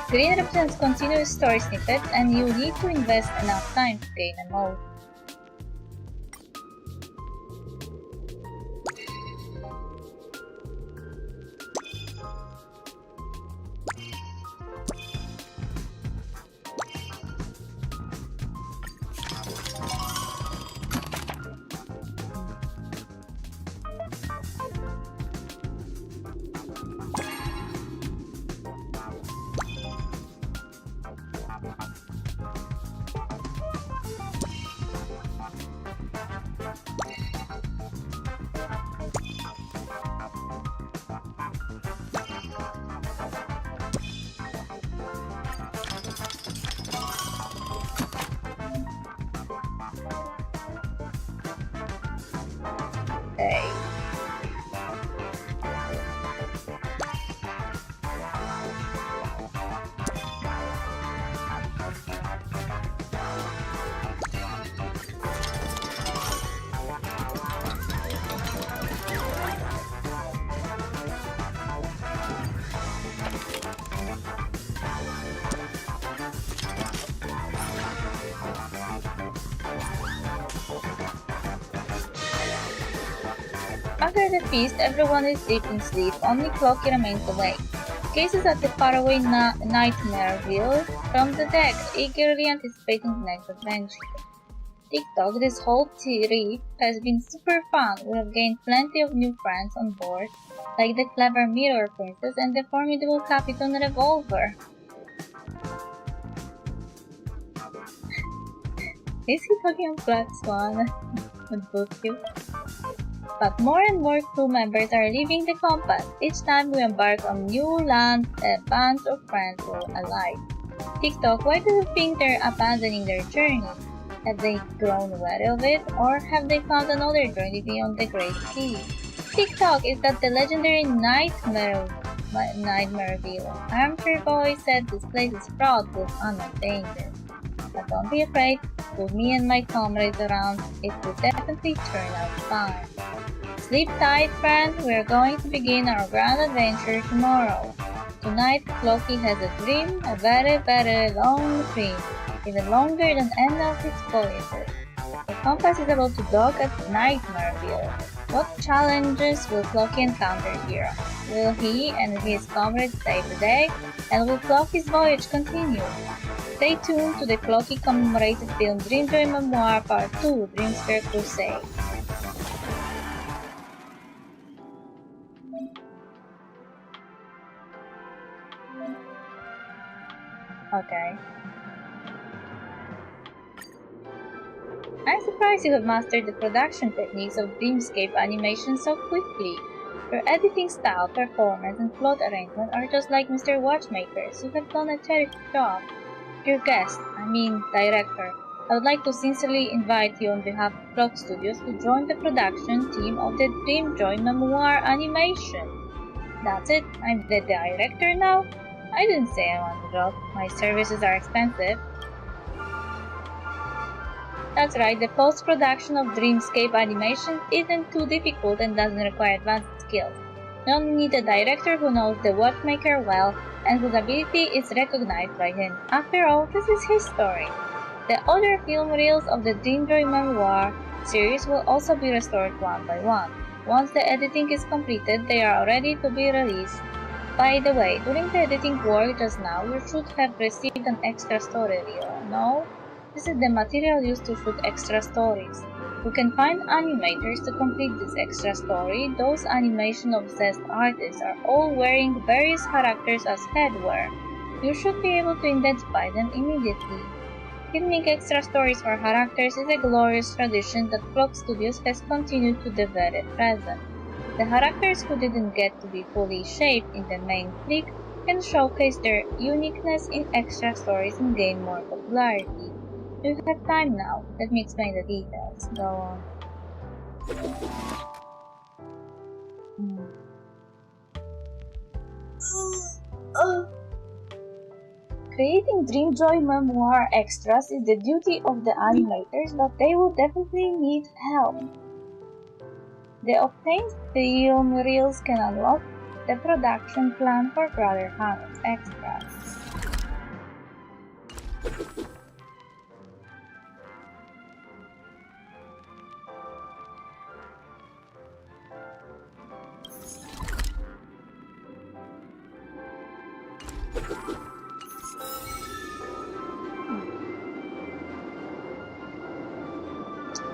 Green represents continuous story snippets, and you need to invest enough time to gain emotion. Okay. After the feast, everyone is deep in sleep. Only Floki remains awake. gazes at the faraway Nightmareville from the deck, eagerly anticipating the next adventure. TikTok, this whole trip has been super fun. We have gained plenty of new friends on board, like the clever Mirror Princess and the formidable Capitan Revolver. Is he talking of Black Swan? With both you? But more and more crew members are leaving the Compass. Each time we embark on new land, bands of friends will alight. TikTok, why do you think they're abandoning their journey? Have they grown weary of it, or have they found another journey beyond the Great Sea? TikTok, is that the legendary Nightmareville? Armchair Boy said this place is fraught with unknown danger. But don't be afraid, with me and my comrades around, it will definitely turn out fine. Sleep tight, friend, we are going to begin our grand adventure tomorrow. Tonight, Floki has a dream, a very, very long dream, even longer than any of his voyages. The Compass is about to dock at Nightmareville. What challenges will Floki encounter here? Will he and his comrades save the day, and will Floki's voyage continue? Stay tuned to the Floki commemorated film Dreamjoy Memoir Part 2, Dreamsphere Crusade. Okay. I'm surprised you have mastered the production techniques of Dreamscape animation so quickly. Your editing style, performance, and plot arrangement are just like Mr. Watchmaker's. You have done a terrific job. Dear guest, director, I would like to sincerely invite you on behalf of Clock Studios to join the production team of the Dreamjoy Memoir animation. That's it, I'm the director now? I didn't say I want the job. My services are expensive. That's right, the post-production of Dreamscape animation isn't too difficult and doesn't require advanced skills. You only need a director who knows the Watchmaker well and whose ability is recognized by him. After all, this is his story. The other film reels of the Dreamjoy Memoir series will also be restored one by one. Once the editing is completed, they are ready to be released. By the way, during the editing work just now, you should have received an extra story reel, no? This is the material used to shoot extra stories. You can find animators to complete this extra story. Those animation-obsessed artists are all wearing various characters as headwear. You should be able to identify them immediately. Filming extra stories for characters is a glorious tradition that Clock Studios has continued to the very present. The characters who didn't get to be fully shaped in the main flick can showcase their uniqueness in extra stories and gain more popularity. You have time now. Let me explain the details. Go on. Creating Dreamjoy Memoir extras is the duty of the animators, but they will definitely need help. The obtained film reels can unlock the production plan for Brother Hannah's extras.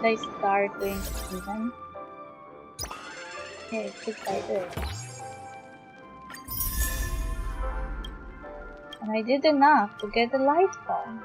They start doing even. Okay, click by this. And I did enough to get the light phone.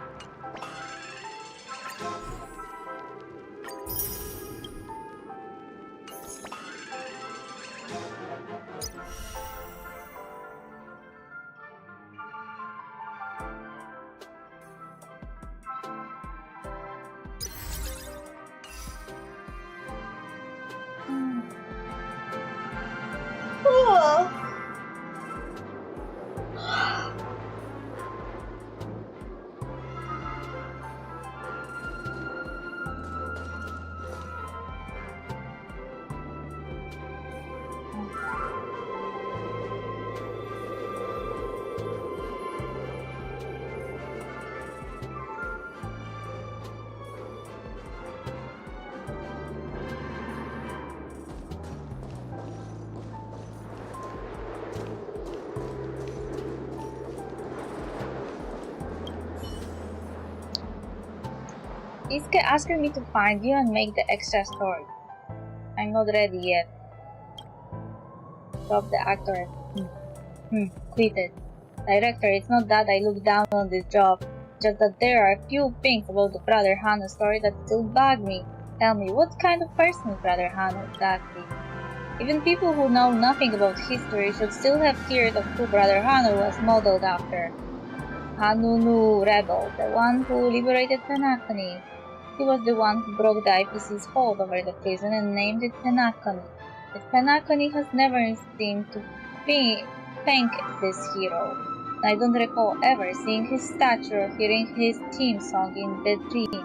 Iske asking me to find you and make the extra story. I'm not ready yet. Stop the actor. Quit it. Director, it's not that I look down on this job, just that there are a few things about the Brother Hano story that still bug me. Tell me, what kind of person is Brother Hano exactly? Even people who know nothing about history should still have heard of who Brother Hano was modeled after. Hanunu Rebel, the one who liberated Penacony. He was the one who broke the IPC's hold over the prison and named it Penacony. But Penacony has never seemed to thank this hero. I don't recall ever seeing his statue or hearing his theme song in the dream.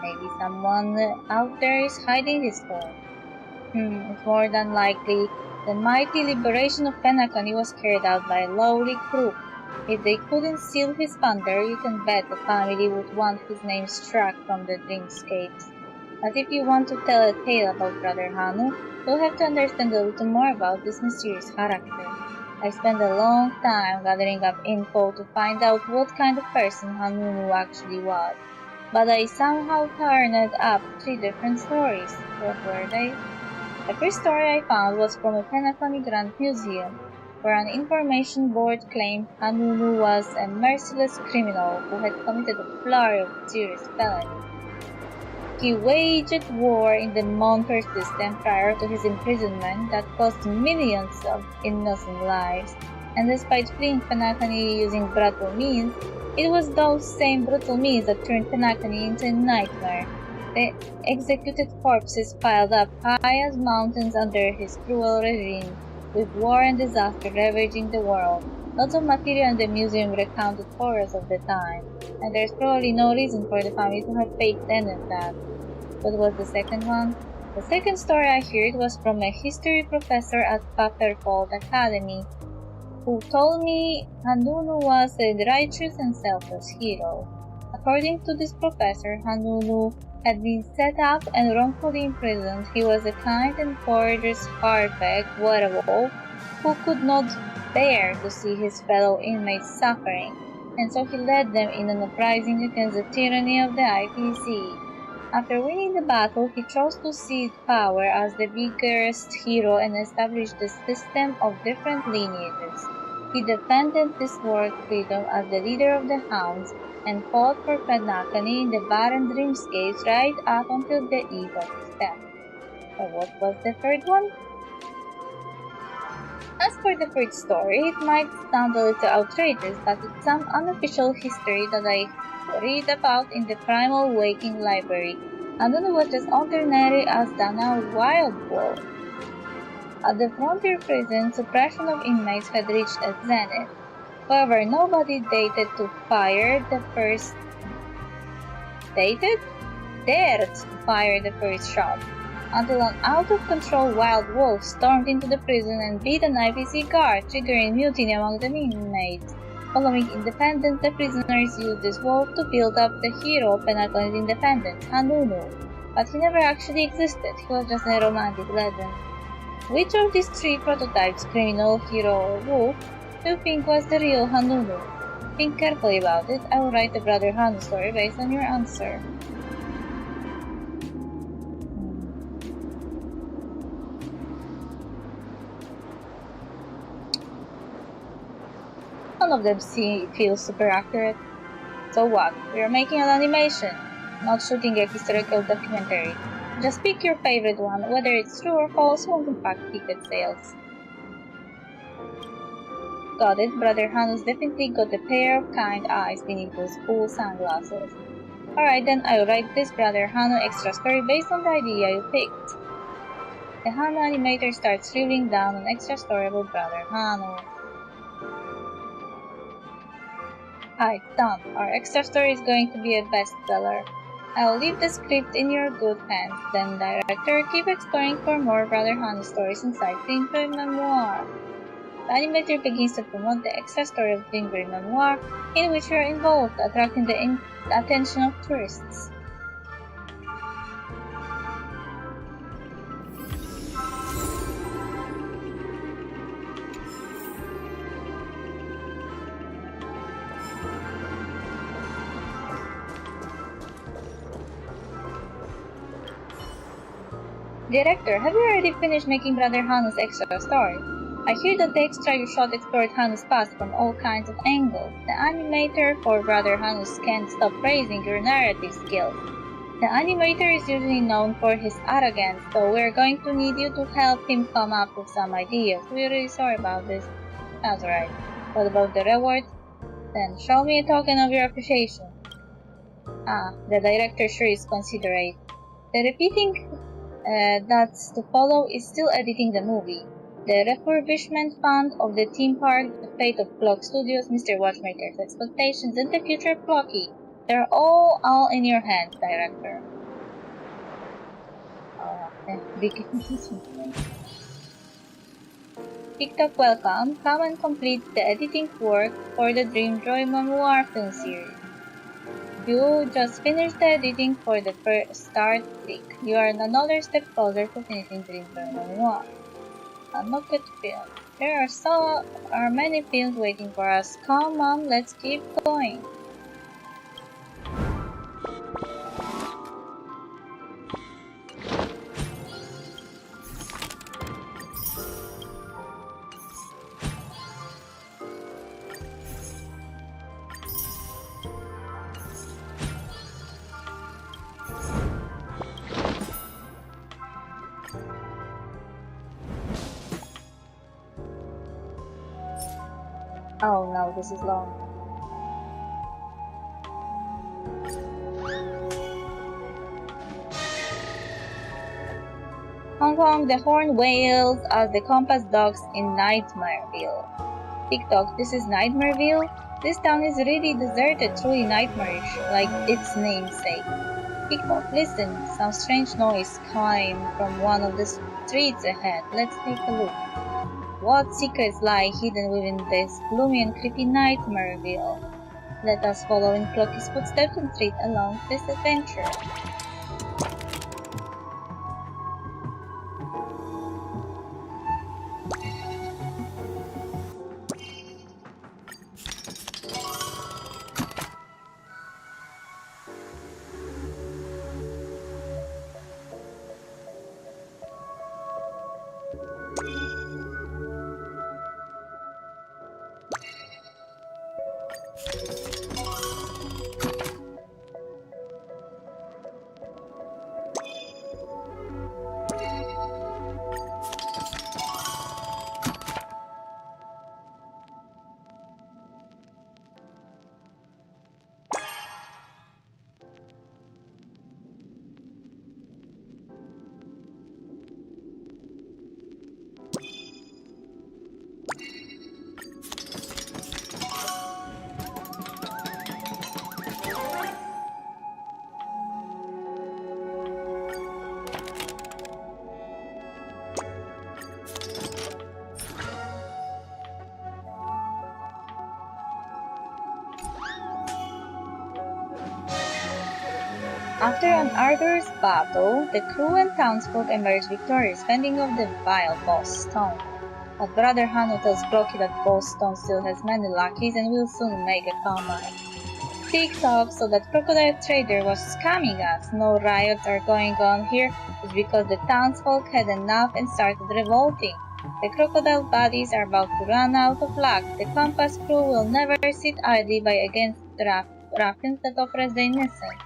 Maybe someone out there is hiding his form. It's more than likely the mighty liberation of Penacony was carried out by a lowly group. If they couldn't steal his thunder, you can bet the family would want his name struck from the dreamscapes. But if you want to tell a tale about Brother Hanu, you'll have to understand a little more about this mysterious character. I spent a long time gathering up info to find out what kind of person Hanunu actually was. But I somehow turned up 3 different stories. What were they? The first story I found was from a Penacony Grand Museum, where an information board claimed Hanunu was a merciless criminal who had committed a flurry of serious felonies. He waged war in the Monter system prior to his imprisonment that cost millions of innocent lives, and despite fleeing Penacony using brutal means, it was those same brutal means that turned Penacony into a nightmare. The executed corpses piled up high as mountains under his cruel regime, with war and disaster ravaging the world. Lots of material in the museum recounted horrors of the time, and there's probably no reason for the family to have faked any of that. What was the second one? The second story I heard was from a history professor at Paperfold Academy, who told me Hanunu was a righteous and selfless hero. According to this professor, Hanunu had been set up and wrongfully imprisoned. He was a kind and courageous Harpeg werewolf who could not bear to see his fellow inmates suffering, and so he led them in an uprising against the tyranny of the IPC. After winning the battle, he chose to seize power as the biggest hero and establish the system of different lineages. He defended this world freedom as the leader of the Hounds and fought for Penacony in the barren dreamscapes right up until the eve of his death. So what was the third one? As for the third story, it might sound a little outrageous, but it's some unofficial history that I read about in the Primal Waking Library. Hanunu was as ordinary as Dana Wild Wolf. At the frontier prison, suppression of inmates had reached a zenith. However, nobody dared to fire the first shot, until an out-of-control wild wolf stormed into the prison and beat an IPC guard, triggering mutiny among the inmates. Following independence, the prisoners used this wolf to build up the hero of Penacony's independence, Hanunu. But he never actually existed, he was just a romantic legend. Which of these 3 prototypes, criminal, hero, or wolf, do you think was the real Hanunu? Think carefully about it. I will write the Brother Hanu story based on your answer. None of them feels super accurate. So what? We are making an animation, not shooting a historical documentary. Just pick your favorite one, whether it's true or false won't impact ticket sales. Got it, Brother Hanu's definitely got a pair of kind eyes beneath those cool sunglasses. Alright then, I'll write this Brother Hanu extra story based on the idea you picked. The Hanu animator starts scribbling down an extra story about Brother Hanu. Hi, done. Our extra story is going to be a bestseller. I will leave the script in your good hands. Then, director, keep exploring for more Brother Hanu stories inside Green Memoir. The animator begins to promote the extra story of Green Memoir, in which you are involved, attracting the attention of tourists. Director, have you already finished making Brother Hanu's extra story? I hear that the extra you shot explored Hanu's past from all kinds of angles. The animator for Brother Hanus can't stop praising your narrative skills. The animator is usually known for his arrogance, so we're going to need you to help him come up with some ideas. We're really sorry about this. That's right. What about the reward? Then show me a token of your appreciation. Ah, the director sure is considerate. The repeating that's to follow is still editing the movie. The refurbishment fund of the theme park, the fate of Clock Studios, Mr. Watchmaker's expectations, and the future of Clocky. They're all in your hands, director. Big TikTok welcome. Come and complete the editing work for the Dream Joy Memoir film series. You just finished the editing for the first start click. You are another step closer to finishing Dream Joy Memoir. Look at film. There are many films waiting for us. Come on, let's keep going. Oh no, this is long. Hong Kong, the horn wails as the compass docks in Nightmareville. TikTok, this is Nightmareville? This town is really deserted, truly nightmarish, like its namesake. TikTok, listen, some strange noise coming from one of the streets ahead. Let's take a look. What secrets lie hidden within this gloomy and creepy Nightmareville? Let us follow in Clocky's footsteps and treat along this adventure. After an arduous battle, the crew and townsfolk emerged victorious, fending off the vile Boss Stone. But Brother Hanu tells Clocky that Boss Stone still has many lackeys and will soon make a comeback. TikTok, so that crocodile trader was scamming us. No riots are going on here. It's because the townsfolk had enough and started revolting. The crocodile bodies are about to run out of luck. The compass crew will never sit idly by against ruffians that oppress the innocent.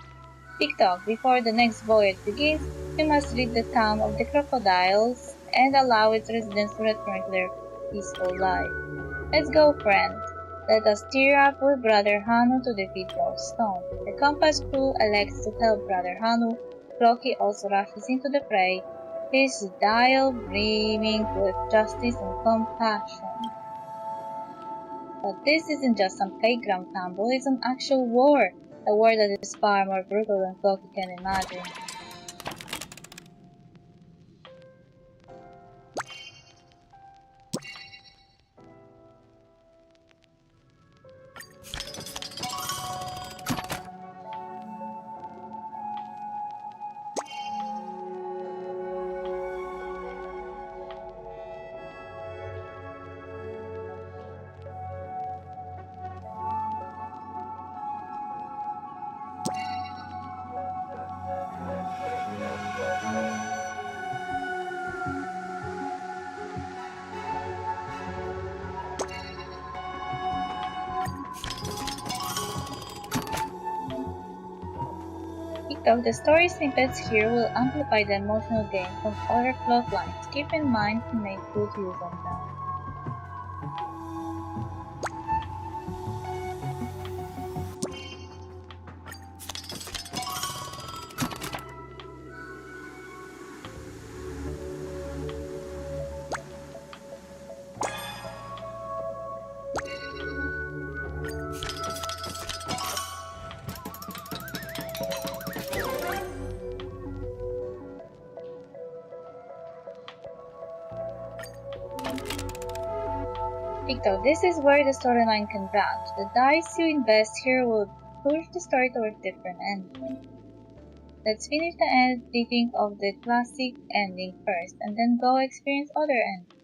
TikTok, before the next voyage begins, we must rid the town of the crocodiles and allow its residents to return to their peaceful life. Let's go, friend. Let us tear up with Brother Hanu to defeat Boss Stone. The compass crew elects to help Brother Hanu. Clocky also rushes into the fray, his dial brimming with justice and compassion. But this isn't just some playground tumble, it's an actual war. A war that is far more brutal than Clocky can imagine. TikTok, the story snippets here will amplify the emotional gain from other plot lines. Keep in mind to make good use of them. TikTok, this is where the storyline can branch. The dice you invest here will push the story towards different endings. Let's finish the editing of the classic ending first, and then go experience other endings.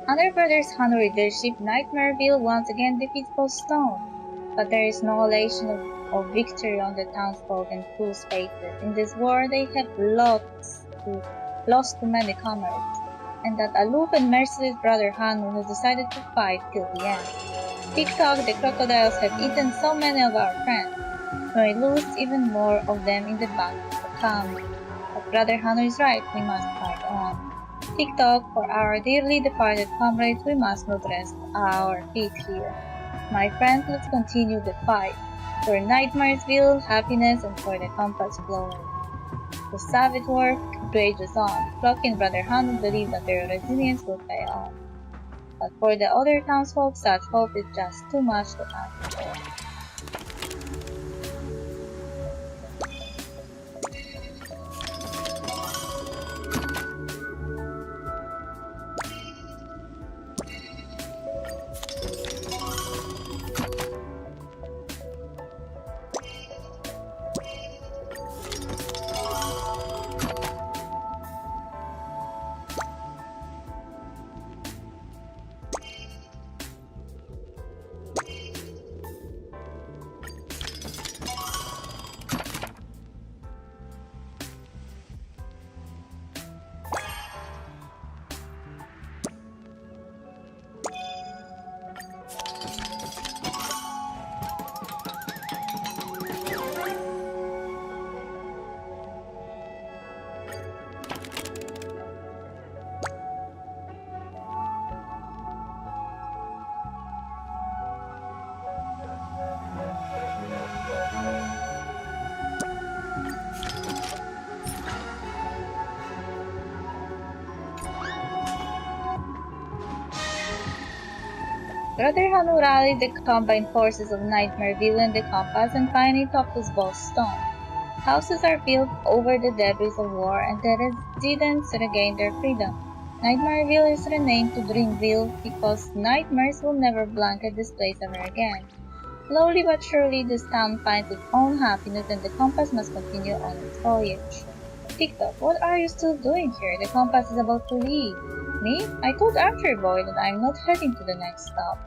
Under Brothers Hanu leadership, Nightmareville once again defeats both Stone, but there is no elation of victory on the townsfolk and crew's faces. In this war, they have lost too many comrades, and that aloof and merciless brother Hanu has decided to fight till the end. TikTok, the crocodiles have eaten so many of our friends. We may lose even more of them in the battle to come. But brother Hanu is right, we must fight on. TikTok, for our dearly departed comrades, we must not rest our feet here. My friends, let's continue the fight. For Nightmaresville, happiness, and for the compass glory. The savage work rages on. Flocky and brother Hanu believe that their resilience will pay off. But for the other townsfolk, such hope is just too much to ask for. Brother Hanu rallied the combined forces of Nightmareville and the Compass and finally topped us both stone. Houses are built over the debris of war and the residents regain their freedom. Nightmareville is renamed to Dreamville because nightmares will never blanket this place ever again. Slowly but surely this town finds its own happiness and the Compass must continue on its voyage. TikTok, what are you still doing here? The Compass is about to leave. Me? I told Archer Boy that I'm not heading to the next stop.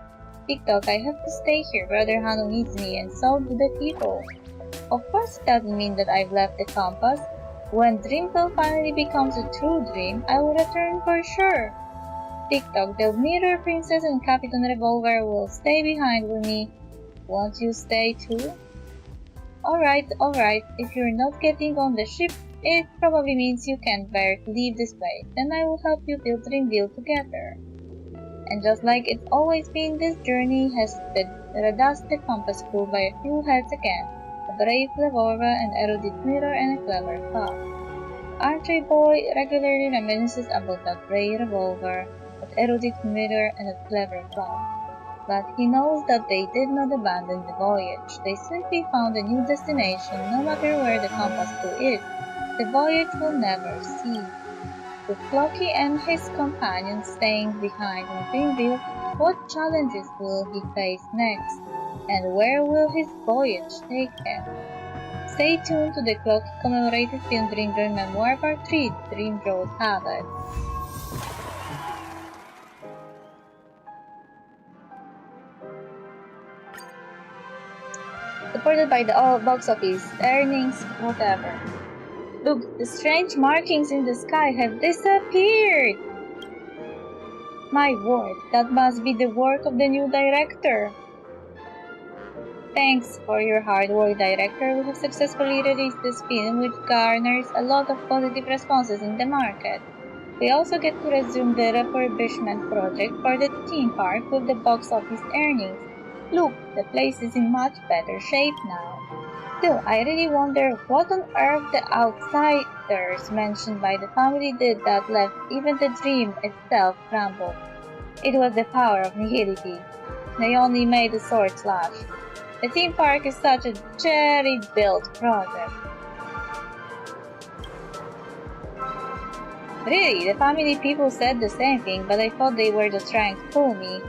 TikTok, I have to stay here. Brother Hanu needs me, and so do the people. Of course, it doesn't mean that I've left the Compass. When Dreamville finally becomes a true dream, I will return for sure. TikTok, the Mirror Princess and Captain Revolver will stay behind with me. Won't you stay too? Alright. If you're not getting on the ship, it probably means you can't bear to leave this place. Then I will help you build Dreamville together. And just like it's always been, this journey has reduced the Compass crew by a few heads again. A brave Revolver, an erudite Mirror, and a clever Clock. Archery Boy regularly reminisces about that brave Revolver, that erudite Mirror, and that clever Clock. But he knows that they did not abandon the voyage. They simply found a new destination. No matter where the Compass crew is, the voyage will never cease. With Floki and his companions staying behind in Dreamville, what challenges will he face next? And where will his voyage take him? Stay tuned to the Clocky commemorative film Dreamville Memoir Part 3, Dream Road Habit. Supported by the box office, earnings, whatever. Look, the strange markings in the sky have disappeared! My word, that must be the work of the new director. Thanks for your hard work, director. We have successfully released this film, which garners a lot of positive responses in the market. We also get to resume the refurbishment project for the theme park with the box office earnings. Look, the place is in much better shape now. Still, I really wonder what on earth the outsiders mentioned by the family did that left even the dream itself crumbled. It was the power of nihility. They only made a sword slash. The theme park is such a cherry-built project. Really, the family people said the same thing, but I thought they were just trying to fool me.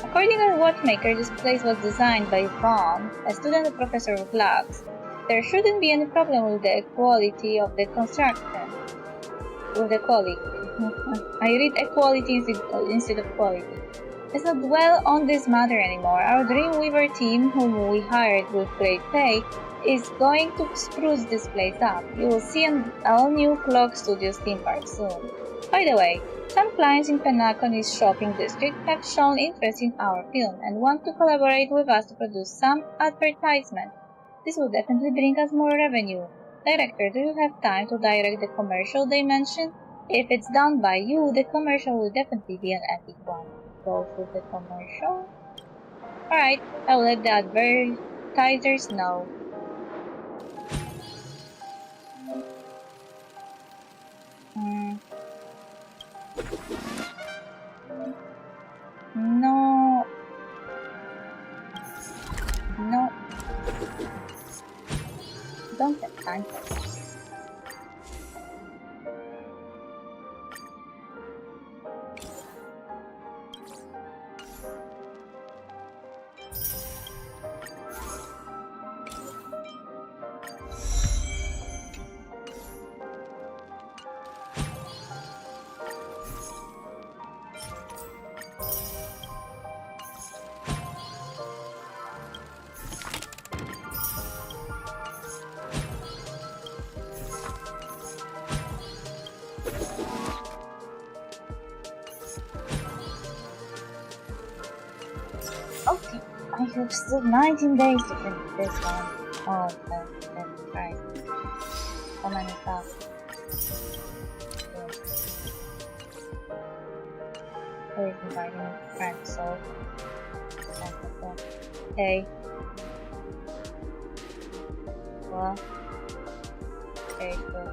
According to the watchmaker, this place was designed by Vaughn, a student and professor of glass. There shouldn't be any problem with the quality of the construction. With the quality. I read equality instead of quality. Let's not dwell on this matter anymore. Our Dreamweaver team, whom we hired with great pay, is going to spruce this place up. You will see an all-new Clock Studios theme park soon. By the way, some clients in Penacony's shopping district have shown interest in our film and want to collaborate with us to produce some advertisement. This will definitely bring us more revenue. Director, do you have time to direct the commercial they mentioned? If it's done by you, the commercial will definitely be an epic one. Go for the commercial? Alright, I'll let the advertisers know. No. No. Don't have time for that. Okay, I have still 19 days to finish this one. Oh, that's right. How many tasks? Who is inviting friends, so... Hey. Well... Okay, good.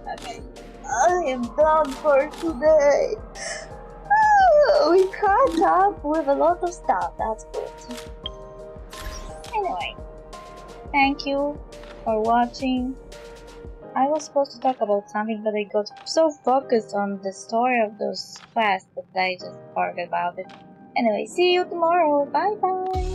Okay. I am done for today. We caught up with a lot of stuff. That's good. Anyway, thank you for watching. I was supposed to talk about something, but I got so focused on the story of those quests that I just forgot about it. Anyway, see you tomorrow. Bye bye.